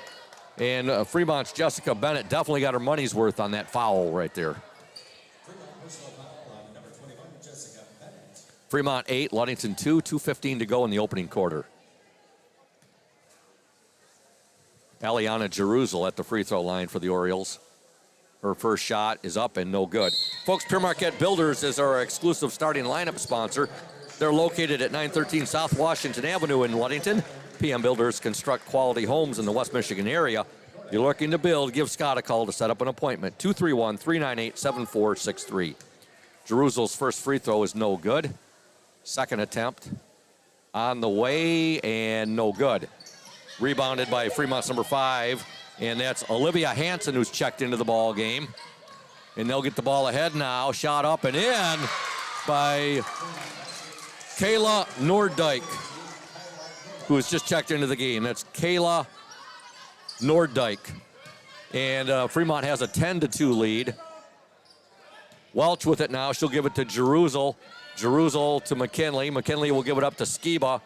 And Fremont's Jessica Bennett definitely got her money's worth on that foul right there. Fremont 8, Ludington 2, 2:15 to go in the opening quarter. Aliana Jerusalem at the free throw line for the Orioles. Her first shot is up and no good. Folks, Pure Marquette Builders is our exclusive starting lineup sponsor. They're located at 913 South Washington Avenue in Ludington. PM Builders construct quality homes in the West Michigan area. If you're looking to build, give Scott a call to set up an appointment. 231-398-7463. Jerusalem's first free throw is no good. Second attempt on the way and no good. Rebounded by Fremont's number 5, and that's Olivia Hansen who's checked into the ball game. And they'll get the ball ahead now. Shot up and in. by Kayla Nordyke, who has just checked into the game. That's Kayla Nordyke. And Fremont has a 10-2 lead. Welch with it now. She'll give it to Jeruzel. Jeruzel to McKinley. McKinley will give it up to Skiba.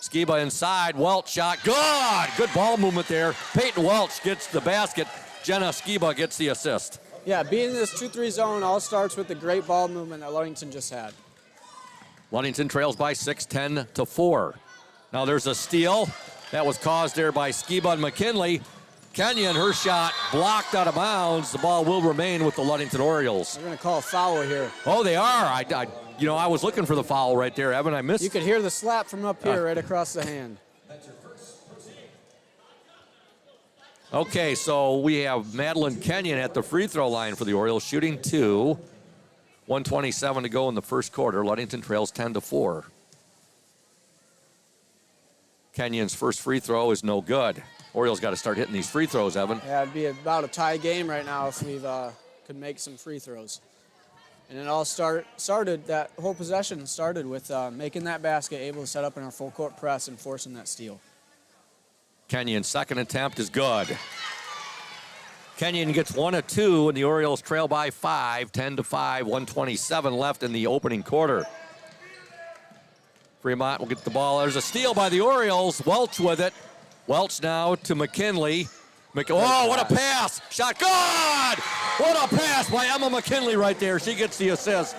Skiba inside. Welch shot. Good! Good ball movement there. Peyton Welch gets the basket. Jenna Skiba gets the assist. Yeah, being in this 2-3 zone all starts with the great ball movement that Ludington just had. Ludington trails by 6, 10-4. Now there's a steal. That was caused there by Skiba and McKinley. Kenyon, her shot blocked out of bounds. The ball will remain with the Ludington Orioles. They're going to call a foul here. Oh, they are. I was looking for the foul right there, Evan. I missed. You could hear the slap from up here right across the hand. Okay, so we have Madeline Kenyon at the free throw line for the Orioles, shooting 2. 1:27 to go in the first quarter. Ludington trails 10-4. Kenyon's first free throw is no good. Orioles got to start hitting these free throws, Evan. Yeah, it'd be about a tie game right now if we could make some free throws. And it all started, that whole possession started with making that basket, able to set up in our full court press and forcing that steal. Kenyon's second attempt is good. Kenyon gets 1 of 2, and the Orioles trail by 5, 10-5, 1:27 left in the opening quarter. Fremont will get the ball. There's a steal by the Orioles. Welch with it. Welch now to McKinley. Oh, what a pass! Shot good! What a pass by Emma McKinley right there. She gets the assist.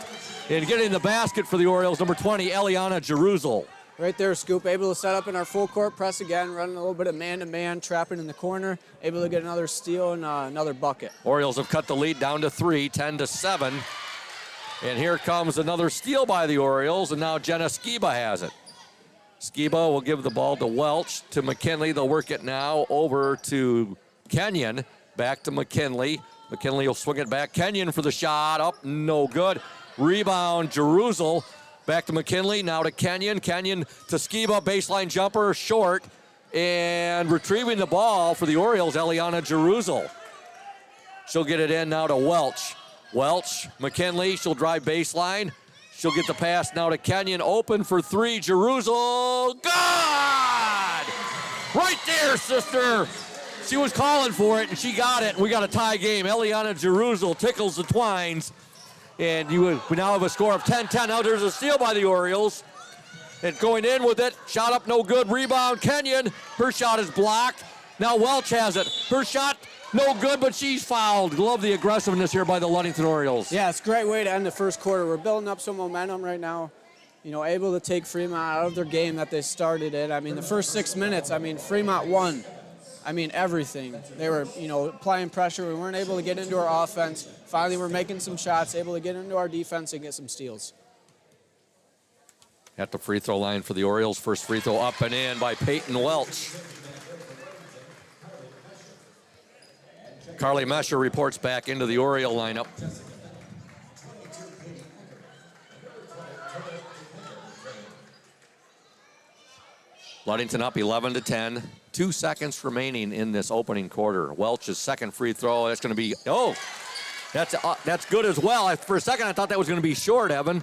And getting the basket for the Orioles, number 20, Eliana Jeruzel. Right there, Scoop, able to set up in our full court press again, running a little bit of man-to-man, trapping in the corner, able to get another steal and another bucket. Orioles have cut the lead down to 3, 10-7. And here comes another steal by the Orioles, and now Jenna Skiba has it. Skiba will give the ball to Welch, to McKinley. They'll work it now over to Kenyon. Back to McKinley. McKinley will swing it back. Kenyon for the shot. Up, no good. Rebound, Jeruzel. Back to McKinley, now to Kenyon. Kenyon to Skiba, baseline jumper, short. And retrieving the ball for the Orioles, Eliana Jeruzel. She'll get it in now to Welch. Welch, McKinley, she'll drive baseline. She'll get the pass now to Kenyon, open for 3, Jeruzel. Good! Right there, sister. She was calling for it, and she got it. We got a tie game. Eliana Jeruzel tickles the twines. And we now have a score of 10-10. Now there's a steal by the Orioles. And going in with it. Shot up, no good. Rebound, Kenyon. Her shot is blocked. Now Welch has it. Her shot, no good, but she's fouled. Love the aggressiveness here by the Ludington Orioles. Yeah, it's a great way to end the first quarter. We're building up some momentum right now. You know, able to take Fremont out of their game that they started in. I mean, the first 6 minutes, Fremont won. Everything. They were, applying pressure. We weren't able to get into our offense. Finally, we're making some shots, able to get into our defense and get some steals. At the free throw line for the Orioles, first free throw up and in by Peyton Welch. Carly Mesher reports back into the Oriole lineup. Ludington up 11-10. 2 seconds remaining in this opening quarter. Welch's second free throw. That's going to be, that's good as well. For a second, I thought that was going to be short, Evan.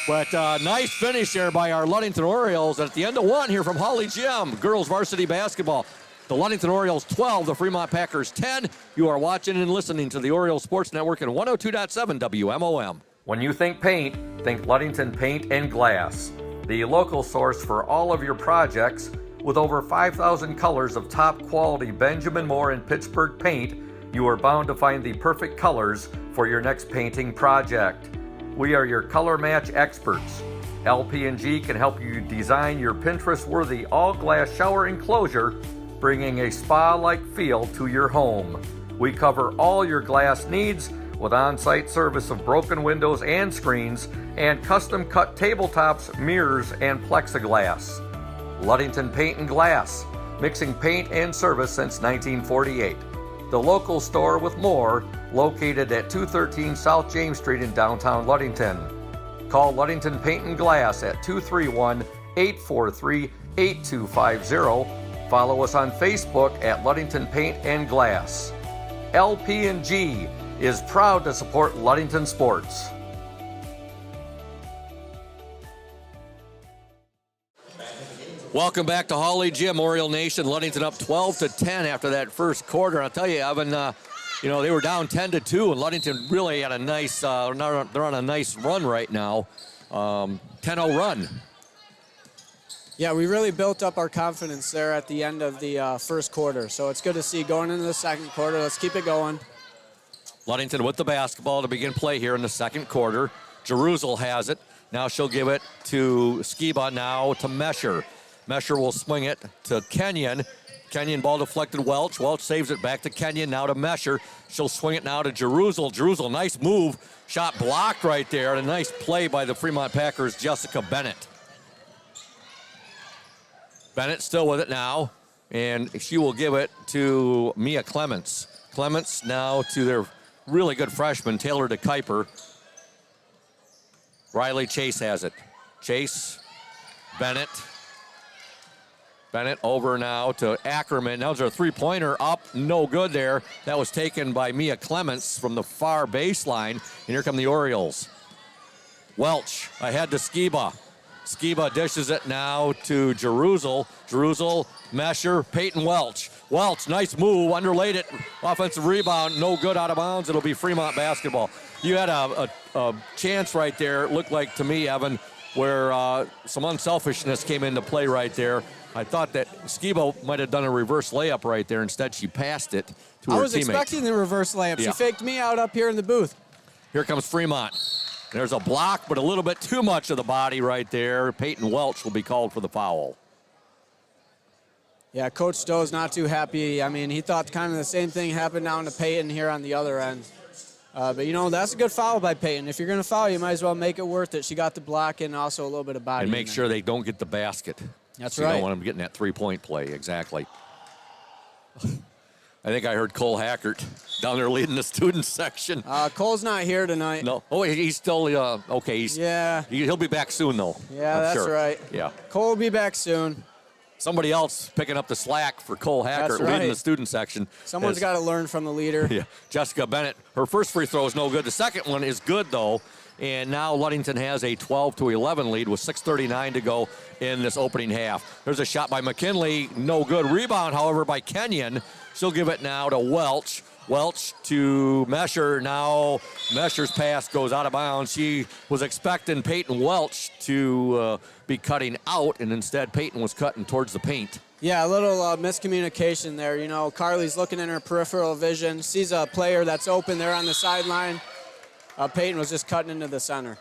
But nice finish there by our Ludington Orioles at the end of 1 here from Hawley Gym, girls varsity basketball. The Ludington Orioles 12, the Fremont Packers 10. You are watching and listening to the Orioles Sports Network and 102.7 WMOM. When you think paint, think Ludington Paint and Glass. The local source for all of your projects. With over 5,000 colors of top quality Benjamin Moore and Pittsburgh paint, you are bound to find the perfect colors for your next painting project. We are your color match experts. LP&G can help you design your Pinterest-worthy all-glass shower enclosure, bringing a spa-like feel to your home. We cover all your glass needs with on-site service of broken windows and screens and custom-cut tabletops, mirrors, and plexiglass. Ludington Paint and Glass, mixing paint and service since 1948. The local store with more, located at 213 South James Street in downtown Ludington. Call Ludington Paint and Glass at 231-843-8250. Follow us on Facebook at Ludington Paint and Glass. LP&G is proud to support Ludington sports. Welcome back to Hawley Gym, Oriole Nation. Ludington up 12-10 after that first quarter. And I'll tell you, Evan, they were down 10-2, and Ludington really had a nice. They're on a nice run right now, 10-0 run. Yeah, we really built up our confidence there at the end of the first quarter. So it's good to see going into the second quarter. Let's keep it going. Ludington with the basketball to begin play here in the second quarter. Jerusalem has it. Now she'll give it to Skiba, now to Mesher. Mesher will swing it to Kenyon. Kenyon ball deflected Welch. Welch saves it back to Kenyon, now to Mesher. She'll swing it now to Jerusalem. Jerusalem, nice move. Shot blocked right there. And a nice play by the Fremont Packers, Jessica Bennett. Bennett still with it now. And she will give it to Mia Clements. Clements now to their really good freshman, Taylor DeKuyper. Riley Chase has it. Chase, Bennett. Bennett over now to Ackerman. Now there's a three-pointer up, no good there. That was taken by Mia Clements from the far baseline. And here come the Orioles. Welch ahead to Skiba. Skiba dishes it now to Jerusalem. Jerusalem, Mesher, Peyton Welch. Welch, nice move, underlaid it. Offensive rebound, no good, out of bounds. It'll be Fremont basketball. You had a chance right there, it looked like to me, Evan, where some unselfishness came into play right there. I thought that Skiba might have done a reverse layup right there. Instead, she passed it to her teammate. I was expecting the reverse layup. Yeah. She faked me out up here in the booth. Here comes Fremont. There's a block, but a little bit too much of the body right there. Peyton Welch will be called for the foul. Yeah, Coach Stowe's not too happy. I mean, he thought kind of the same thing happened down to Peyton here on the other end. But, that's a good foul by Peyton. If you're going to foul, you might as well make it worth it. She got the block and also a little bit of body. And make sure they don't get the basket. That's so right. You don't want them getting that three-point play, exactly. I think I heard Cole Hackert down there leading the student section. Cole's not here tonight. No. Oh, he's still, okay. He'll be back soon, though. Yeah, I'm that's sure. right. Yeah. Cole will be back soon. Somebody else picking up the slack for Cole Hackert That's right. leading the student section. Someone's got to learn from the leader. Yeah. Jessica Bennett, her first free throw is no good. The second one is good, though. And now Ludington has a 12-11 lead with 6:39 to go in this opening half. There's a shot by McKinley, no good. Rebound, however, by Kenyon. She'll give it now to Welch. Welch to Mesher. Now Mesher's pass goes out of bounds. She was expecting Peyton Welch to be cutting out, and instead Peyton was cutting towards the paint. Yeah, a little miscommunication there. Carly's looking in her peripheral vision, sees a player that's open there on the sideline. Peyton was just cutting into the center.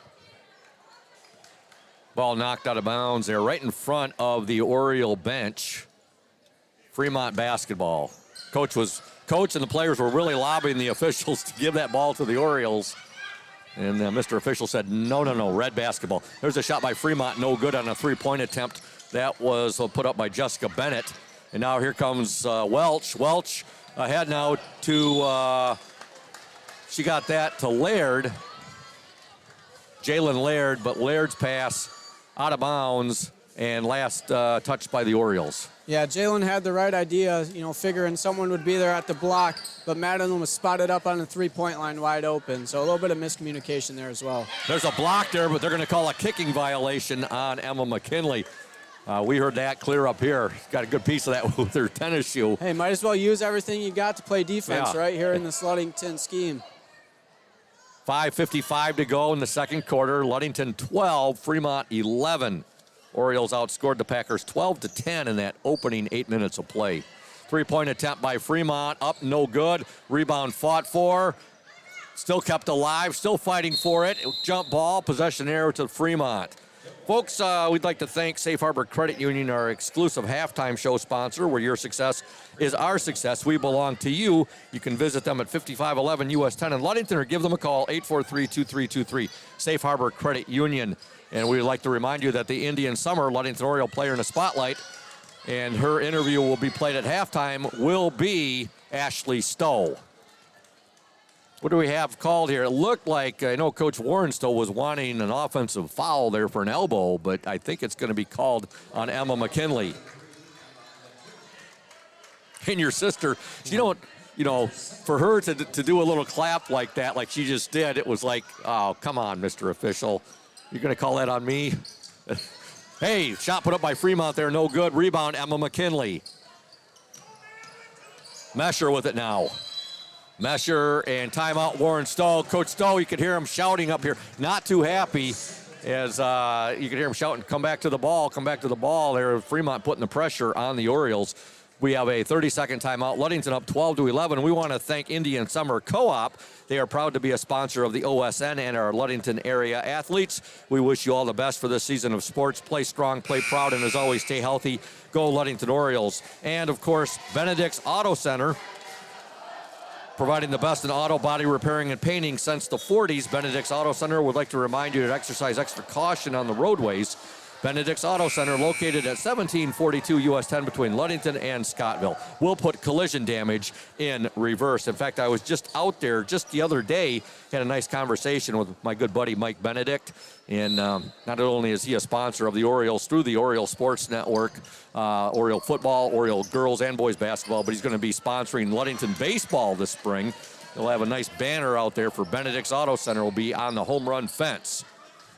Ball knocked out of bounds there right in front of the Oriole bench. Fremont basketball. Coach and the players were really lobbying the officials to give that ball to the Orioles. And Mr. Official said, no, red basketball. There's a shot by Fremont, no good on a three-point attempt. That was put up by Jessica Bennett. And now here comes Welch. Welch ahead now to, she got that to Laird. Jalen Laird, but Laird's pass out of bounds and last touched by the Orioles. Yeah, Jalen had the right idea, figuring someone would be there at the block, but Madeline was spotted up on the three-point line wide open, so a little bit of miscommunication there as well. There's a block there, but they're going to call a kicking violation on Emma McKinley. We heard that clear up here. Got a good piece of that with her tennis shoe. Hey, might as well use everything you got to play defense right here in this Ludington scheme. 5:55 to go in the second quarter. Ludington 12, Fremont 11. Orioles outscored the Packers 12-10 in that opening 8 minutes of play. Three-point attempt by Fremont, up no good. Rebound fought for, still kept alive, still fighting for it. Jump ball, possession error to Fremont. Folks, we'd like to thank Safe Harbor Credit Union, our exclusive halftime show sponsor, where your success is our success. We belong to you. You can visit them at 5511 US 10 in Ludington or give them a call, 843-2323. Safe Harbor Credit Union. And we'd like to remind you that the Indian Summer Ludington Oriole player in the spotlight, and her interview will be played at halftime, will be Ashley Stowe. What do we have called here? It looked like, I know Coach Warren still was wanting an offensive foul there for an elbow, but I think it's going to be called on Emma McKinley. And your sister, for her to do a little clap like that, like she just did, it was like, oh, come on, Mr. Official. You're going to call that on me? Hey, shot put up by Fremont there, no good. Rebound, Emma McKinley. Mesher with it now. Mesher and timeout, Warren Stowe. Coach Stowe, you could hear him shouting up here. Not too happy as you could hear him shouting, come back to the ball there. Fremont putting the pressure on the Orioles. We have a 30-second timeout. Ludington up 12-11. We want to thank Indian Summer Co-op. They are proud to be a sponsor of the OSN and our Ludington area athletes. We wish you all the best for this season of sports. Play strong, play proud, and as always, stay healthy. Go Ludington Orioles. And, of course, Benedict's Auto Center, providing the best in auto body repairing and painting since the 40s. Benedict's Auto Center would like to remind you to exercise extra caution on the roadways. Benedict's Auto Center, located at 1742 US 10 between Ludington and Scottville. We'll put collision damage in reverse. In fact, I was just out there just the other day, had a nice conversation with my good buddy Mike Benedict. And not only is he a sponsor of the Orioles through the Oriole Sports Network, Oriole football, Oriole girls and boys basketball, but he's going to be sponsoring Ludington baseball this spring. He'll have a nice banner out there for Benedict's Auto Center. Will be on the home run fence.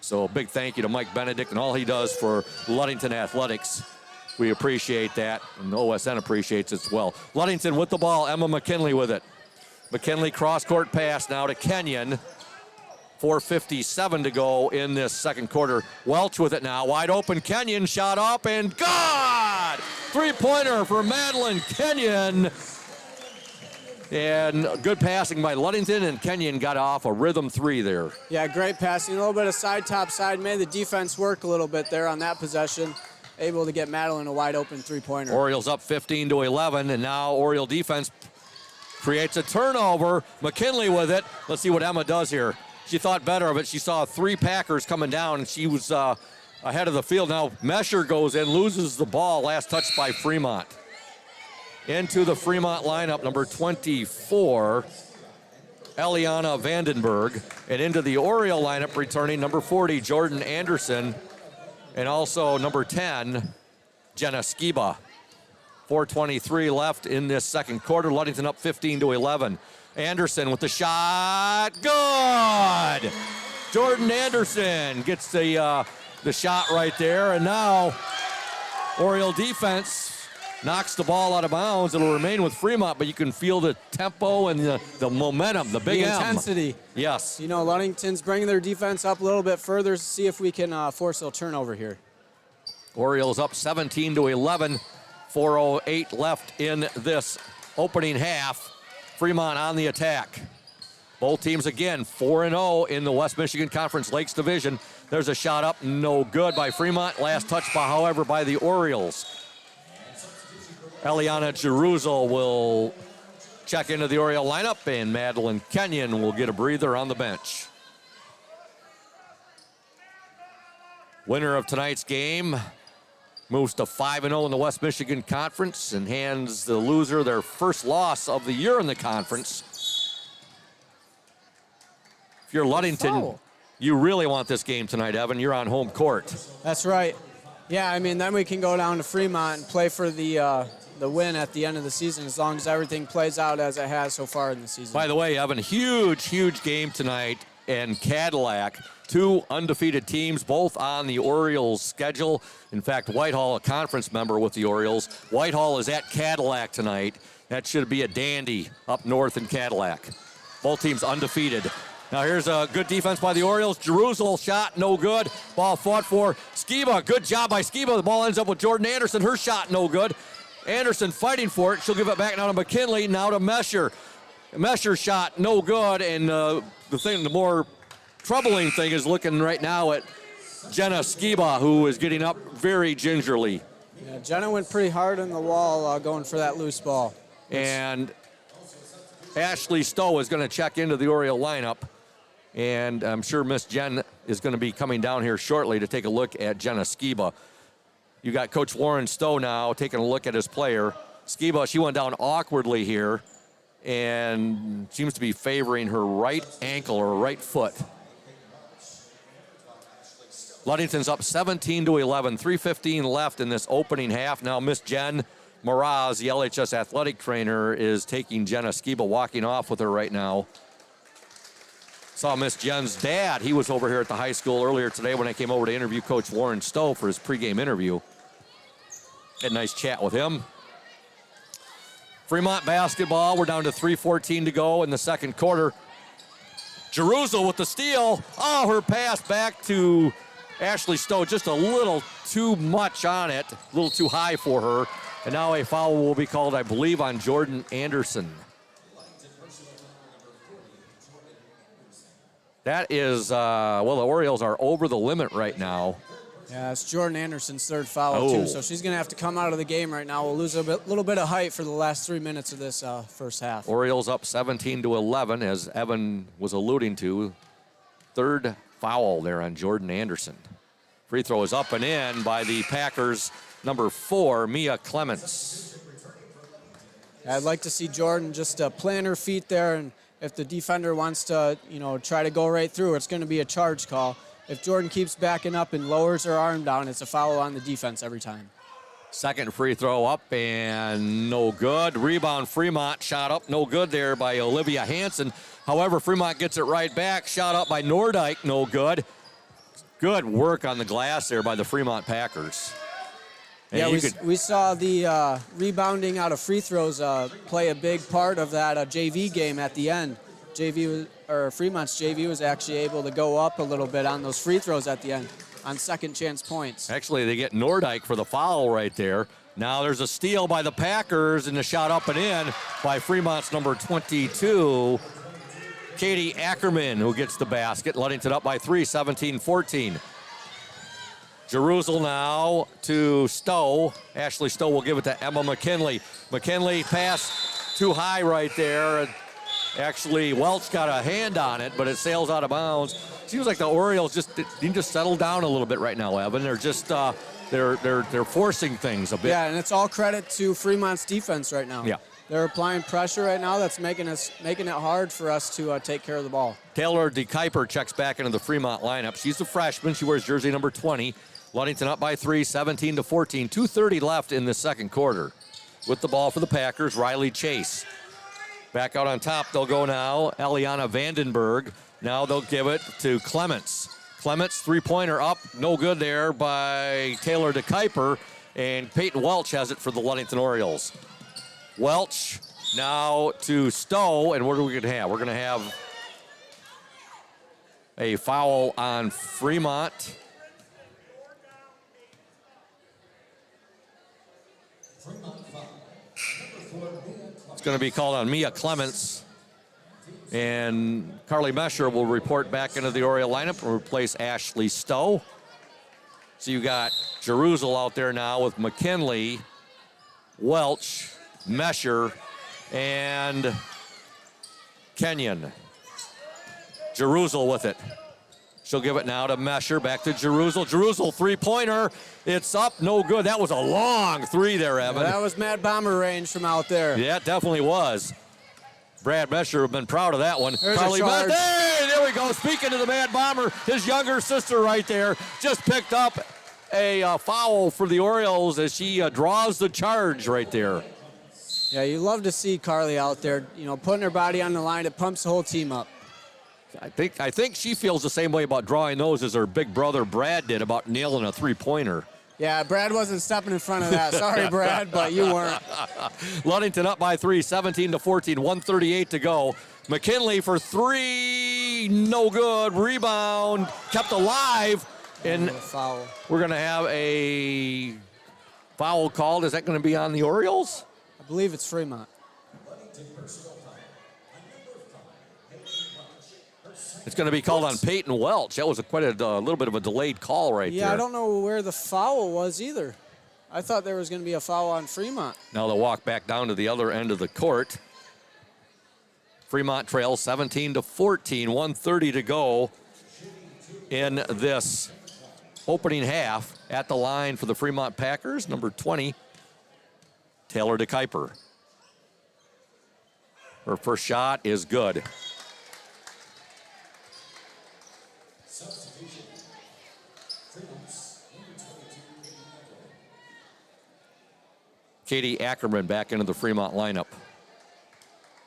So a big thank you to Mike Benedict and all he does for Ludington Athletics. We appreciate that, and the OSN appreciates it as well. Ludington with the ball, Emma McKinley with it. McKinley cross-court pass now to Kenyon. 4:57 to go in this second quarter. Welch with it now, wide open. Kenyon shot up and good! Three-pointer for Madeline Kenyon. And good passing by Ludington, and Kenyon got off a rhythm three there. Yeah, great passing. A little bit of side, top side. Made the defense work a little bit there on that possession. Able to get Madeline a wide open three-pointer. Orioles up 15-11, and now Oriole defense creates a turnover. McKinley with it. Let's see what Emma does here. She thought better of it. She saw three Packers coming down, and she was ahead of the field. Now Mesher goes in, loses the ball. Last touch by Fremont. Into the Fremont lineup, number 24, Eliana Vandenberg. And into the Oriole lineup, returning number 40, Jordan Anderson. And also number 10, Jenna Skiba. 4:23 left in this second quarter. Ludington up 15-11. Anderson with the shot. Good! Jordan Anderson gets the shot right there. And now Oriole defense knocks the ball out of bounds. It'll remain with Fremont, but you can feel the tempo and the momentum, the big intensity. Yes. You know, Ludington's bringing their defense up a little bit further to see if we can force a turnover here. Orioles up 17-11. 4:08 left in this opening half. Fremont on the attack. Both teams again 4-0 in the West Michigan Conference Lakes Division. There's a shot up, no good by Fremont. Last touch, however, by the Orioles. Eliana Jeruzel will check into the Oriole lineup, and Madeline Kenyon will get a breather on the bench. Winner of tonight's game moves to 5-0 in the West Michigan Conference and hands the loser their first loss of the year in the conference. If you're Ludington, you really want this game tonight, Evan. You're on home court. That's right. Yeah, I mean, then we can go down to Fremont and play for the win at the end of the season, as long as everything plays out as it has so far in the season. By the way, Evan, huge game tonight in Cadillac. Two undefeated teams, both on the Orioles schedule. In fact, Whitehall, a conference member with the Orioles. Whitehall is at Cadillac tonight. That should be a dandy up north in Cadillac. Both teams undefeated. Now here's a good defense by the Orioles. Jeruzel shot, no good. Ball fought for Skiba. Good job by Skiba. The ball ends up with Jordan Anderson. Her shot, no good. Anderson fighting for it. She'll give it back now to McKinley, now to Mesher. Mesher shot, no good. And the more troubling thing is looking right now at Jenna Skiba, who is getting up very gingerly. Yeah, Jenna went pretty hard on the wall going for that loose ball. And Ashley Stowe is going to check into the Oriole lineup. And I'm sure Miss Jen is going to be coming down here shortly to take a look at Jenna Skiba. You got Coach Warren Stowe now taking a look at his player. Skiba, she went down awkwardly here and seems to be favoring her right ankle or right foot. Ludington's up 17-11, 3:15 left in this opening half. Now Miss Jen Moraz, the LHS athletic trainer, is taking Jenna Skiba, walking off with her right now. Saw Miss Jen's dad. He was over here at the high school earlier today when I came over to interview Coach Warren Stowe for his pregame interview. Had a nice chat with him. Fremont basketball. We're down to 3:14 to go in the second quarter. Jerusalem with the steal. Oh, her pass back to Ashley Stowe. Just a little too much on it. A little too high for her. And now a foul will be called, I believe, on Jordan Anderson. That is, well, the Orioles are over the limit right now. Yeah, it's Jordan Anderson's third foul, too, so she's going to have to come out of the game right now. We'll lose a little bit of height for the last 3 minutes of this first half. Orioles up 17-11, as Evan was alluding to. Third foul there on Jordan Anderson. Free throw is up and in by the Packers, number 4, Mia Clements. I'd like to see Jordan just plant her feet there, and if the defender wants to, try to go right through, it's going to be a charge call. If Jordan keeps backing up and lowers her arm down, it's a foul on the defense every time. Second free throw up and no good. Rebound Fremont, shot up, no good there by Olivia Hansen. However, Fremont gets it right back. Shot up by Nordyke, no good. Good work on the glass there by the Fremont Packers. And we saw the rebounding out of free throws play a big part of that JV game at the end. Fremont's JV was actually able to go up a little bit on those free throws at the end on second chance points. Actually, they get Nordyke for the foul right there. Now there's a steal by the Packers and a shot up and in by Fremont's number 22, Katie Ackerman, who gets the basket. Ludington up by 3, 17-14. Jerusalem now to Stowe. Ashley Stowe will give it to Emma McKinley. McKinley pass too high right there. Actually, Welch got a hand on it, but it sails out of bounds. Seems like the Orioles need to settle down a little bit right now, Evan. They're just they're forcing things a bit. Yeah, and it's all credit to Fremont's defense right now. Yeah. They're applying pressure right now. That's making it hard for us to take care of the ball. Taylor DeKuyper checks back into the Fremont lineup. She's a freshman. She wears jersey number 20. Ludington up by 3, 17-14. 2:30 left in the second quarter. With the ball for the Packers, Riley Chase. Back out on top, they'll go now. Eliana Vandenberg. Now they'll give it to Clements. Clements, three-pointer up. No good there by Taylor DeKuyper. And Peyton Welch has it for the Ludington Orioles. Welch now to Stowe. And what are we going to have? We're going to have a foul on Fremont. It's going to be called on Mia Clements. And Carly Mesher will report back into the Oriole lineup and replace Ashley Stowe. So you got Jerusalem out there now with McKinley, Welch, Mesher, and Kenyon. Jerusalem with it. She'll give it now to Mesher, back to Jerusalem. Jerusalem, three-pointer. It's up, no good. That was a long three there, Evan. Yeah, that was Mad Bomber range from out there. Yeah, it definitely was. Brad Mesher have been proud of that one. There's Carly a charge. Hey, there we go. Speaking of the Mad Bomber, his younger sister right there just picked up a foul for the Orioles as she draws the charge right there. Yeah, you love to see Carly out there, putting her body on the line. It pumps the whole team up. I think she feels the same way about drawing those as her big brother Brad did about nailing a three-pointer. Yeah, Brad wasn't stepping in front of that. Sorry, Brad, but you weren't. Ludington up by 3, 17-14, 1:38 to go. McKinley for three, no good. Rebound, kept alive. And foul. We're going to have a foul called. Is that going to be on the Orioles? I believe it's Fremont. It's going to be called on Peyton Welch. That was quite a little bit of a delayed call right there. Yeah, I don't know where the foul was either. I thought there was going to be a foul on Fremont. Now they'll walk back down to the other end of the court. Fremont trails 17-14, 1:30 to go in this opening half. At the line for the Fremont Packers, number 20, Taylor DeKuyper. Her first shot is good. Katie Ackerman back into the Fremont lineup,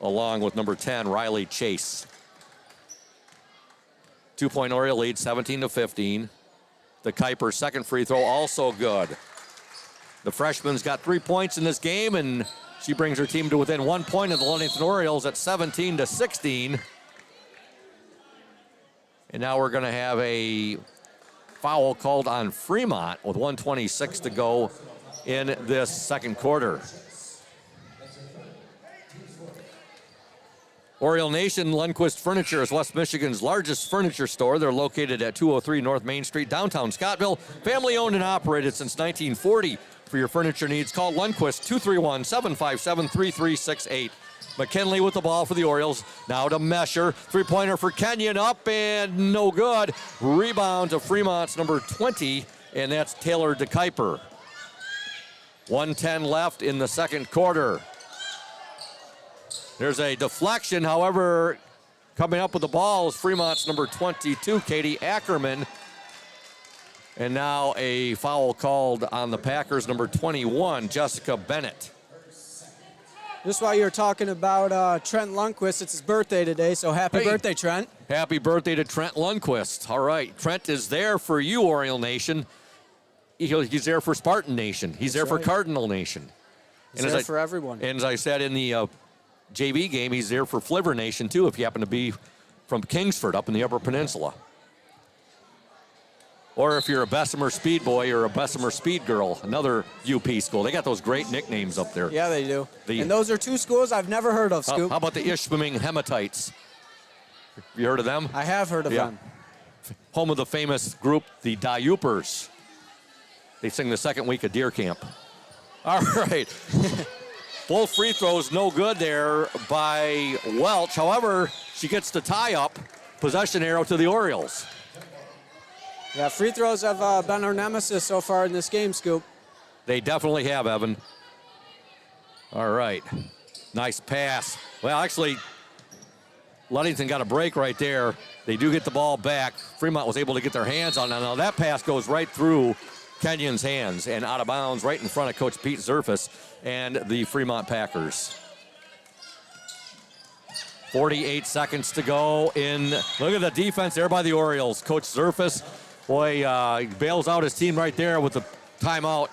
along with number 10, Riley Chase. 2-point Oriole lead, 17-15. The Kuiper second free throw, also good. The freshman's got 3 points in this game, and she brings her team to within 1 point of the Ludington Orioles at 17-16. And now we're going to have a foul called on Fremont with 1:26 to go in this second quarter. Oriole Nation Lundquist Furniture is West Michigan's largest furniture store. They're located at 203 North Main Street, downtown Scottville. Family owned and operated since 1940. For your furniture needs, call Lundquist 231-757-3368. McKinley with the ball for the Orioles. Now to Mesher. Three-pointer for Kenyon, up and no good. Rebound to Fremont's number 20, and that's Taylor DeKuyper. 1:10 left in the second quarter. There's a deflection, however, coming up with the ball is Fremont's number 22, Katie Ackerman. And now a foul called on the Packers' number 21, Jessica Bennett. Just while you were talking about Trent Lundquist, it's his birthday today, so happy birthday, Trent. Happy birthday to Trent Lundquist. All right, Trent is there for you, Oriole Nation. He's there for Spartan Nation. He's there for Cardinal Nation. He's there for everyone. And as I said in the JV game, he's there for Flivver Nation, too, if you happen to be from Kingsford up in the Upper Peninsula. Or if you're a Bessemer Speed Boy or a Bessemer Speed Girl, another UP school. They got those great nicknames up there. Yeah, they do. And those are two schools I've never heard of, Scoop. How about the Ishpeming Hematites? You heard of them? I have heard of them. Home of the famous group, the Diupers. They sing the second week of Deer Camp. All right. Both free throws no good there by Welch. However, she gets the tie-up. Possession arrow to the Orioles. Yeah, free throws have been our nemesis so far in this game, Scoop. They definitely have, Evan. All right. Nice pass. Well, actually, Ludington got a break right there. They do get the ball back. Fremont was able to get their hands on it. Now that pass goes right through Kenyon's hands and out of bounds right in front of Coach Pete Zerfus and the Fremont Packers. 48 seconds to go in. Look at the defense there by the Orioles. Coach Zerfus, boy, he bails out his team right there with the timeout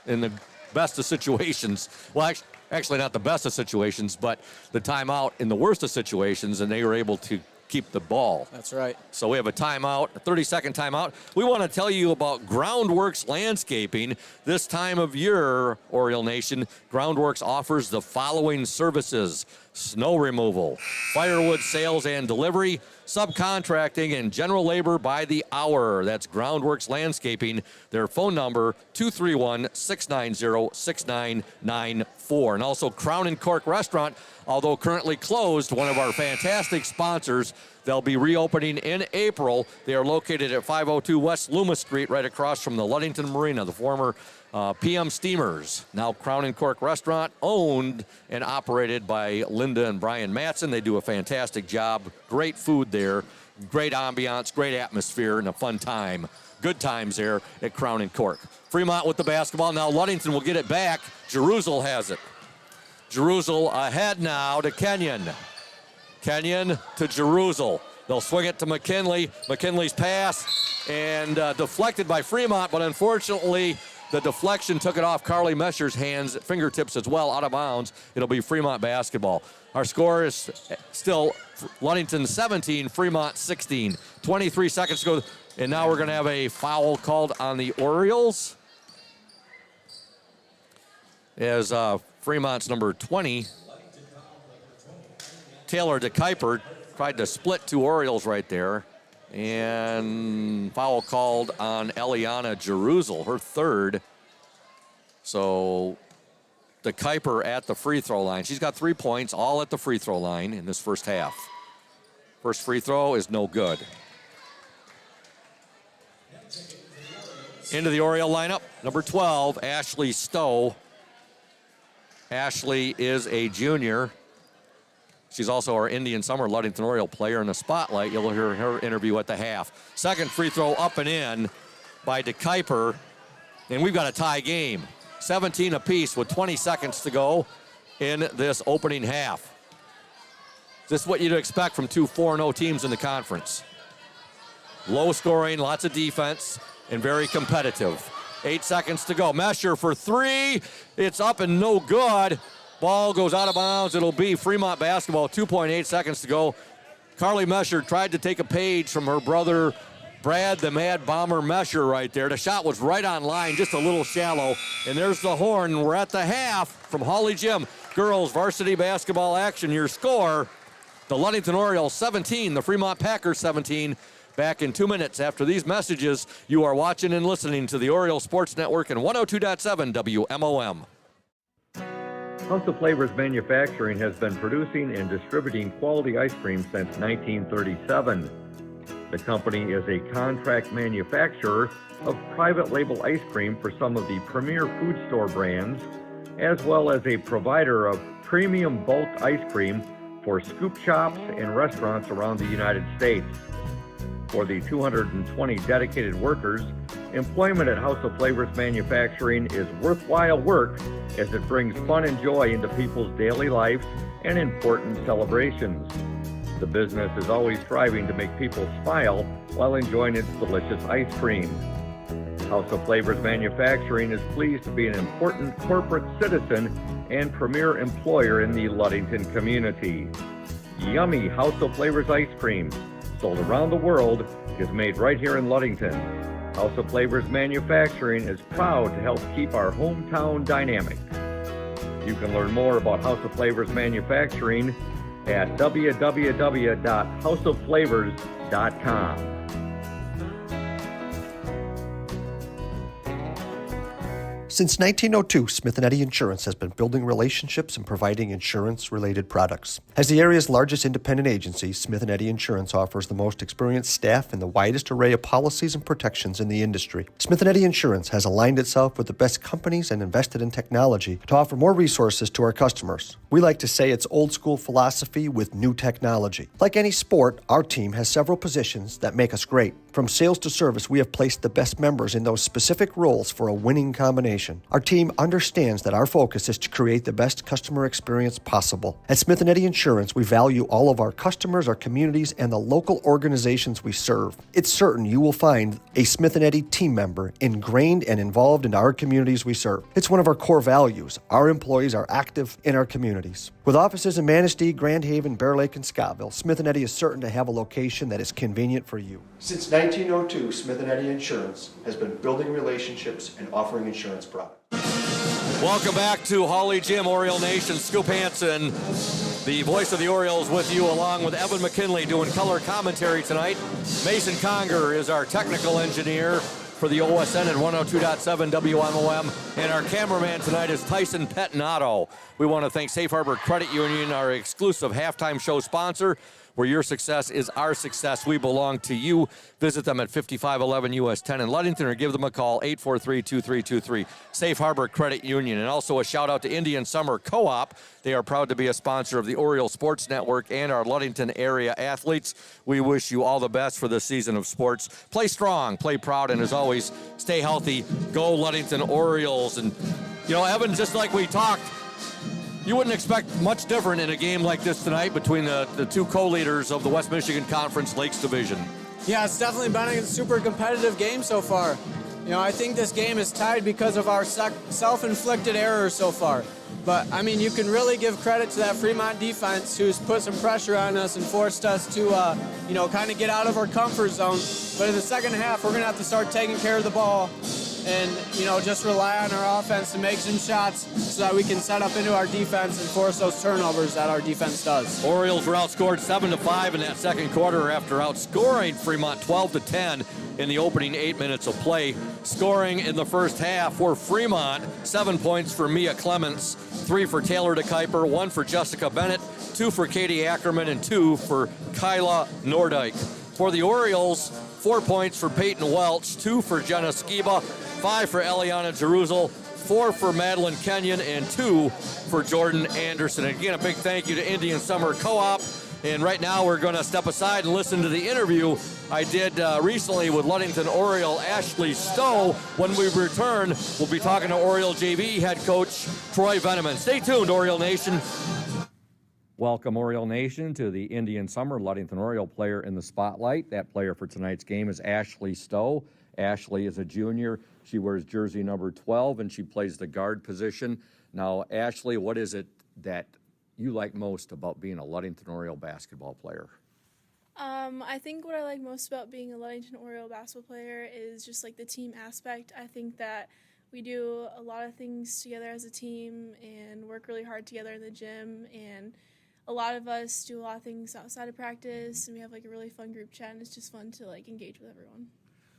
in the best of situations. Well, actually not the best of situations, but the timeout in the worst of situations, and they were able to keep the ball. That's right. So we have a timeout, a 30-second timeout. We want to tell you about Groundworks Landscaping. This time of year, Oriole Nation, Groundworks offers the following services: snow removal, firewood sales and delivery, subcontracting, and general labor by the hour. That's Groundworks Landscaping. Their phone number, 231-690-6994. And also Crown and Cork Restaurant, although currently closed, one of our fantastic sponsors. They'll be reopening in April. They are located at 502 West Loomis Street, right across from the Ludington Marina, the former PM Steamers. Now Crown and Cork Restaurant, owned and operated by Linda and Brian Matson. They do a fantastic job. Great food there, great ambiance, great atmosphere, and a fun time. Good times there at Crown and Cork. Fremont with the basketball. Now Ludington will get it back. Jerusalem has it. Jerusalem ahead now to Kenyon. Kenyon to Jerusalem. They'll swing it to McKinley. McKinley's pass and deflected by Fremont, but unfortunately the deflection took it off Carly Mesher's hands, fingertips as well, out of bounds. It'll be Fremont basketball. Our score is still Ludington 17, Fremont 16. 23 seconds to go, and now we're going to have a foul called on the Orioles as Fremont's number 20, Taylor DeKuyper, tried to split two Orioles right there. And foul called on Eliana Jerusalem, her third. So DeKuyper at the free throw line. She's got 3 points, all at the free throw line in this first half. First free throw is no good. Into the Oriole lineup, number 12, Ashley Stowe. Ashley is a junior. She's also our Indian Summer Ludington Oriole player in the spotlight. You'll hear her interview at the half. Second free throw up and in by DeKuyper. And we've got a tie game. 17 apiece with 20 seconds to go in this opening half. This is what you'd expect from two 4-0 teams in the conference. Low scoring, lots of defense, and very competitive. 8 seconds to go. Mesher for three. It's up and no good. Ball goes out of bounds. It'll be Fremont basketball. 2.8 seconds to go. Carly Mesher tried to take a page from her brother, Brad the Mad Bomber Mesher right there. The shot was right on line, just a little shallow. And there's the horn. We're at the half from Hawley Gym. Girls varsity basketball action. Your score, the Ludington Orioles 17, the Fremont Packers 17. Back in 2 minutes after these messages. You are watching and listening to the Orioles Sports Network and 102.7 WMOM. House of Flavors Manufacturing has been producing and distributing quality ice cream since 1937. The company is a contract manufacturer of private label ice cream for some of the premier food store brands, as well as a provider of premium bulk ice cream for scoop shops and restaurants around the United States. For the 220 dedicated workers, employment at House of Flavors Manufacturing is worthwhile work as it brings fun and joy into people's daily lives and important celebrations. The business is always striving to make people smile while enjoying its delicious ice cream. House of Flavors Manufacturing is pleased to be an important corporate citizen and premier employer in the Ludington community. Yummy House of Flavors ice cream, sold around the world, is made right here in Ludington. House of Flavors Manufacturing is proud to help keep our hometown dynamic. You can learn more about House of Flavors Manufacturing at www.houseofflavors.com. Since 1902, Smith & Eddy Insurance has been building relationships and providing insurance-related products. As the area's largest independent agency, Smith & Eddy Insurance offers the most experienced staff and the widest array of policies and protections in the industry. Smith & Eddy Insurance has aligned itself with the best companies and invested in technology to offer more resources to our customers. We like to say it's old-school philosophy with new technology. Like any sport, our team has several positions that make us great. From sales to service, we have placed the best members in those specific roles for a winning combination. Our team understands that our focus is to create the best customer experience possible. At Smith & Eddy Insurance, we value all of our customers, our communities, and the local organizations we serve. It's certain you will find a Smith & Eddy team member ingrained and involved in our communities we serve. It's one of our core values. Our employees are active in our communities. With offices in Manistee, Grand Haven, Bear Lake, and Scottville, Smith & Eddy is certain to have a location that is convenient for you. Since 1902, Smith & Eddy Insurance has been building relationships and offering insurance products. Welcome back to Hawley Gym, Oriole Nation. Scoop Hansen, the voice of the Orioles, with you, along with Evan McKinley doing color commentary tonight. Mason Conger is our technical engineer for the OSN at 102.7 WMOM. And our cameraman tonight is Tyson Pettinato. We want to thank Safe Harbor Credit Union, our exclusive halftime show sponsor. Where your success is our success. We belong to you. Visit them at 5511 US 10 in Ludington or give them a call, 843-2323. Safe Harbor Credit Union. And also a shout out to Indian Summer Co-op. They are proud to be a sponsor of the Oriole Sports Network and our Ludington area athletes. We wish you all the best for this season of sports. Play strong, play proud, and as always, stay healthy. Go Ludington Orioles. And, you know, Evan, just like we talked, you wouldn't expect much different in a game like this tonight between the two co-leaders of the West Michigan Conference Lakes Division. Yeah, it's definitely been a super competitive game so far. You know, I think this game is tied because of our self-inflicted errors so far. But, I mean, you can really give credit to that Fremont defense who's put some pressure on us and forced us to, you know, kind of get out of our comfort zone. But in the second half, we're going to have to start taking care of the ball and, you know, just rely on our offense to make some shots so that we can set up into our defense and force those turnovers that our defense does. Orioles were outscored 7-5 in that second quarter after outscoring Fremont 12-10 in the opening 8 minutes of play. Scoring in the first half for Fremont, 7 points for Mia Clements, 3 for Taylor DeKuyper, 1 for Jessica Bennett, 2 for Katie Ackerman, and 2 for Kyla Nordyke. For the Orioles, 4 points for Peyton Welch, 2 for Jenna Skiba, 5 for Eliana Jeruzal, 4 for Madeline Kenyon, and 2 for Jordan Anderson. Again, a big thank you to Indian Summer Co-op. And right now we're going to step aside and listen to the interview I did recently with Ludington Oriole Ashley Stowe. When we return, we'll be talking to Oriole JV head coach Troy Veneman. Stay tuned, Oriole Nation. Welcome, Oriole Nation, to the Indian Summer Ludington Oriole player in the spotlight. That player for tonight's game is Ashley Stowe. Ashley is a junior. She wears jersey number 12, and she plays the guard position. Now, Ashley, what is it that you like most about being a Ludington Oriole basketball player? I think what I like most about being a Ludington Oriole basketball player is just like the team aspect. I think that we do a lot of things together as a team and work really hard together in the gym, and a lot of us do a lot of things outside of practice, and we have like a really fun group chat, and it's just fun to like engage with everyone.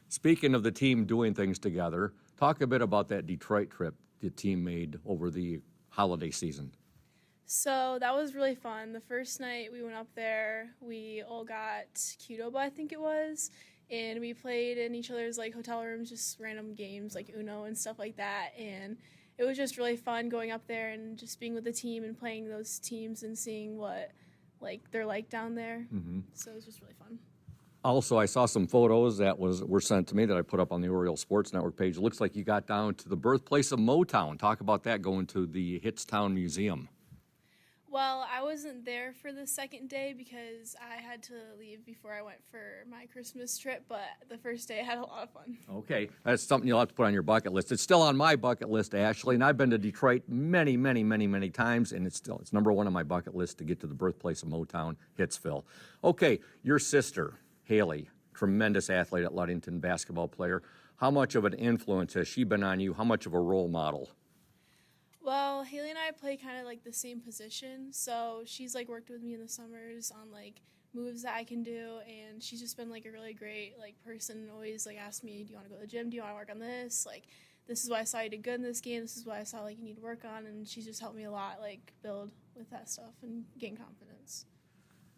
Speaking of the team doing things together, talk a bit about that Detroit trip the team made over the holiday season. So that was really fun. The first night we went up there, we all got Qdoba, I think it was, and we played in each other's like hotel rooms, just random games like Uno and stuff like that, and it was just really fun going up there and just being with the team and playing those teams and seeing what like they're like down there. Mm-hmm. So it was just really fun. Also, I saw some photos that were sent to me that I put up on the Oriole Sports Network page. It looks like you got down to the birthplace of Motown. Talk about that, going to the Hittstown Museum. Well, I wasn't there for the second day because I had to leave before I went for my Christmas trip, but the first day I had a lot of fun. Okay, that's something you'll have to put on your bucket list. It's still on my bucket list, Ashley, and I've been to Detroit many, many, many, many times, and it's number one on my bucket list to get to the birthplace of Motown, Hitsville. Okay, your sister, Haley, tremendous athlete at Ludington, basketball player. How much of an influence has she been on you? How much of a role model? Well, Haley and I play kind of like the same position, so she's like worked with me in the summers on like moves that I can do, and she's just been like a really great like person, and always like asked me, do you want to go to the gym, do you want to work on this, like this is why I saw you did good in this game, this is why I saw like you need to work on, and she's just helped me a lot like build with that stuff and gain confidence.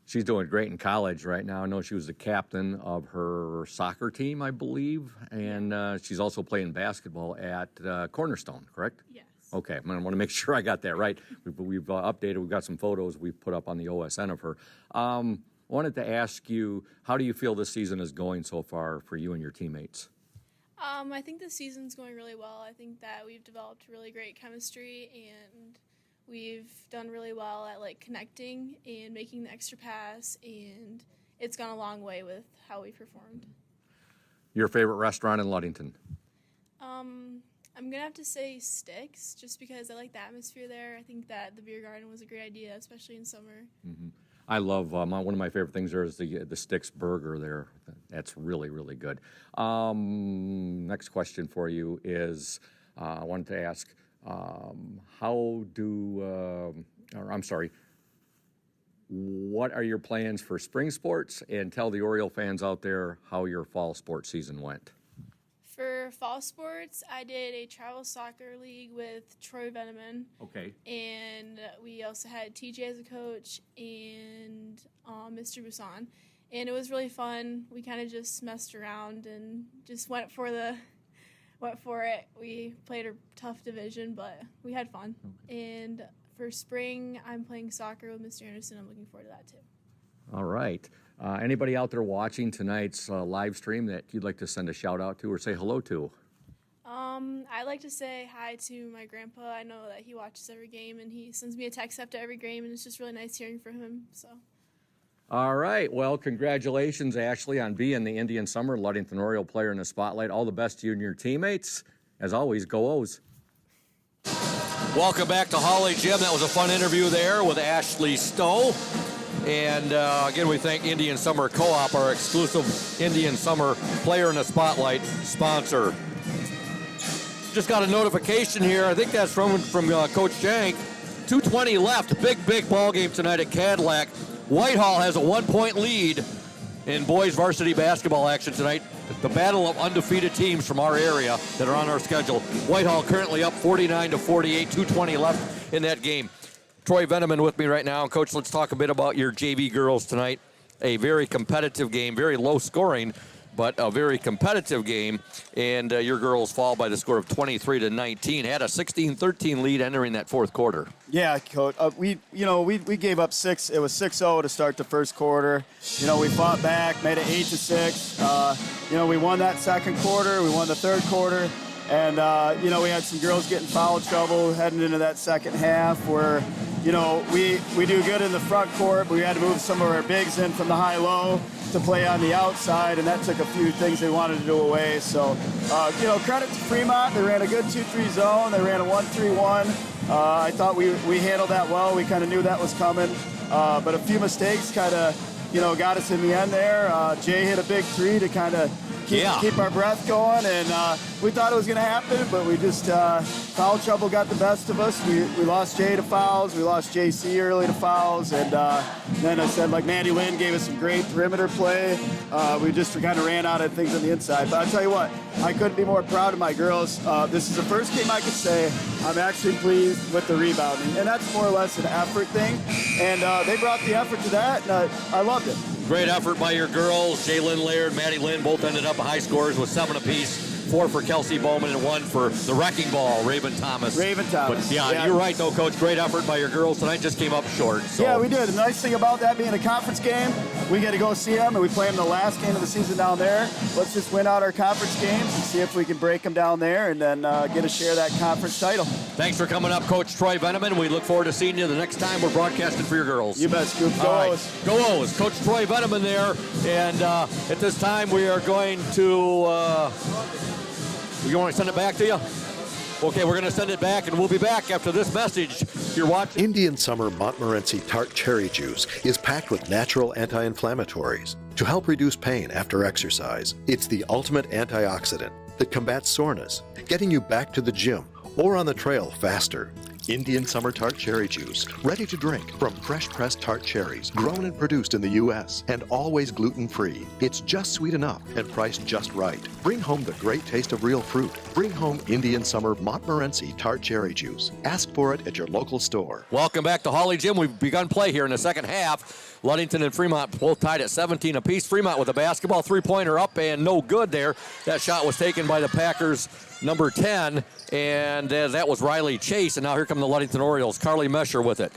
She's doing great in college right now. I know she was the captain of her soccer team, I believe, and she's also playing basketball at Cornerstone, correct? Yes. Okay, I want to make sure I got that right. We've updated. We've got some photos we've put up on the OSN of her. Wanted to ask you, how do you feel this season is going so far for you and your teammates? I think the season's going really well. I think that we've developed really great chemistry, and we've done really well at like connecting and making the extra pass, and it's gone a long way with how we performed. Your favorite restaurant in Ludington? I'm going to have to say Sticks, just because I like the atmosphere there. I think that the beer garden was a great idea, especially in summer. Mm-hmm. I love, one of my favorite things there is the Sticks burger there. That's really, really good. Next question for you is, I wanted to ask, what are your plans for spring sports? And tell the Oriole fans out there how your fall sports season went. For fall sports, I did a travel soccer league with Troy Veneman. Okay. And we also had TJ as a coach and Mr. Busan. And it was really fun. We kind of just messed around and just went for it. We played a tough division, but we had fun. Okay. And for spring, I'm playing soccer with Mr. Anderson. I'm looking forward to that too. All right. Anybody out there watching tonight's live stream that you'd like to send a shout out to or say hello to? I'd like to say hi to my grandpa. I know that he watches every game, and he sends me a text after every game, and it's just really nice hearing from him. So. All right. Well, congratulations, Ashley, on being the Indian Summer Ludington Oriole player in the spotlight. All the best to you and your teammates. As always, go O's. Welcome back to Hawley Gym. That was a fun interview there with Ashley Stowe. And again, we thank Indian Summer Co-op, our exclusive Indian Summer player in the spotlight sponsor. Just got a notification here. I think that's from Coach Jank. 2:20 left. Big ball game tonight at Cadillac. Whitehall has a 1-point lead in boys varsity basketball action tonight. The battle of undefeated teams from our area that are on our schedule. Whitehall currently up 49-48, 2:20 left in that game. Troy Veneman with me right now. Coach, let's talk a bit about your JV girls tonight. A very competitive game, very low scoring, but a very competitive game. And your girls fall by the score of 23-19. Had a 16-13 lead entering that fourth quarter. Yeah, Coach. We gave up 6. It was 6-0 to start the first quarter. We fought back, made it 8-6. We won that second quarter. We won the third quarter. And, we had some girls getting foul trouble heading into that second half where, we do good in the front court, but we had to move some of our bigs in from the high-low to play on the outside, and that took a few things they wanted to do away. So, credit to Fremont. They ran a good 2-3 zone. They ran a 1-3-1. I thought we handled that well. We kind of knew that was coming, but a few mistakes kind of, got us in the end there. Jay hit a big three to kind of keep our breath going, and we thought it was going to happen, but we just foul trouble got the best of us. We lost Jay to fouls, we lost JC early to fouls, and then I said, like, Maddie Lynn gave us some great perimeter play. We just kind of ran out of things on the inside. But I'll tell you what, I couldn't be more proud of my girls. This is the first game I could say I'm actually pleased with the rebounding, and that's more or less an effort thing, and they brought the effort to that, and I loved it. Great effort by your girls. Jalen Laird, Maddie Lynn both ended up high scores with 7 apiece. 4 for Kelsey Bowman and 1 for the wrecking ball, Raven Thomas. But yeah, you're right though, Coach. Great effort by your girls tonight. Just came up short. So. Yeah, we did. The nice thing about that being a conference game, we get to go see them, and we play them the last game of the season down there. Let's just win out our conference games and see if we can break them down there and then get a share of that conference title. Thanks for coming up, Coach Troy Veneman. We look forward to seeing you the next time we're broadcasting for your girls. You bet, Scoop. Go O's. Go O's. Coach Troy Veneman there. And at this time, we are going to... you want to send it back to you? Okay, we're going to send it back, and we'll be back after this message. You're watching. Indian Summer Montmorency Tart Cherry Juice is packed with natural anti-inflammatories to help reduce pain after exercise. It's the ultimate antioxidant that combats soreness, getting you back to the gym or on the trail faster. Indian Summer Tart Cherry Juice, ready to drink from fresh-pressed tart cherries, grown and produced in the U.S., and always gluten-free. It's just sweet enough and priced just right. Bring home the great taste of real fruit. Bring home Indian Summer Montmorency Tart Cherry Juice. Ask for it at your local store. Welcome back to Hawley Gym. We've begun play here in the second half. Ludington and Fremont both tied at 17 apiece. Fremont with a basketball three-pointer up and no good there. That shot was taken by the Packers' number 10, and that was Riley Chase. And now here come the Ludington Orioles. Carly Mesher with it.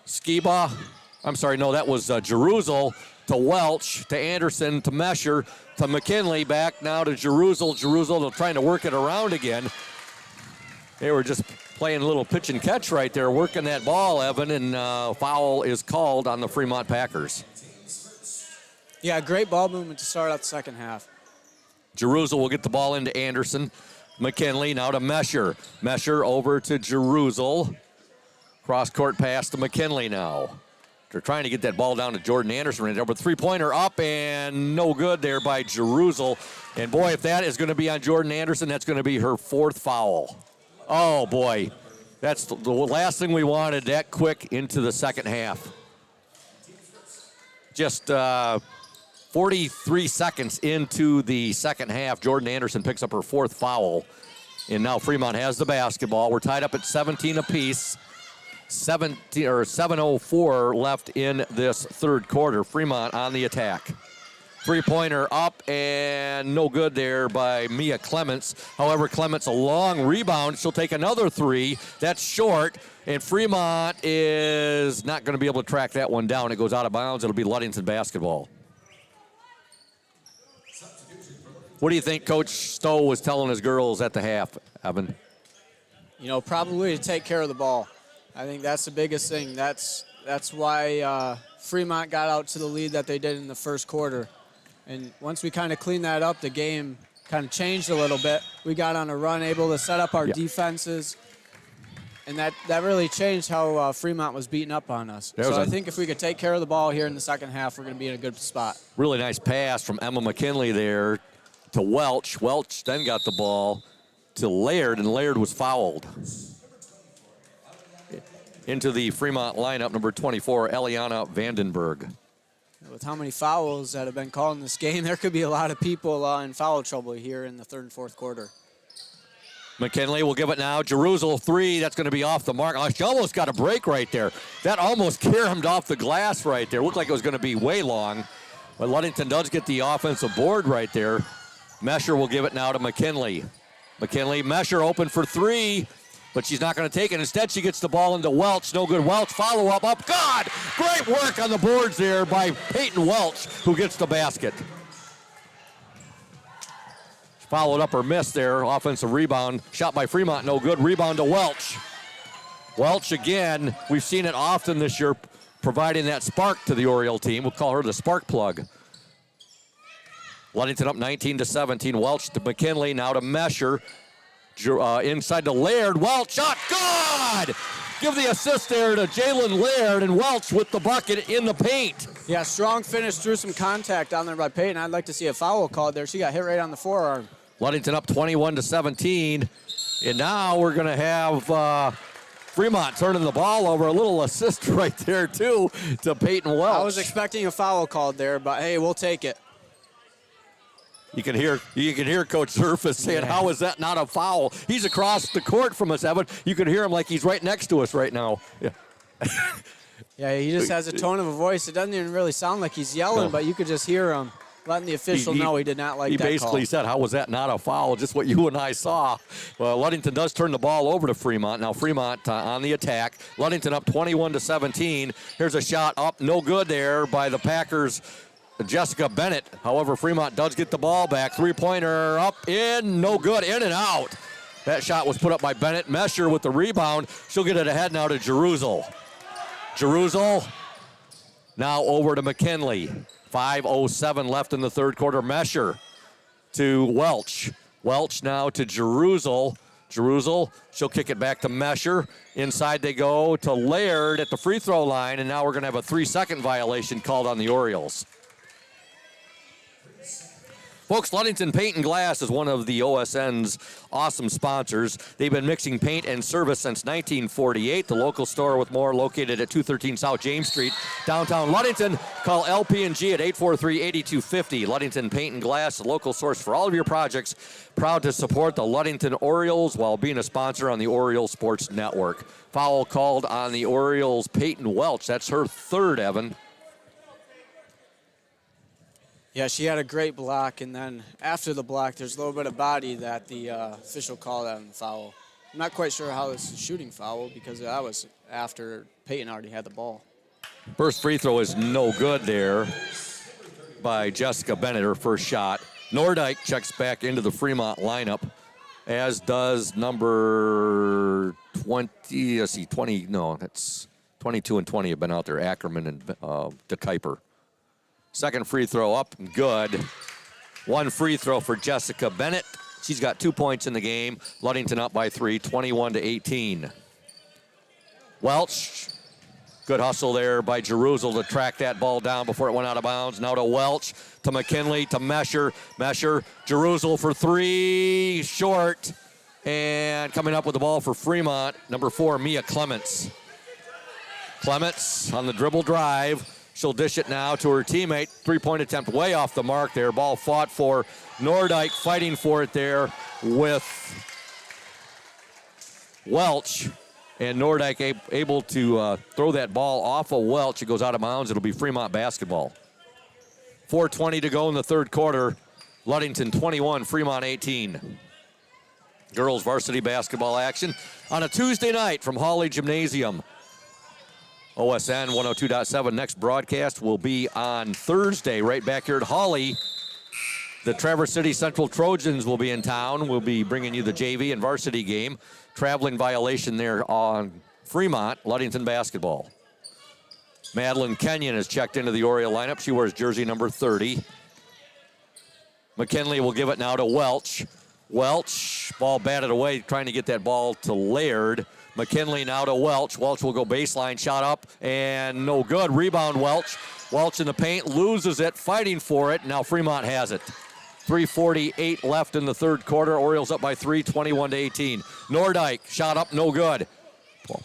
That was Jeruzel to Welch, to Anderson, to Mesher, to McKinley, back now to Jeruzel. Jeruzel trying to work it around again. They were just playing a little pitch and catch right there, working that ball, Evan, and foul is called on the Fremont Packers. Yeah, great ball movement to start out the second half. Jeruzel will get the ball into Anderson. McKinley now to Mesher. Mesher over to Jeruzel. Cross-court pass to McKinley now. They're trying to get that ball down to Jordan Anderson right there, but three-pointer up and no good there by Jeruzel. And boy, if that is going to be on Jordan Anderson, that's going to be her 4th foul. Oh boy, that's the last thing we wanted that quick into the second half. Just 43 seconds into the second half, Jordan Anderson picks up her 4th foul. And now Fremont has the basketball. We're tied up at 17 apiece. 7:04 left in this third quarter. Fremont on the attack. Three-pointer up and no good there by Mia Clements. However, Clements a long rebound. She'll take another 3. That's short, and Fremont is not going to be able to track that one down. It goes out of bounds. It'll be Ludington basketball. What do you think Coach Stowe was telling his girls at the half, Evan? Probably to take care of the ball. I think that's the biggest thing. That's why Fremont got out to the lead that they did in the first quarter. And once we kind of cleaned that up, the game kind of changed a little bit. We got on a run, able to set up our defenses. And that really changed how Fremont was beating up on us. So I think if we could take care of the ball here in the second half, we're going to be in a good spot. Really nice pass from Emma McKinley there to Welch. Welch then got the ball to Laird, and Laird was fouled. Into the Fremont lineup, number 24, Eliana Vandenberg. With how many fouls that have been called in this game, there could be a lot of people in foul trouble here in the third and fourth quarter. McKinley will give it now. Jeruzel 3, that's going to be off the mark. Oh, she almost got a break right there. That almost caromed off the glass right there. Looked like it was going to be way long. But Ludington does get the offensive board right there. Mesher will give it now to McKinley. Mesher open for 3. But she's not going to take it. Instead, she gets the ball into Welch. No good. Welch follow-up up. God! Great work on the boards there by Peyton Welch, who gets the basket. She followed up her miss there. Offensive rebound. Shot by Fremont. No good. Rebound to Welch. Welch again, we've seen it often this year, providing that spark to the Oriole team. We'll call her the spark plug. Ludington up 19-17. Welch to McKinley, now to Mesher. Inside to Laird. Welch shot, good! Give the assist there to Jalen Laird, and Welch with the bucket in the paint. Yeah, strong finish, through some contact down there by Peyton. I'd like to see a foul called there. She got hit right on the forearm. Ludington up 21-17. And now we're going to have Fremont turning the ball over. A little assist right there, too, to Peyton Welch. I was expecting a foul called there, but hey, we'll take it. You can hear Coach Zerfus saying, how is that not a foul? He's across the court from us, Evan. You can hear him like he's right next to us right now. Yeah. Yeah, he just has a tone of a voice. It doesn't even really sound like he's yelling, but you could just hear him letting the official know he did not like that call. He basically said, how was that not a foul? Just what you and I saw. Well, Ludington does turn the ball over to Fremont. Now Fremont on the attack. Ludington up 21-17. Here's a shot up, no good there by the Packers' Jessica Bennett. However, Fremont does get the ball back. Three-pointer up, in, no good, in and out. That shot was put up by Bennett. Mesher with the rebound. She'll get it ahead now to Jeruzel. Jeruzel now over to McKinley. 5:07 left in the third quarter. Mesher to Welch. Welch now to Jeruzel. Jeruzel, she'll kick it back to Mesher. Inside they go to Laird at the free throw line, and now we're going to have a 3-second violation called on the Orioles. Folks, Ludington Paint and Glass is one of the OSN's awesome sponsors. They've been mixing paint and service since 1948. The local store with more located at 213 South James Street, downtown Ludington. Call LP&G at 843-8250. Ludington Paint and Glass, the local source for all of your projects. Proud to support the Ludington Orioles while being a sponsor on the Orioles Sports Network. Foul called on the Orioles, Peyton Welch. That's her third, Evan. Yeah, she had a great block, and then after the block, there's a little bit of body that the official called on the foul. I'm not quite sure how this is a shooting foul because that was after Peyton already had the ball. First free throw is no good there by Jessica Bennett, her first shot. Nordyke checks back into the Fremont lineup, as does number 20, let's see, 20, no, that's 22 and 20 have been out there, Ackerman and DeKuyper. Second free throw up, good. One free throw for Jessica Bennett. She's got 2 points in the game. Ludington up by 3, 21-18. Welch, good hustle there by Jeruzel to track that ball down before it went out of bounds. Now to Welch, to McKinley, to Mesher. Mesher, Jeruzel for 3, short. And coming up with the ball for Fremont, number 4, Mia Clements. Clements on the dribble drive. She'll dish it now to her teammate. Three-point attempt way off the mark there. Ball fought for. Nordyke fighting for it there with Welch. And Nordyke able to throw that ball off of Welch. It goes out of bounds. It'll be Fremont basketball. 4:20 to go in the third quarter. Ludington 21, Fremont 18. Girls varsity basketball action on a Tuesday night from Hawley Gymnasium. OSN 102.7. Next broadcast will be on Thursday, right back here at Hawley. The Traverse City Central Trojans will be in town. We'll be bringing you the JV and Varsity game. Traveling violation there on Fremont, Ludington basketball. Madeline Kenyon has checked into the Oriole lineup. She wears jersey number 30. McKinley will give it now to Welch. Welch, ball batted away, trying to get that ball to Laird. McKinley now to Welch. Welch will go baseline, shot up, and no good. Rebound Welch. Welch in the paint, loses it, fighting for it. Now Fremont has it. 3:48 left in the third quarter. Orioles up by 3, 21-18. Nordyke, shot up, no good.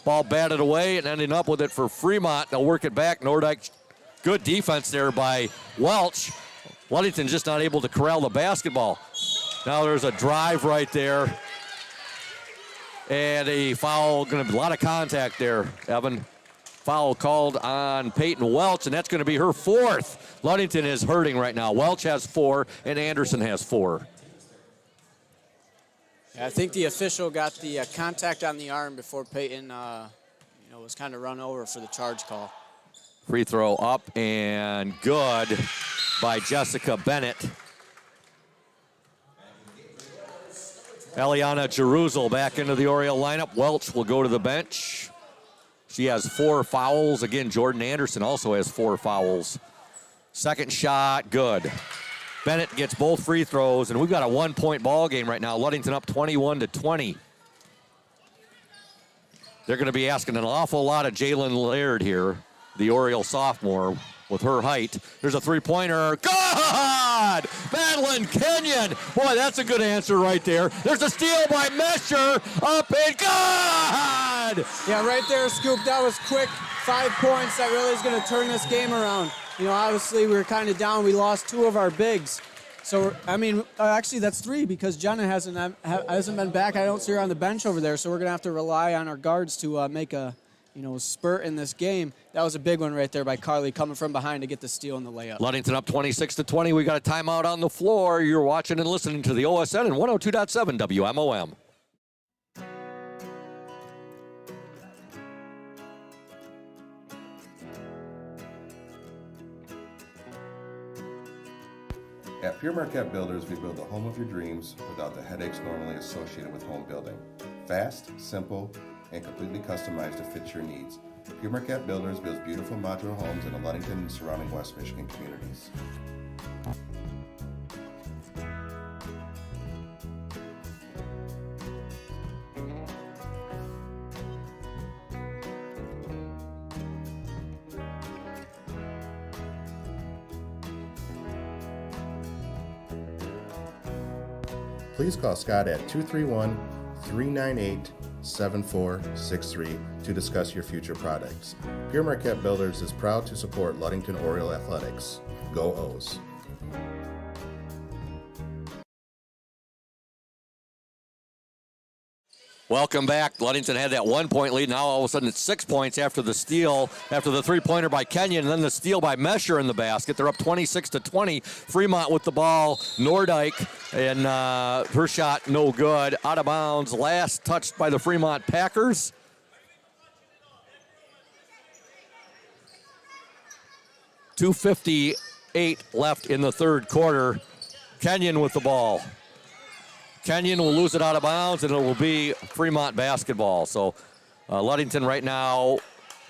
Ball batted away and ending up with it for Fremont. They'll work it back. Nordyke, good defense there by Welch. Ludington just not able to corral the basketball. Now there's a drive right there. And a foul, going to be a lot of contact there, Evan. Foul called on Peyton Welch, and that's going to be her 4th. Ludington is hurting right now. Welch has 4, and Anderson has 4. Yeah, I think the official got the contact on the arm before Peyton, was kind of run over for the charge call. Free throw up and good by Jessica Bennett. Eliana Jeruzel back into the Oriole lineup. Welch will go to the bench. She has 4 fouls. Again, Jordan Anderson also has 4 fouls. Second shot, good. Bennett gets both free throws, and we've got a 1-point ball game right now. Ludington up 21-20. They're going to be asking an awful lot of Jalen Laird here, the Oriole sophomore, with her height. There's a three-pointer. Good! Madeline Kenyon. Boy, that's a good answer right there. There's a steal by Mesher. Up and good! Yeah, right there, Scoop. That was quick. 5 points. That really is going to turn this game around. You know, obviously we were kind of down. We lost 2 of our bigs. So, I mean, actually that's 3 because Jenna hasn't been back. I don't see her on the bench over there. So we're going to have to rely on our guards to make a, spurt in this game. That was a big one right there by Carly coming from behind to get the steal and the layup. Ludington up 26-20. We got a timeout on the floor. You're watching and listening to the OSN and 102.7 WMOM. At Pure Marquette Builders, we build the home of your dreams without the headaches normally associated with home building. Fast, simple, and completely customized to fit your needs. Pure Marquette Builders builds beautiful modular homes in the Ludington and surrounding West Michigan communities. Please call Scott at 231-398-7463 to discuss your future products. Pure Marquette Builders is proud to support Ludington Oriole Athletics. Go O's! Welcome back. Ludington had that 1-point lead. Now all of a sudden it's 6 points after the steal, after the three-pointer by Kenyon, and then the steal by Mesher in the basket. They're up 26-20. Fremont with the ball. Nordyke, and her shot no good. Out of bounds. Last touched by the Fremont Packers. .258 left in the third quarter. Kenyon with the ball. Kenyon will lose it out of bounds, and it will be Fremont basketball. So Ludington right now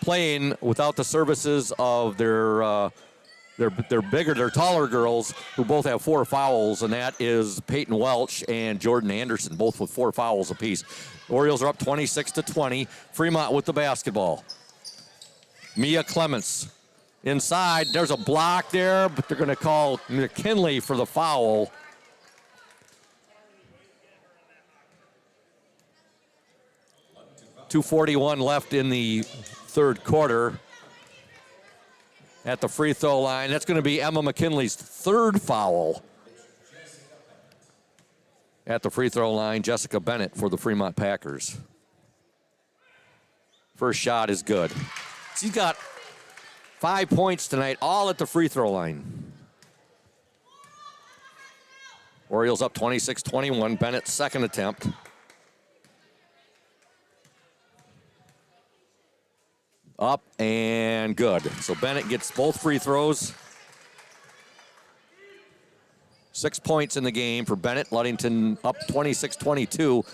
playing without the services of their taller girls who both have 4 fouls, and that is Peyton Welch and Jordan Anderson, both with 4 fouls apiece. Orioles are up 26-20. Fremont with the basketball. Mia Clements inside. There's a block there, but they're going to call McKinley for the foul. .241 left in the third quarter. At the free throw line, that's going to be Emma McKinley's 3rd foul. At the free throw line, Jessica Bennett for the Fremont Packers. First shot is good. She's got 5 points tonight, all at the free throw line. Orioles up 26-21. Bennett's second attempt. Up and good. So Bennett gets both free throws. 6 points in the game for Bennett. Ludington up 26-22.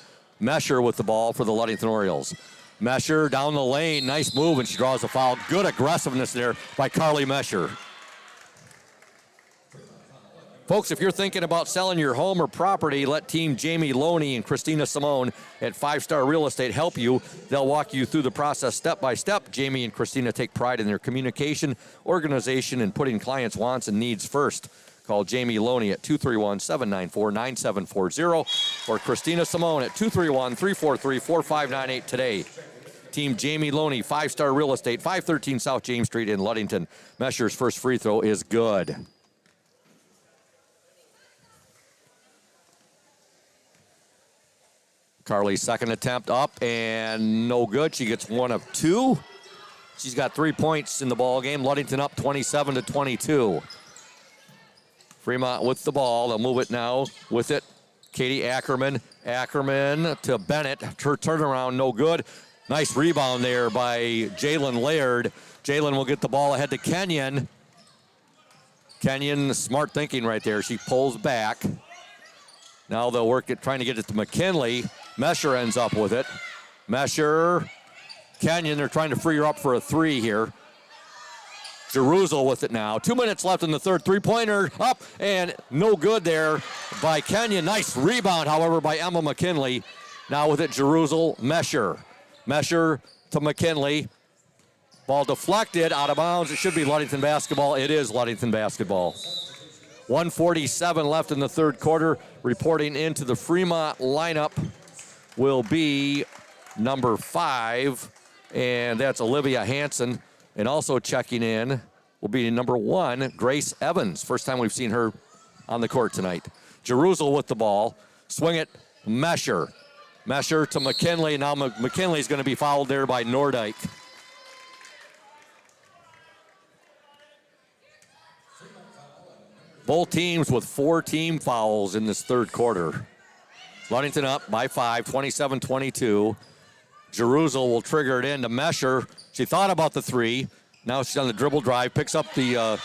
Mesher with the ball for the Ludington Orioles. Mesher down the lane. Nice move, and she draws a foul. Good aggressiveness there by Carly Mesher. Folks, if you're thinking about selling your home or property, let Team Jamie Loney and Christina Simone at 5-Star Real Estate help you. They'll walk you through the process step by step. Jamie and Christina take pride in their communication, organization, and putting clients' wants and needs first. Call Jamie Loney at 231-794-9740 or Christina Simone at 231-343-4598 today. Team Jamie Loney, 5-Star Real Estate, 513 South James Street in Ludington. Mesher's first free throw is good. Carly's second attempt up and no good. She gets 1 of 2. She's got 3 points in the ball game. Ludington up 27-22. Fremont with the ball. They'll move it now with it. Katie Ackerman. Ackerman to Bennett. Her turnaround no good. Nice rebound there by Jalen Laird. Jalen will get the ball ahead to Kenyon. Kenyon, smart thinking right there. She pulls back. Now they'll work at trying to get it to McKinley. Mesher ends up with it. Mesher Kenyon, they're trying to free her up for a three here. Jerusalem with it now. 2 minutes left in the third. Three-pointer up and no good there by Kenyon. Nice rebound, however, by Emma McKinley. Now with it, Jerusalem, Mesher to McKinley. Ball deflected, out of bounds. It should be Ludington basketball. It is Ludington basketball. 1:47 left in the third quarter. Reporting into the Fremont lineup will be number 5, and that's Olivia Hansen. And also checking in will be number 1, Grace Evans. First time we've seen her on the court tonight. Jerusalem with the ball. Swing it, Mesher. Mesher to McKinley. Now McKinley's going to be fouled there by Nordyke. Both teams with 4 team fouls in this third quarter. Ludington up by 5, 27-22. Jerusalem will trigger it in to Mesher. She thought about the three. Now she's on the dribble drive, picks up the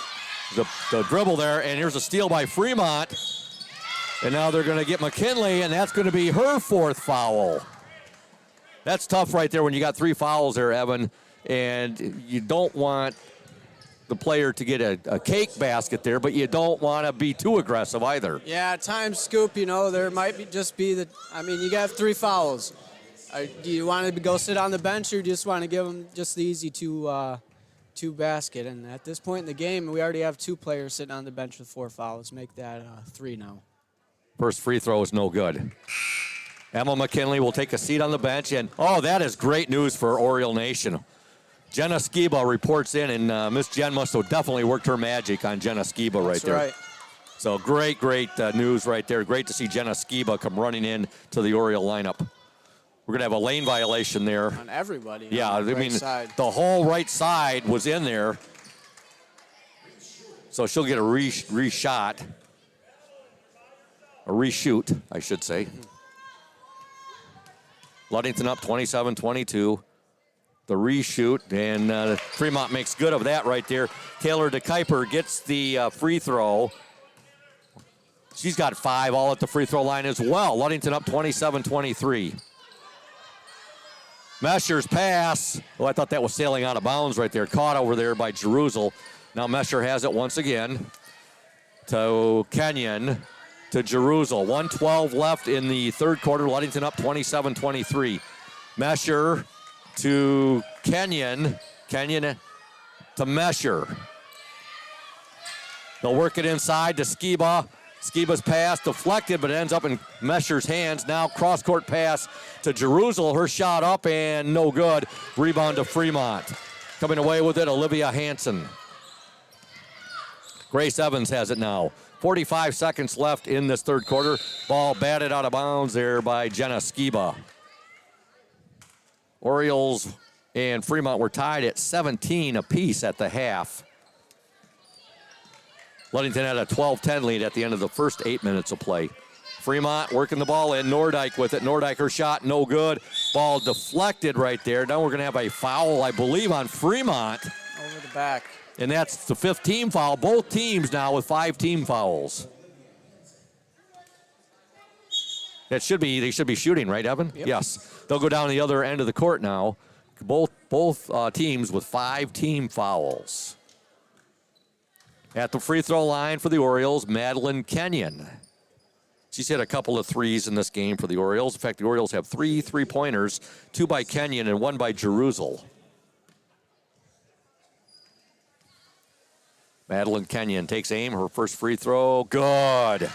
dribble there, and here's a steal by Fremont. And now they're going to get McKinley, and that's going to be her 4th foul. That's tough right there when you got 3 fouls there, Evan, and you don't want the player to get a cake basket there, but you don't want to be too aggressive either. Yeah, at times, Scoop, there might you got 3 fouls. Do you want to go sit on the bench, or do you just want to give them just the easy two basket? And at this point in the game, we already have 2 players sitting on the bench with 4 fouls. Make that 3 now. First free throw is no good. Emma McKinley will take a seat on the bench, and that is great news for Oriole Nation. Jenna Skiba reports in, and Miss Jen must have definitely worked her magic on Jenna Skiba right there. That's right. So great news right there. Great to see Jenna Skiba come running in to the Oriole lineup. We're going to have a lane violation there. On everybody. Yeah, on the right side. The whole right side was in there. So she'll get a reshot. A reshoot, I should say. Ludington up 27-22. The reshoot, and Fremont makes good of that right there. Taylor DeKuyper gets the free throw. She's got 5 all at the free throw line as well. Ludington up 27-23. Mesher's pass. I thought that was sailing out of bounds right there. Caught over there by Jerusalem. Now Mesher has it once again to Kenyon, to Jerusalem. 1:12 left in the third quarter. Ludington up 27-23. Mesher to Kenyon. Kenyon to Mesher. They'll work it inside to Skiba. Skiba's pass deflected, but it ends up in Mesher's hands. Now cross-court pass to Jerusalem. Her shot up and no good. Rebound to Fremont. Coming away with it, Olivia Hansen. Grace Evans has it now. 45 seconds left in this third quarter. Ball batted out of bounds there by Jenna Skiba. Orioles and Fremont were tied at 17 apiece at the half. Ludington had a 12-10 lead at the end of the first 8 minutes of play. Fremont working the ball in. Nordyke with it. Nordyke, her shot, no good. Ball deflected right there. Now we're going to have a foul, I believe, on Fremont. Over the back. And that's the 5th team foul. Both teams now with 5 team fouls. They should be shooting, right, Evan? Yep. Yes. They'll go down the other end of the court now. Both teams with 5 team fouls. At the free throw line for the Orioles, Madeline Kenyon. She's hit a couple of threes in this game for the Orioles. In fact, the Orioles have 3 3-pointers, 2 by Kenyon and 1 by Jerusalem. Madeline Kenyon takes aim. Her first free throw, good.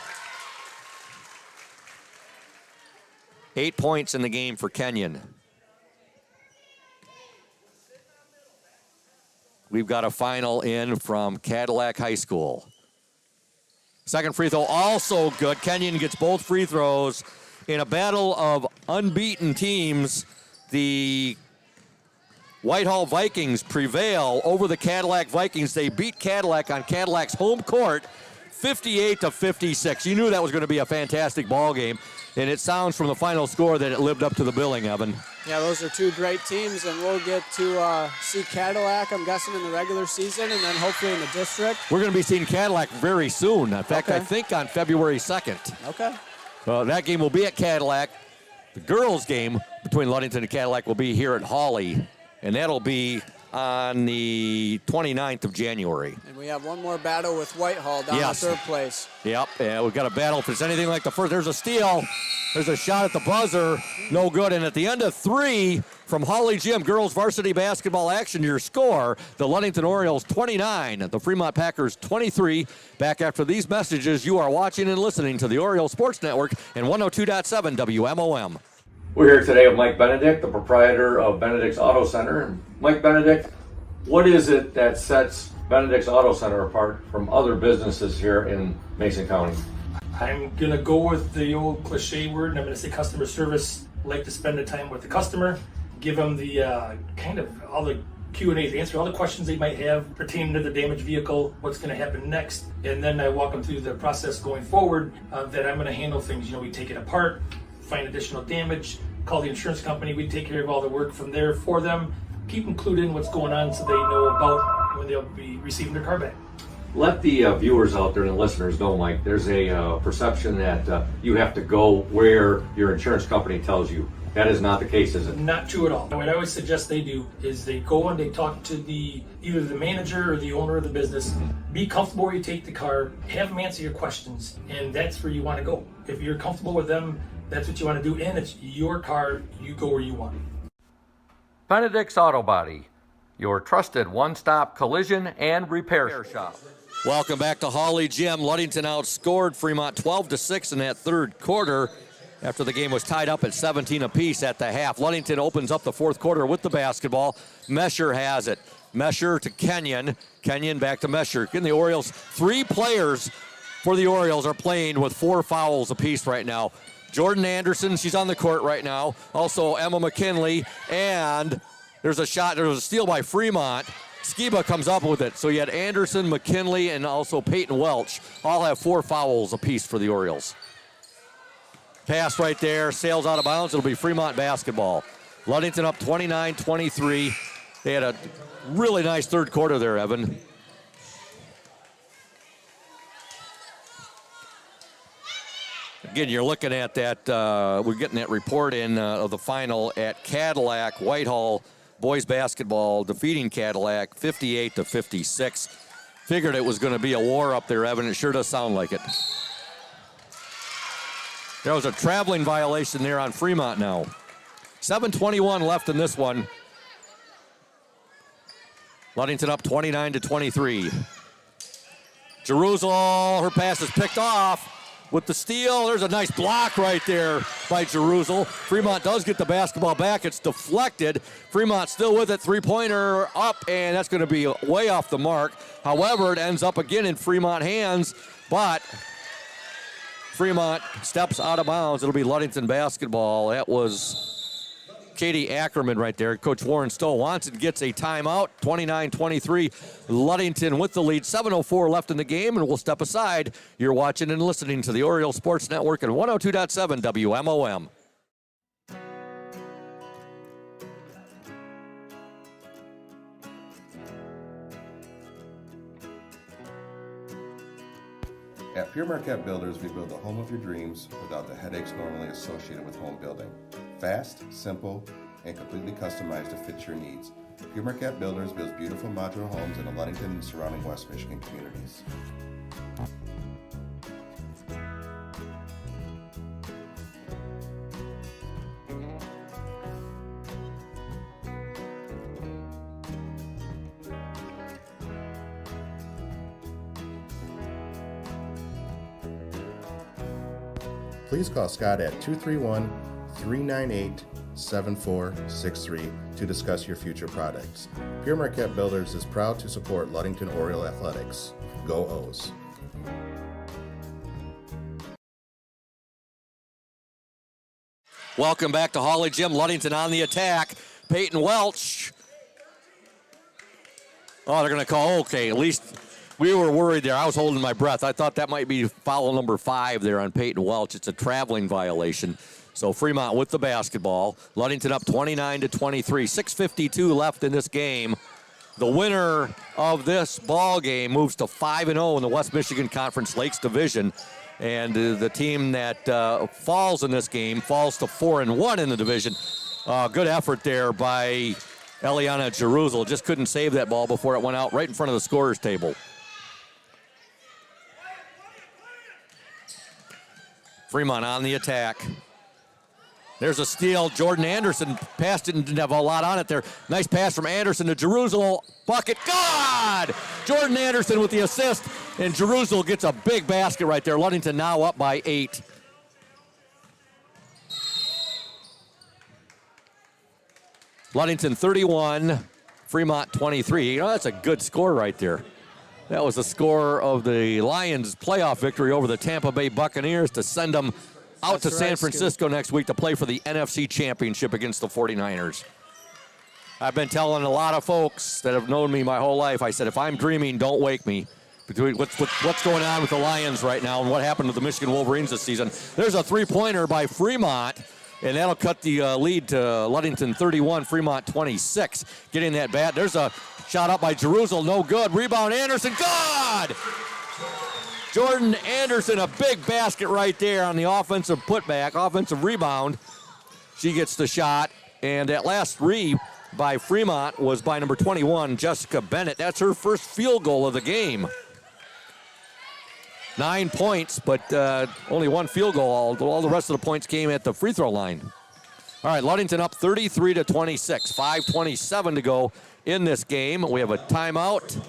8 points in the game for Kenyon. We've got a final in from Cadillac High School. Second free throw also good. Kenyon gets both free throws in a battle of unbeaten teams. The Whitehall Vikings prevail over the Cadillac Vikings. They beat Cadillac on Cadillac's home court 58-56. You knew that was going to be a fantastic ball game, and it sounds from the final score that it lived up to the billing, Evan. Yeah, those are 2 great teams, and we'll get to see Cadillac, I'm guessing, in the regular season, and then hopefully in the district. We're going to be seeing Cadillac very soon. In fact, Okay. I think on February 2nd. Okay. That game will be at Cadillac. The girls' game between Ludington and Cadillac will be here at Hawley and that'll be on the 29th of January. And we have one more battle with Whitehall down in third place. Yep, and we've got a battle. If it's anything like the first, there's a steal. There's a shot at the buzzer. No good. And at the end of 3 from Hawley Gym, girls varsity basketball action, your score, the Ludington Orioles 29, the Fremont Packers 23. Back after these messages, you are watching and listening to the Oriole Sports Network and 102.7 WMOM. We're here today with Mike Benedict, the proprietor of Benedict's Auto Center. Mike Benedict, what is it that sets Benedict's Auto Center apart from other businesses here in Mason County? I'm going to go with the old cliche word, and I'm going to say customer service. Like to spend the time with the customer, give them the kind of all the Q&As, answer all the questions they might have pertaining to the damaged vehicle, what's going to happen next, and then I walk them through the process going forward that I'm going to handle things. You know, we take it apart, find additional damage, call the insurance company, we take care of all the work from there for them, keep them clued in what's going on so they know about when they'll be receiving their car back. Let the viewers out there and the listeners know, Mike, there's a perception that you have to go where your insurance company tells you. That is not the case, is it? Not true at all. What I always suggest they do is they go and they talk to either the manager or the owner of the business. Be comfortable where you take the car, have them answer your questions, and that's where you want to go. If you're comfortable with them, that's what you want to do, and it's your car, you go where you want. Benedict's Auto Body, your trusted one-stop collision and repair shop. Welcome back to Hawley Gym. Ludington outscored Fremont 12-6 in that third quarter after the game was tied up at 17 apiece at the half. Ludington opens up the fourth quarter with the basketball. Mesher has it. Mesher to Kenyon. Kenyon back to Mesher. In the Orioles, 3 players for the Orioles are playing with 4 fouls apiece right now. Jordan Anderson, she's on the court right now. Also Emma McKinley, and there's a shot, there was a steal by Fremont. Skiba comes up with it. So you had Anderson, McKinley, and also Peyton Welch. All have 4 fouls apiece for the Orioles. Pass right there, sails out of bounds. It'll be Fremont basketball. Ludington up 29-23. They had a really nice third quarter there, Evan. Again, you're looking at that, we're getting that report in of the final at Cadillac. Whitehall boys basketball defeating Cadillac 58-56. Figured it was going to be a war up there, Evan. It sure does sound like it. There was a traveling violation there on Fremont now. 7:21 left in this one. Ludington up 29-23. Jerusalem, her pass is picked off. With the steal, there's a nice block right there by Jerusalem. Fremont does get the basketball back. It's deflected. Fremont still with it. Three-pointer up, and that's going to be way off the mark. However, it ends up again in Fremont hands, but Fremont steps out of bounds. It'll be Ludington basketball. That was Katie Ackerman right there. Coach Warren Stowe wants it, gets a timeout. 29-23, Ludington with the lead. 7:04 left in the game, and we'll step aside. You're watching and listening to the Oriole Sports Network and 102.7 WMOM. At Pure Marquette Builders, we build the home of your dreams without the headaches normally associated with home building. Fast, simple, and completely customized to fit your needs. Pure Marquette Builders builds beautiful modular homes in the Ludington and surrounding West Michigan communities. Please call Scott at 231-398-7463 to discuss your future products. Pure Marquette Builders is proud to support Ludington Oriole Athletics. Go O's! Welcome back to Hawley Gym. Ludington on the attack. Peyton Welch. Oh, they're going to call, okay, at least we were worried there. I was holding my breath. I thought that might be foul number 5 there on Peyton Welch. It's a traveling violation. So Fremont with the basketball. Ludington up 29-23. 6:52 left in this game. The winner of this ball game moves to 5-0 in the West Michigan Conference Lakes Division. And the team that falls in this game falls to 4-1 in the division. Good effort there by Eliana Jerusalem just couldn't save that ball before it went out right in front of the scorer's table. Fremont on the attack. There's a steal. Jordan Anderson passed it and didn't have a lot on it there. Nice pass from Anderson to Jerusalem. Bucket. God! Jordan Anderson with the assist, and Jerusalem gets a big basket right there. Ludington now up by 8. Ludington 31, Fremont 23. You know, that's a good score right there. That was the score of the Lions' playoff victory over the Tampa Bay Buccaneers to send them out to San Francisco next week to play for the NFC Championship against the 49ers. I've been telling a lot of folks that have known me my whole life, I said, if I'm dreaming, don't wake me. Between what's going on with the Lions right now and what happened to the Michigan Wolverines this season. There's a three-pointer by Fremont, and that'll cut the lead to Ludington 31, Fremont 26. Getting that bat. There's a shot up by Jerusalem, no good. Rebound, Anderson, good! Jordan Anderson, a big basket right there on the offensive putback, offensive rebound. She gets the shot, and that last three by Fremont was by number 21, Jessica Bennett. That's her first field goal of the game. 9 points, but only one field goal. All the rest of the points came at the free throw line. All right, Ludington up 33-26. 5:27 to go in this game. We have a timeout.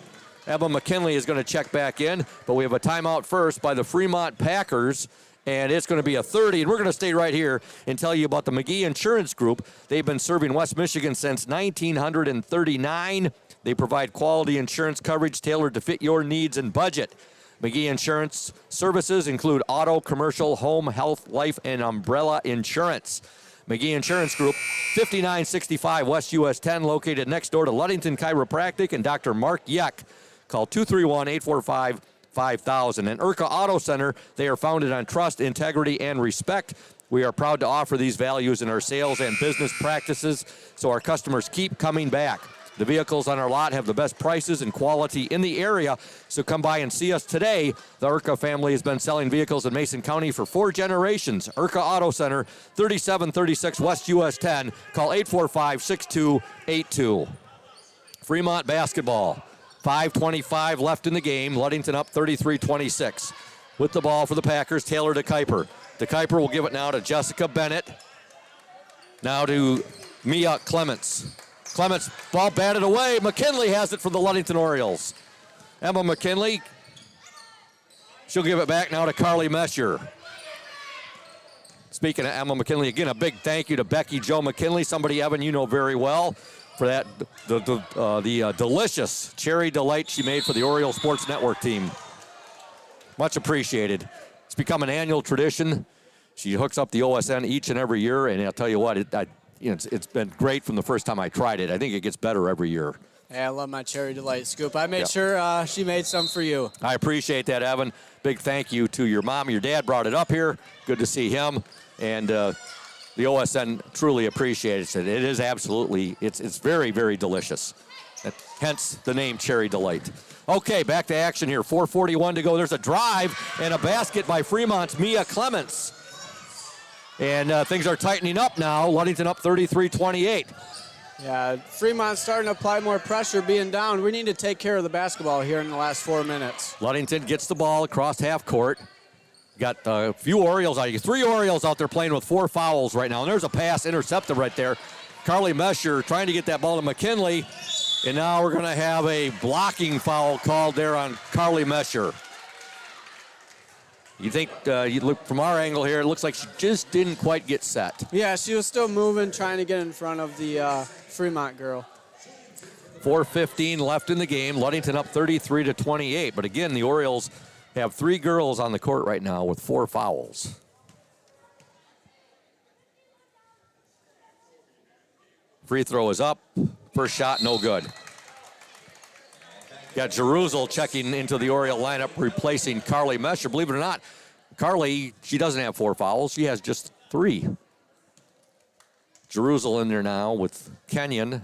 Emma McKinley is going to check back in, but we have a timeout first by the Fremont Packers, and it's going to be a 30, and we're going to stay right here and tell you about the McGee Insurance Group. They've been serving West Michigan since 1939. They provide quality insurance coverage tailored to fit your needs and budget. McGee Insurance services include auto, commercial, home, health, life, and umbrella insurance. McGee Insurance Group, 5965 West US 10, located next door to Ludington Chiropractic and Dr. Mark Yeck. Call 231-845-5000. And Urca Auto Center, they are founded on trust, integrity, and respect. We are proud to offer these values in our sales and business practices so our customers keep coming back. The vehicles on our lot have the best prices and quality in the area, so come by and see us today. The Urca family has been selling vehicles in Mason County for 4 generations. Urca Auto Center, 3736 West US 10. Call 845-6282. Fremont basketball. 5:25 left in the game. Ludington up 33-26. With the ball for the Packers, Taylor to Kuiper. The Kuiper will give it now to Jessica Bennett. Now to Mia Clements. Clements, ball batted away. McKinley has it for the Ludington Orioles. Emma McKinley. She'll give it back now to Carly Mesher. Speaking of Emma McKinley, again, a big thank you to Becky Jo McKinley, somebody, Evan, you know very well, for that the delicious cherry delight she made for the Orioles Sports Network team. Much appreciated. It's become an annual tradition. She hooks up the OSN each and every year, and I'll tell you what, it's been great from the first time I tried it. I think it gets better every year. Yeah, I love my cherry delight scoop. I made sure she made some for you. I appreciate that, Evan. Big thank you to your mom. Your dad brought it up here. Good to see him. And the OSN truly appreciates it. It is absolutely, it's very, very delicious. Hence the name Cherry Delight. Okay, back to action here. 4:41 to go. There's a drive and a basket by Fremont's Mia Clements. And things are tightening up now. Ludington up 33-28. Yeah, Fremont's starting to apply more pressure being down. We need to take care of the basketball here in the last 4 minutes. Ludington gets the ball across half court. Got a few Orioles out here. 3 Orioles out there playing with 4 fouls right now. And there's a pass intercepted right there. Carly Mesher trying to get that ball to McKinley. And now we're going to have a blocking foul called there on Carly Mesher. You think, you look from our angle here, it looks like she just didn't quite get set. Yeah, she was still moving, trying to get in front of the Fremont girl. 4:15 left in the game. Ludington up 33-28. But again, the Orioles have 3 girls on the court right now with 4 fouls. Free throw is up. First shot, no good. Got Jerusalem checking into the Oriole lineup, replacing Carly Mesher. Believe it or not, Carly, she doesn't have 4 fouls. She has just 3. Jerusalem in there now with Kenyon.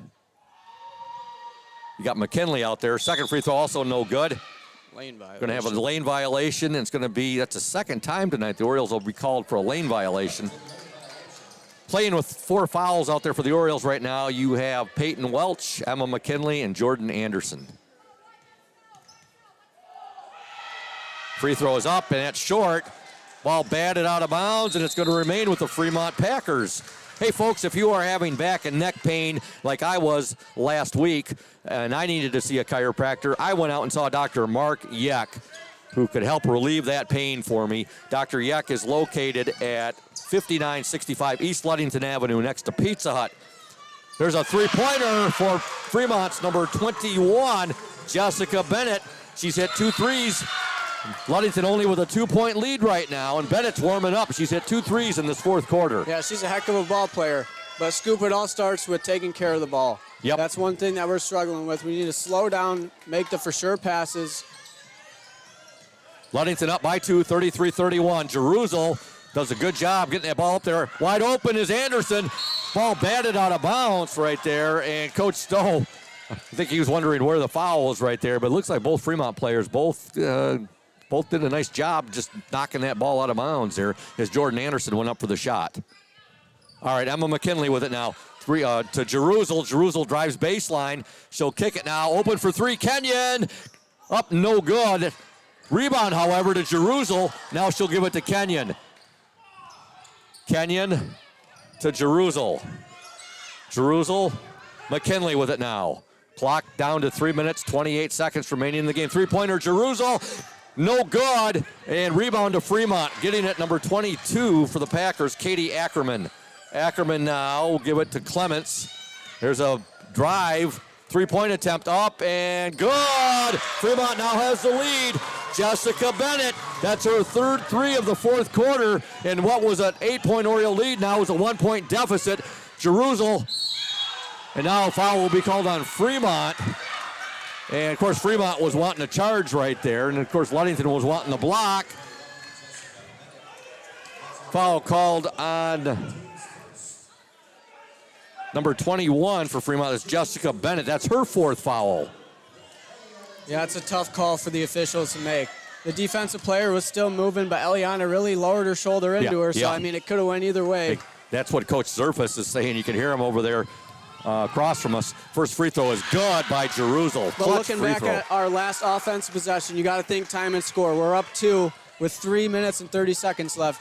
You got McKinley out there. Second free throw also no good. Lane violation. Going to have a lane violation, and it's going to be, that's the second time tonight the Orioles will be called for a lane violation. Playing with 4 fouls out there for the Orioles right now, you have Peyton Welch, Emma McKinley, and Jordan Anderson. Free throw is up, and that's short. Ball batted out of bounds, and it's going to remain with the Fremont Packers. Hey, folks, if you are having back and neck pain like I was last week, and I needed to see a chiropractor, I went out and saw Dr. Mark Yeck, who could help relieve that pain for me. Dr. Yeck is located at 5965 East Ludington Avenue next to Pizza Hut. There's a three-pointer for Fremont's number 21, Jessica Bennett. She's hit 2 threes. Ludington only with a 2-point lead right now, and Bennett's warming up. She's hit 2 threes in this fourth quarter. Yeah, she's a heck of a ball player, but Scoop, it all starts with taking care of the ball. Yep. That's one thing that we're struggling with. We need to slow down, make the for-sure passes. Ludington up by 2, 33-31. Jerusalem does a good job getting that ball up there. Wide open is Anderson. Ball batted out of bounds right there, and Coach Stowe, I think he was wondering where the foul was right there, but it looks like both Fremont players both did a nice job just knocking that ball out of bounds there as Jordan Anderson went up for the shot. All right, Emma McKinley with it now. To Jerusalem. Jerusalem drives baseline. She'll kick it now. Open for 3. Kenyon. Up, no good. Rebound, however, to Jerusalem. Now she'll give it to Kenyon. Kenyon to Jerusalem. Jerusalem. McKinley with it now. Clock down to 3 minutes, 28 seconds remaining in the game. Three-pointer, Jerusalem. No good. And rebound to Fremont. Getting it, number 22 for the Packers, Katie Ackerman. Ackerman now will give it to Clements. There's a drive. Three-point attempt up and good. Fremont now has the lead. Jessica Bennett, that's her third 3 of the fourth quarter. And what was an 8-point Oriole lead now is a 1-point deficit. Jerusalem. And now a foul will be called on Fremont. And, of course, Fremont was wanting a charge right there. And, of course, Ludington was wanting the block. Foul called on number 21 for Fremont. That's Jessica Bennett. That's her 4th foul. Yeah, it's a tough call for the officials to make. The defensive player was still moving, but Eliana really lowered her shoulder into her. So, I mean, it could have went either way. That's what Coach Zerfus is saying. You can hear him over there across from us. First free throw is good by Jerusalem. But looking back at our last offensive possession, you got to think time and score. We're up 2 with 3 minutes and 30 seconds left.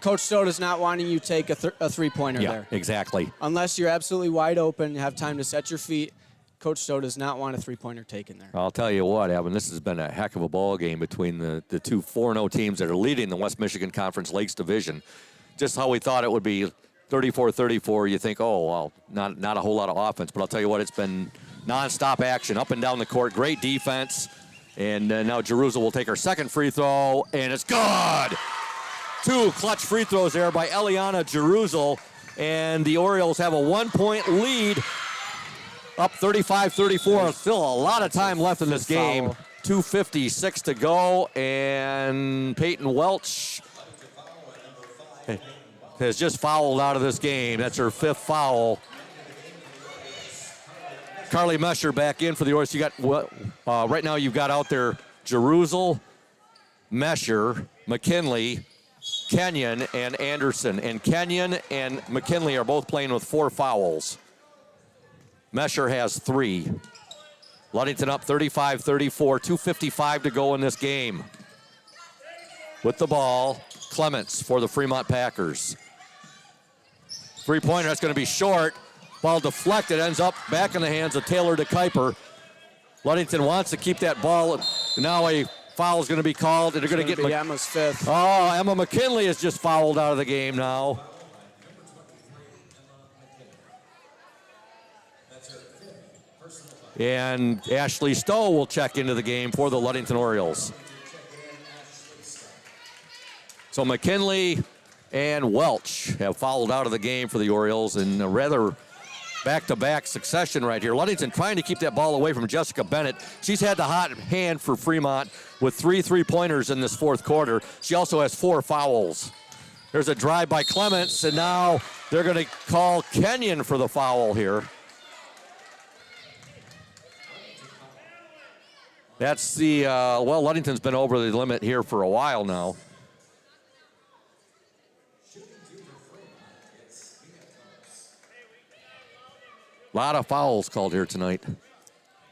Coach Stowe is not wanting you to take a three-pointer there. Exactly. Unless you're absolutely wide open, you have time to set your feet. Coach Stowe does not want a three-pointer taken there. I'll tell you what, Evan, this has been a heck of a ball game between the two 4-0 teams that are leading the West Michigan Conference Lakes Division. Just how we thought it would be, 34-34, you think, oh, well, not a whole lot of offense. But I'll tell you what, it's been nonstop action up and down the court. Great defense. And now Jerusalem will take her second free throw, and it's good. 2 clutch free throws there by Eliana Jerusalem. And the Orioles have a 1-point lead, up 35-34. Still a lot of time left in this game. 2:56 to go, and Peyton Welch has just fouled out of this game. That's her 5th foul. Carly Mesher back in for the Orioles. You got right now you've got out there Jerusalem, Mesher, McKinley, Kenyon, and Anderson. And Kenyon and McKinley are both playing with 4 fouls. Mesher has 3. Ludington up 35-34, 2:55 to go in this game. With the ball, Clements for the Fremont Packers. Three-pointer, that's going to be short. Ball deflected, ends up back in the hands of Taylor DeKuyper. Ludington wants to keep that ball. Now a foul is going to be called. They're going to get Emma's 5th. Oh, Emma McKinley is just fouled out of the game now. And Ashley Stowe will check into the game for the Ludington Orioles. So McKinley and Welch have fouled out of the game for the Orioles in a rather back-to-back succession right here. Ludington trying to keep that ball away from Jessica Bennett. She's had the hot hand for Fremont with 3 three-pointers in this fourth quarter. She also has 4 fouls. There's a drive by Clements, and now they're going to call Kenyon for the foul here. That's the, Ludington's been over the limit here for a while now. A lot of fouls called here tonight.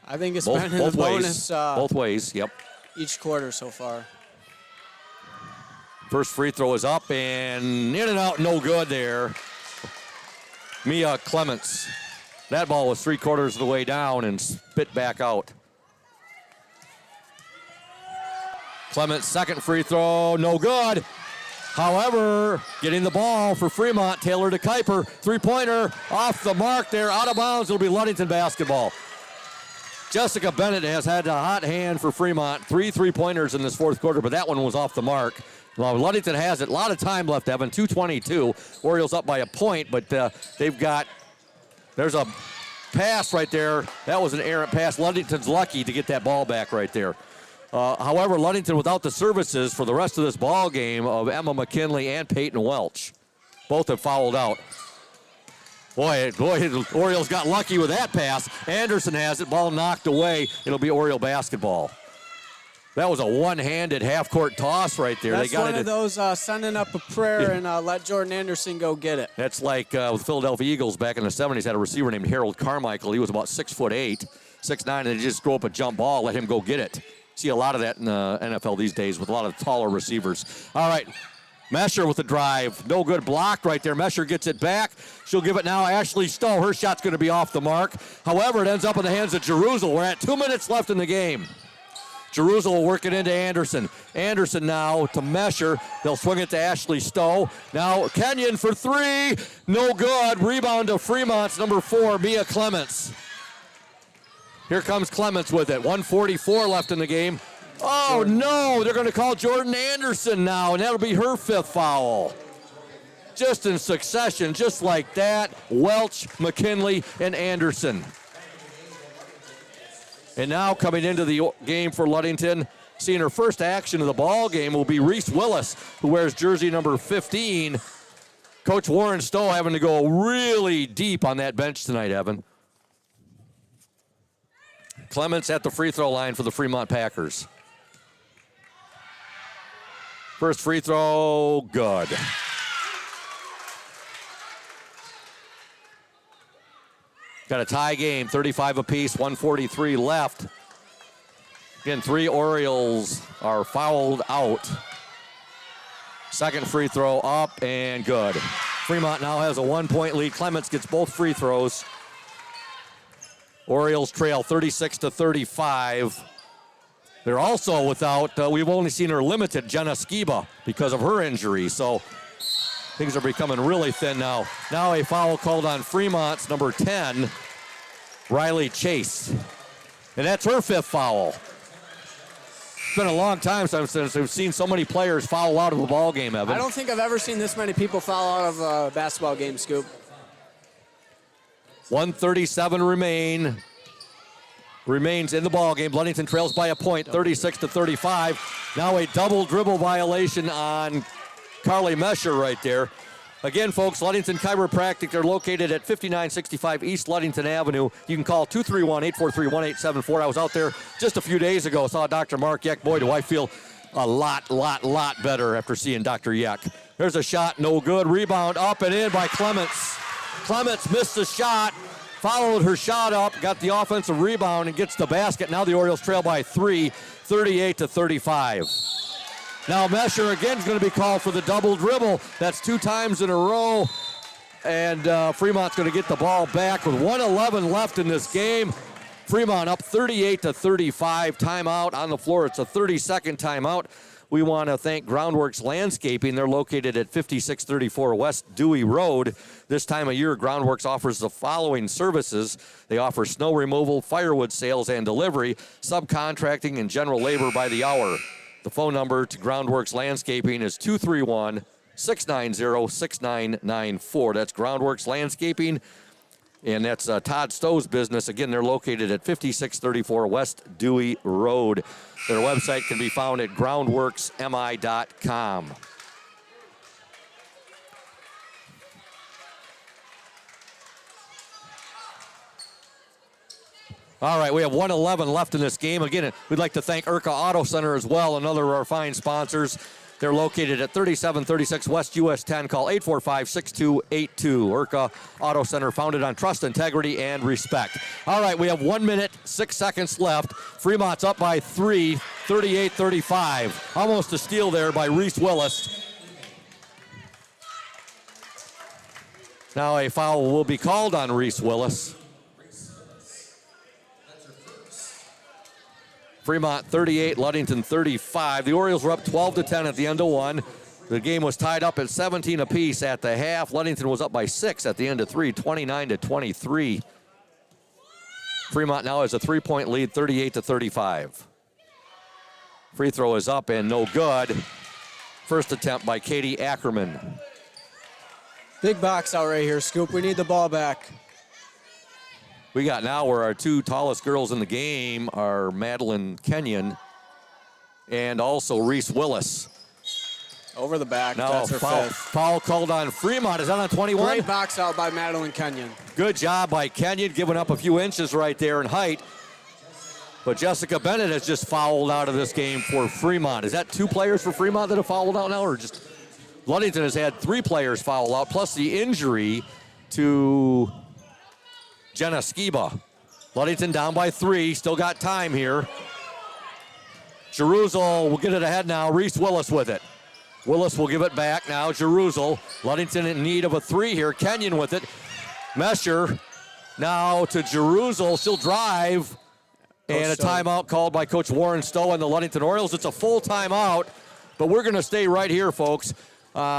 I think it's been in the bonus. Both ways, yep. Each quarter so far. First free throw is up and in and out, no good there. Mia Clements. That ball was 3/4 of the way down and spit back out. Clements' second free throw, no good. However, getting the ball for Fremont, Taylor to Kuiper. Three-pointer off the mark there, out of bounds. It'll be Ludington basketball. Jessica Bennett has had a hot hand for Fremont. 3 3-pointers in this fourth quarter, but that one was off the mark. Well, Ludington has it. A lot of time left, Evan. 2:22. Orioles up by a point, but there's a pass right there. That was an errant pass. Ludington's lucky to get that ball back right there. However, Ludington without the services for the rest of this ball game of Emma McKinley and Peyton Welch. Both have fouled out. Boy, the Orioles got lucky with that pass. Anderson has it. Ball knocked away. It'll be Oriole basketball. That was a one-handed half-court toss right there. That's one of those sending up a prayer and let Jordan Anderson go get it. That's like the Philadelphia Eagles back in the 70s had a receiver named Harold Carmichael. He was about 6'8", 6'9", and they just throw up a jump ball, let him go get it. See a lot of that in the NFL these days with a lot of taller receivers. All right, Mesher with the drive. No good, blocked right there. Mesher gets it back. She'll give it now. Ashley Stowe. Her shot's going to be off the mark. However, it ends up in the hands of Jerusalem. We're at 2 minutes left in the game. Jerusalem will work it into Anderson. Anderson now to Mesher. They'll swing it to Ashley Stowe. Now Kenyon for three. No good. Rebound to Fremont's number 4, Mia Clements. Here comes Clements with it. 1:44 left in the game. Oh, no. They're going to call Jordan Anderson now, and that'll be her 5th foul. Just in succession, just like that. Welch, McKinley, and Anderson. And now coming into the game for Ludington, seeing her first action of the ball game will be Reese Willis, who wears jersey number 15. Coach Warren Stowe having to go really deep on that bench tonight, Evan. Clements at the free throw line for the Fremont Packers. First free throw, good. Got a tie game, 35 apiece, 1:43 left. Again, 3 Orioles are fouled out. Second free throw up and good. Fremont now has a 1-point lead. Clements gets both free throws. Orioles trail 36-35. They're also without, we've only seen her limited, Jenna Skiba, because of her injury. So things are becoming really thin now. Now a foul called on Fremont's number 10, Riley Chase. And that's her 5th foul. It's been a long time since we've seen so many players foul out of a ball game, Evan. I don't think I've ever seen this many people foul out of a basketball game, Scoop. 1:37 remains in the ball game. Ludington trails by a point, 36-35. Now a double dribble violation on Carly Mesher right there. Again, folks, Ludington Chiropractic, they're located at 5965 East Ludington Avenue. You can call 231-843-1874. I was out there just a few days ago, saw Dr. Mark Yeck. Boy, do I feel a lot better after seeing Dr. Yeck. There's a shot, no good. Rebound up and in by Clements. Clements missed the shot, followed her shot up, got the offensive rebound, and gets the basket. Now the Orioles trail by 3, 38-35. Now Mesher again is going to be called for the double dribble. That's 2 times in a row. And Fremont's going to get the ball back with 1:11 left in this game. Fremont up 38-35. Timeout on the floor. It's a 30-second timeout. We want to thank Groundworks Landscaping. They're located at 5634 West Dewey Road. This time of year, Groundworks offers the following services. They offer snow removal, firewood sales and delivery, subcontracting, and general labor by the hour. The phone number to Groundworks Landscaping is 231-690-6994. That's Groundworks Landscaping, and that's Todd Stowe's business. Again, they're located at 5634 West Dewey Road. Their website can be found at groundworksmi.com. All right, we have 1:11 left in this game. Again, we'd like to thank Urca Auto Center as well, another of our fine sponsors. They're located at 3736 West US 10. Call 845-6282. IRCA Auto Center, founded on trust, integrity, and respect. All right, we have 1 minute, 6 seconds left. Fremont's up by 3, 38-35. Almost a steal there by Reese Willis. Now a foul will be called on Reese Willis. Fremont 38, Ludington 35. The Orioles were up 12-10 at the end of one. The game was tied up at 17 apiece at the half. Ludington was up by 6 at the end of 3, 29-23. Fremont now has a 3-point lead, 38-35. Free throw is up and no good. First attempt by Katie Ackerman. Big box out right here, Scoop. We need the ball back. We got now where our two tallest girls in the game are Madeline Kenyon and also Reese Willis. Over the back. Now That's her fifth. Foul called on Fremont. Is that on 21? Great box out by Madeline Kenyon. Good job by Kenyon, giving up a few inches right there in height. But Jessica Bennett has just fouled out of this game for Fremont. Is that 2 players for Fremont that have fouled out now, or just Ludington has had 3 players foul out, plus the injury to Jenna Skiba. Ludington down by 3, still got time here. Jerusalem will get it ahead now. Reese Willis with it. Willis will give it back now. Jerusalem. Ludington in need of a 3 here. Kenyon with it. Mesher now to Jerusalem. She'll drive. And a timeout called by Coach Warren Stowe and the Ludington Orioles. It's a full timeout, but we're going to stay right here, folks.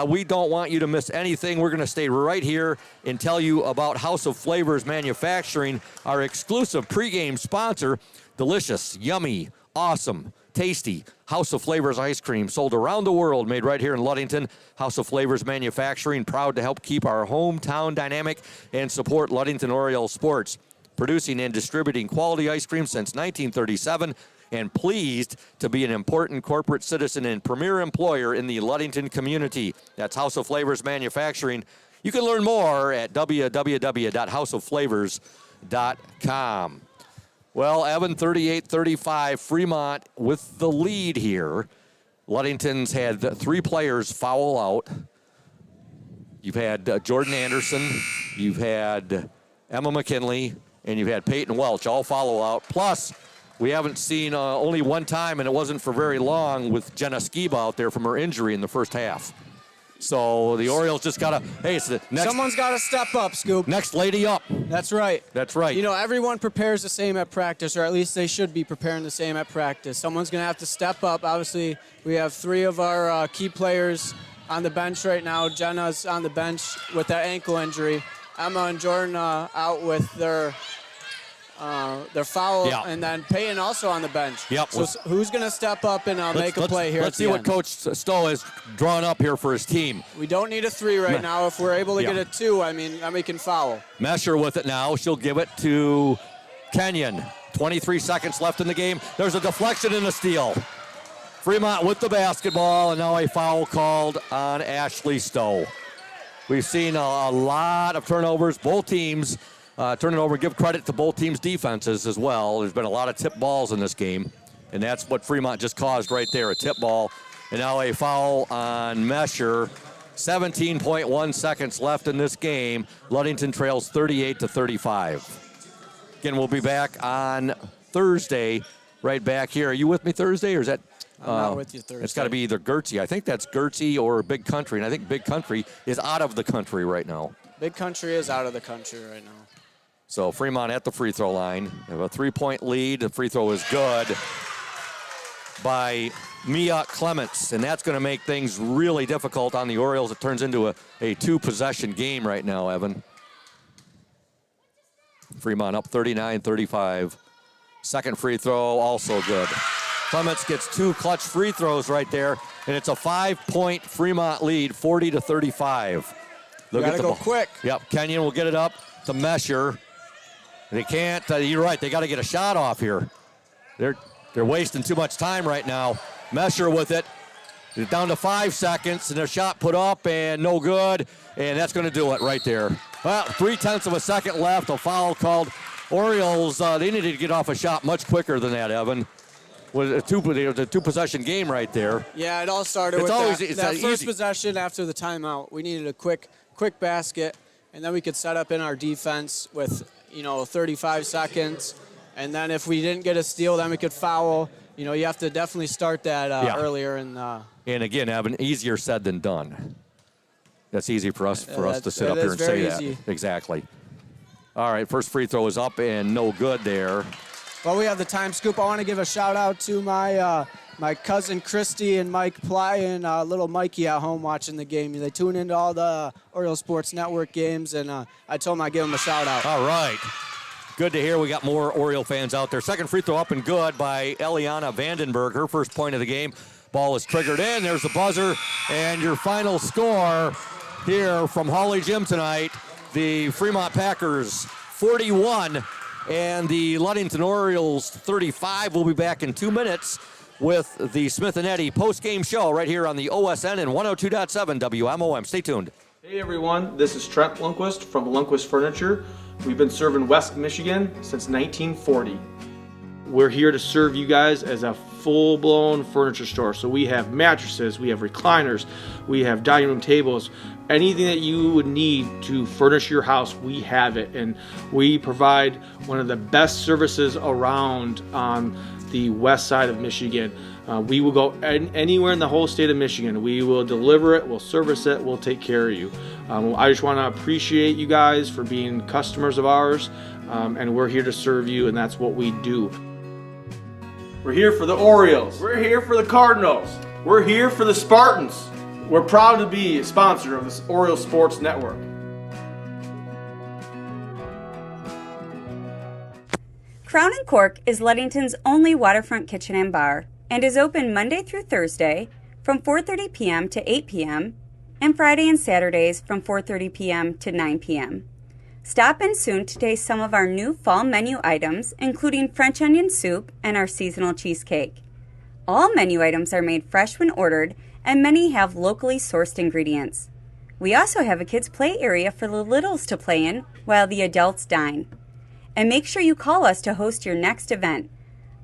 We don't want you to miss anything. We're going to stay right here and tell you about House of Flavors Manufacturing, our exclusive pregame sponsor. Delicious, yummy, awesome, tasty House of Flavors ice cream sold around the world, made right here in Ludington. House of Flavors Manufacturing, proud to help keep our hometown dynamic and support Ludington Orioles sports. Producing and distributing quality ice cream since 1937. And pleased to be an important corporate citizen and premier employer in the Ludington community. That's House of Flavors Manufacturing. You can learn more at www.houseofflavors.com. Well, Evan, 38-35, Fremont with the lead here. Ludington's had 3 players foul out. You've had Jordan Anderson, you've had Emma McKinley, and you've had Peyton Welch all follow out. Plus, we haven't seen only one time, and it wasn't for very long, with Jenna Skiba out there from her injury in the first half. So the Orioles just got to, hey, it's the next. Someone's got to step up, Scoop. Next lady up. That's right. That's right. You know, everyone prepares the same at practice, or at least they should be preparing the same at practice. Someone's going to have to step up. Obviously, we have 3 of our key players on the bench right now. Jenna's on the bench with that ankle injury. Emma and Jordan out with their foul, and then Peyton also on the bench. Yep. So who's going to step up and make a play here? Let's see what Coach Stowe has drawn up here for his team. We don't need a 3 right now. If we're able to get a 2, I mean, then we can foul. Mesher with it now. She'll give it to Kenyon. 23 seconds left in the game. There's a deflection and a steal. Fremont with the basketball, and now a foul called on Ashley Stowe. We've seen a lot of turnovers. Both teams turning over. Give credit to both teams' defenses as well. There's been a lot of tip balls in this game, and that's what Fremont just caused right there, a tip ball. And now a foul on Mesher. 17.1 seconds left in this game. Ludington trails 38-35. Again, we'll be back on Thursday, right back here. Are you with me Thursday, or is that? I'm not with you Thursday. It's got to be either Gertzie. I think that's Gertzie or Big Country, and I think Big Country is out of the country right now. Big Country is out of the country right now. So Fremont at the free throw line. They have a 3-point lead. The free throw is good by Mia Clements, and that's going to make things really difficult on the Orioles. It turns into a 2-possession game right now, Evan. Fremont up 39-35. Second free throw, also good. Clements gets 2 clutch free throws right there, and it's a 5-point Fremont lead, 40-35. They'll gotta go quick. Yep, Kenyon will get it up to Mesher. They can't. You're right. They got to get a shot off here. They're wasting too much time right now. Mesher with it. They're down to 5 seconds, and their shot put up and no good. And that's going to do it right there. Well, 0.3 of a second left. A foul called. Orioles, they needed to get off a shot much quicker than that, Evan. was a two possession game right there. Yeah, it all started with that first possession after the timeout. We needed a quick basket, and then we could set up in our defense with 35 seconds. And then if we didn't get a steal, then we could foul. You have to definitely start that earlier. And again, Evan, easier said than done. That's easy for us to sit up here and say easy. that. Exactly. All right, first free throw is up and no good there. Well, we have the time scoop. I want to give a shout out to my cousin Christy and Mike Ply and little Mikey at home watching the game. They tune into all the Orioles Sports Network games, and I told them I'd give them a shout out. All right. Good to hear. We got more Oriole fans out there. Second free throw up and good by Eliana Vandenberg. Her first point of the game. Ball is triggered in. There's the buzzer. And your final score here from Hawley Gym tonight, the Fremont Packers 41 and the Ludington Orioles 35. We'll be back in 2 minutes with the Smith & Eddy post-game show right here on the OSN and 102.7 WMOM. Stay tuned. Hey everyone, this is Trent Lundquist from Lundquist Furniture. We've been serving West Michigan since 1940. We're here to serve you guys as a full-blown furniture store. So we have mattresses, we have recliners, we have dining room tables, anything that you would need to furnish your house, we have it. And we provide one of the best services around on the west side of Michigan. We will go anywhere in the whole state of Michigan. We will deliver it, we'll service it, we'll take care of you. I just want to appreciate you guys for being customers of ours, and we're here to serve you, and that's what we do. We're here for the Orioles. We're here for the Cardinals. We're here for the Spartans. We're proud to be a sponsor of this Orioles Sports Network. Crown & Cork is Ludington's only waterfront kitchen and bar and is open Monday through Thursday from 4:30 p.m. to 8 p.m. and Friday and Saturdays from 4:30 p.m. to 9 p.m. Stop in soon to taste some of our new fall menu items, including French onion soup and our seasonal cheesecake. All menu items are made fresh when ordered, and many have locally sourced ingredients. We also have a kids' play area for the littles to play in while the adults dine. And make sure you call us to host your next event.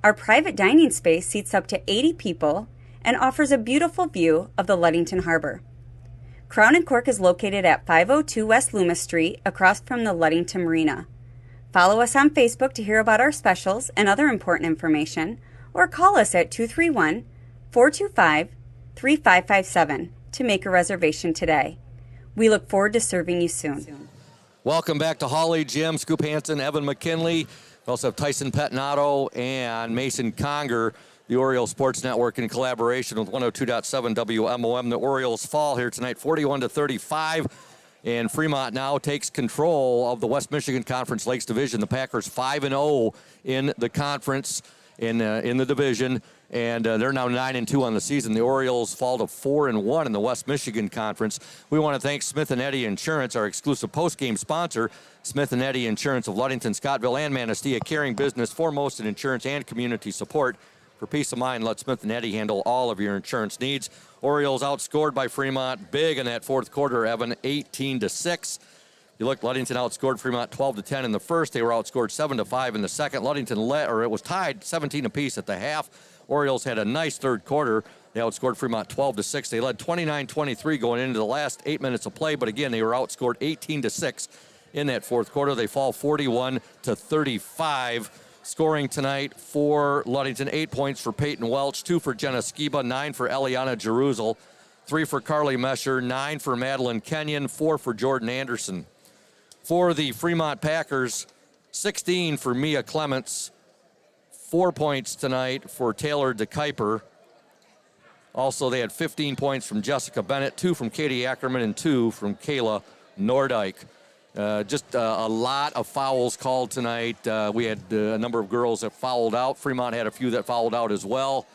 Our private dining space seats up to 80 people and offers a beautiful view of the Ludington Harbor. Crown & Cork is located at 502 West Loomis Street, across from the Ludington Marina. Follow us on Facebook to hear about our specials and other important information, or call us at 231-425-3557 to make a reservation today. We look forward to serving you soon. Welcome back to Hawley Gym. Scoop Hansen, Evan McKinley. We also have Tyson Pettinato and Mason Conger. The Orioles Sports Network in collaboration with 102.7 WMOM. The Orioles fall here tonight 41-35, and Fremont now takes control of the West Michigan Conference Lakes Division. The Packers 5-0 in the conference, in the division, and they're now 9-2 on the season. The Orioles fall to 4-1 in the West Michigan Conference. We want to thank Smith & Eddy Insurance, our exclusive post-game sponsor. Smith & Eddy Insurance of Ludington, Scottville, and Manistee, caring business foremost in insurance and community support. For peace of mind, let Smith & Eddy handle all of your insurance needs. Orioles outscored by Fremont big in that fourth quarter, Evan, 18-6. You look, Ludington outscored Fremont 12-10 in the first. They were outscored 7-5 in the second. Ludington it was tied 17 apiece at the half. Orioles had a nice third quarter. They outscored Fremont 12-6. They led 29-23 going into the last 8 minutes of play, but again, they were outscored 18-6 in that fourth quarter. They fall 41-35. Scoring tonight for Ludington, 8 points for Peyton Welch, 2 for Jenna Skiba, 9 for Eliana Jeruzel, 3 for Carly Mesher, 9 for Madeline Kenyon, 4 for Jordan Anderson. For the Fremont Packers, 16 for Mia Clements, 4 points tonight for Taylor DeKuyper. Also, they had 15 points from Jessica Bennett, 2 from Katie Ackerman, and 2 from Kayla Nordyke. Just a lot of fouls called tonight. We had a number of girls that fouled out. Fremont had a few that fouled out as well.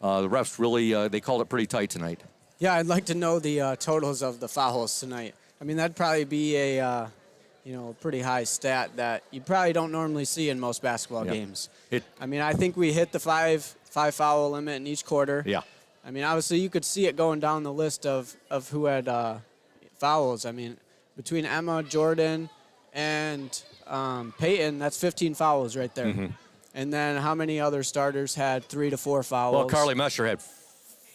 The refs really, they called it pretty tight tonight. Yeah, I'd like to know the totals of the fouls tonight. I mean, that'd probably be a pretty high stat that you probably don't normally see in most basketball games. I mean, I think we hit the five foul limit in each quarter. Yeah. I mean, obviously you could see it going down the list of who had fouls. I mean, between Emma, Jordan, and Peyton, that's 15 fouls right there. Mm-hmm. And then how many other starters had 3 to 4 fouls? Well, Carly Mesher had,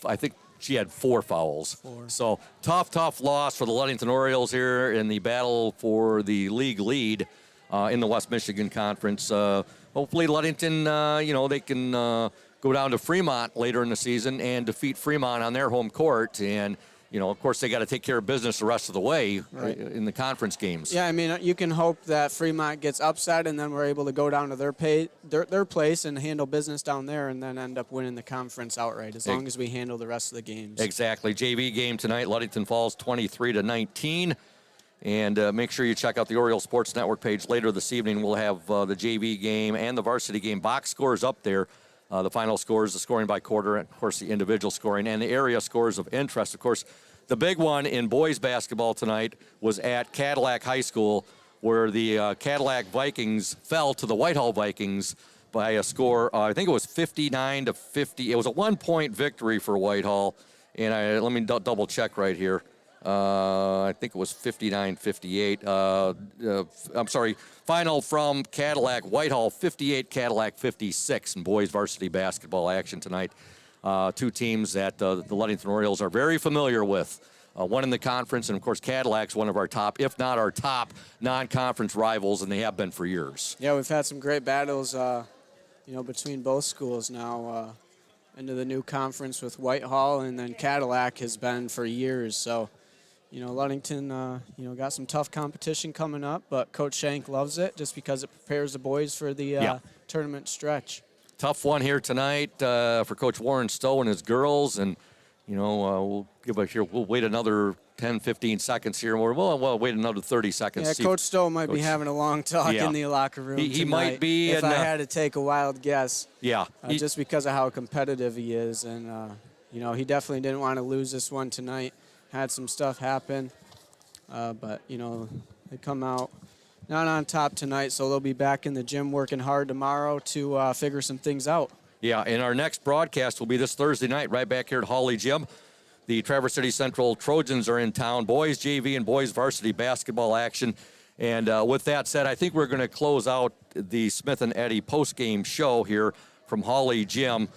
I think she had 4 fouls. 4. So tough loss for the Ludington Orioles here in the battle for the league lead in the West Michigan Conference. Hopefully Ludington, they can go down to Freemont later in the season and defeat Fremont on their home court. And of course, they got to take care of business the rest of the way in the conference games. Yeah, I mean, you can hope that Fremont gets upset, and then we're able to go down to their place and handle business down there, and then end up winning the conference outright, as long as we handle the rest of the games. Exactly. JV game tonight, Ludington falls 23-19. And make sure you check out the Oriole Sports Network page later this evening. We'll have the JV game and the varsity game box scores up there. The final scores, the scoring by quarter, and, of course, the individual scoring, and the area scores of interest. Of course, the big one in boys basketball tonight was at Cadillac High School, where the Cadillac Vikings fell to the Whitehall Vikings by a score, I think it was 59-50. It was a 1-point victory for Whitehall. And let me double check right here. I think it was 59-58. I'm sorry. Final from Cadillac, Whitehall 58, Cadillac 56 in boys varsity basketball action tonight. 2 teams that the Ludington Orioles are very familiar with. One in the conference, and of course Cadillac's one of our top, if not our top, non-conference rivals, and they have been for years. Yeah, we've had some great battles, between both schools now. Into the new conference with Whitehall, and then Cadillac has been for years. So, Ludington, got some tough competition coming up, but Coach Shank loves it just because it prepares the boys for the tournament stretch. Tough one here tonight for Coach Warren Stowe and his girls, and we'll wait another 10-15 seconds here. We'll wait another 30 seconds. Yeah, Coach Stowe might be having a long talk in the locker room He might be. If I had to take a wild guess. Yeah. Just because of how competitive he is, and he definitely didn't want to lose this one tonight. Had some stuff happen, but they come out not on top tonight, so they'll be back in the gym working hard tomorrow to figure some things out. Yeah, and our next broadcast will be this Thursday night right back here at Hawley Gym. The Traverse City Central Trojans are in town. Boys JV and boys varsity basketball action. And with that said, I think we're going to close out the Smith and Eddy postgame show here from Hawley Gym.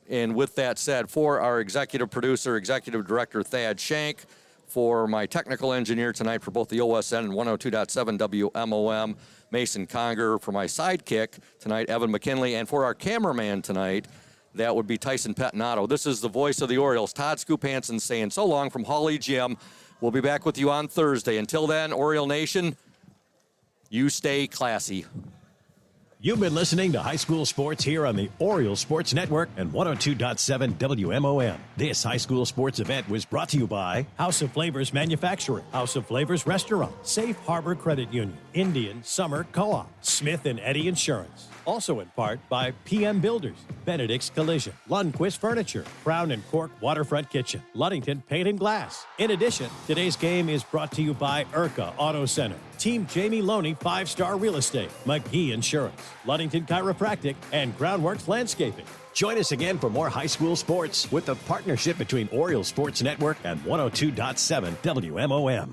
And with that said, for our executive producer, executive director, Thad Shank, for my technical engineer tonight for both the OSN and 102.7 WMOM, Mason Conger, for my sidekick tonight, Evan McKinley, and for our cameraman tonight, that would be Tyson Pettinato. This is the voice of the Orioles, Todd Scoop Hansen, saying so long from Hawley Gym. We'll be back with you on Thursday. Until then, Oriole Nation, you stay classy. You've been listening to High School Sports here on the Oriole Sports Network and 102.7 WMOM. This high school sports event was brought to you by House of Flavors Manufacturing, House of Flavors Restaurant, Safe Harbor Credit Union, Indian Summer Co-op, Smith and Eddy Insurance. Also in part by PM Builders, Benedict's Collision, Lundquist Furniture, Crown and Cork Waterfront Kitchen, Ludington Paint and Glass. In addition, today's game is brought to you by Urca Auto Center, Team Jamie Loney 5-Star Real Estate, McGee Insurance, Ludington Chiropractic, and Groundworks Landscaping. Join us again for more high school sports with the partnership between Oriole Sports Network and 102.7 WMOM.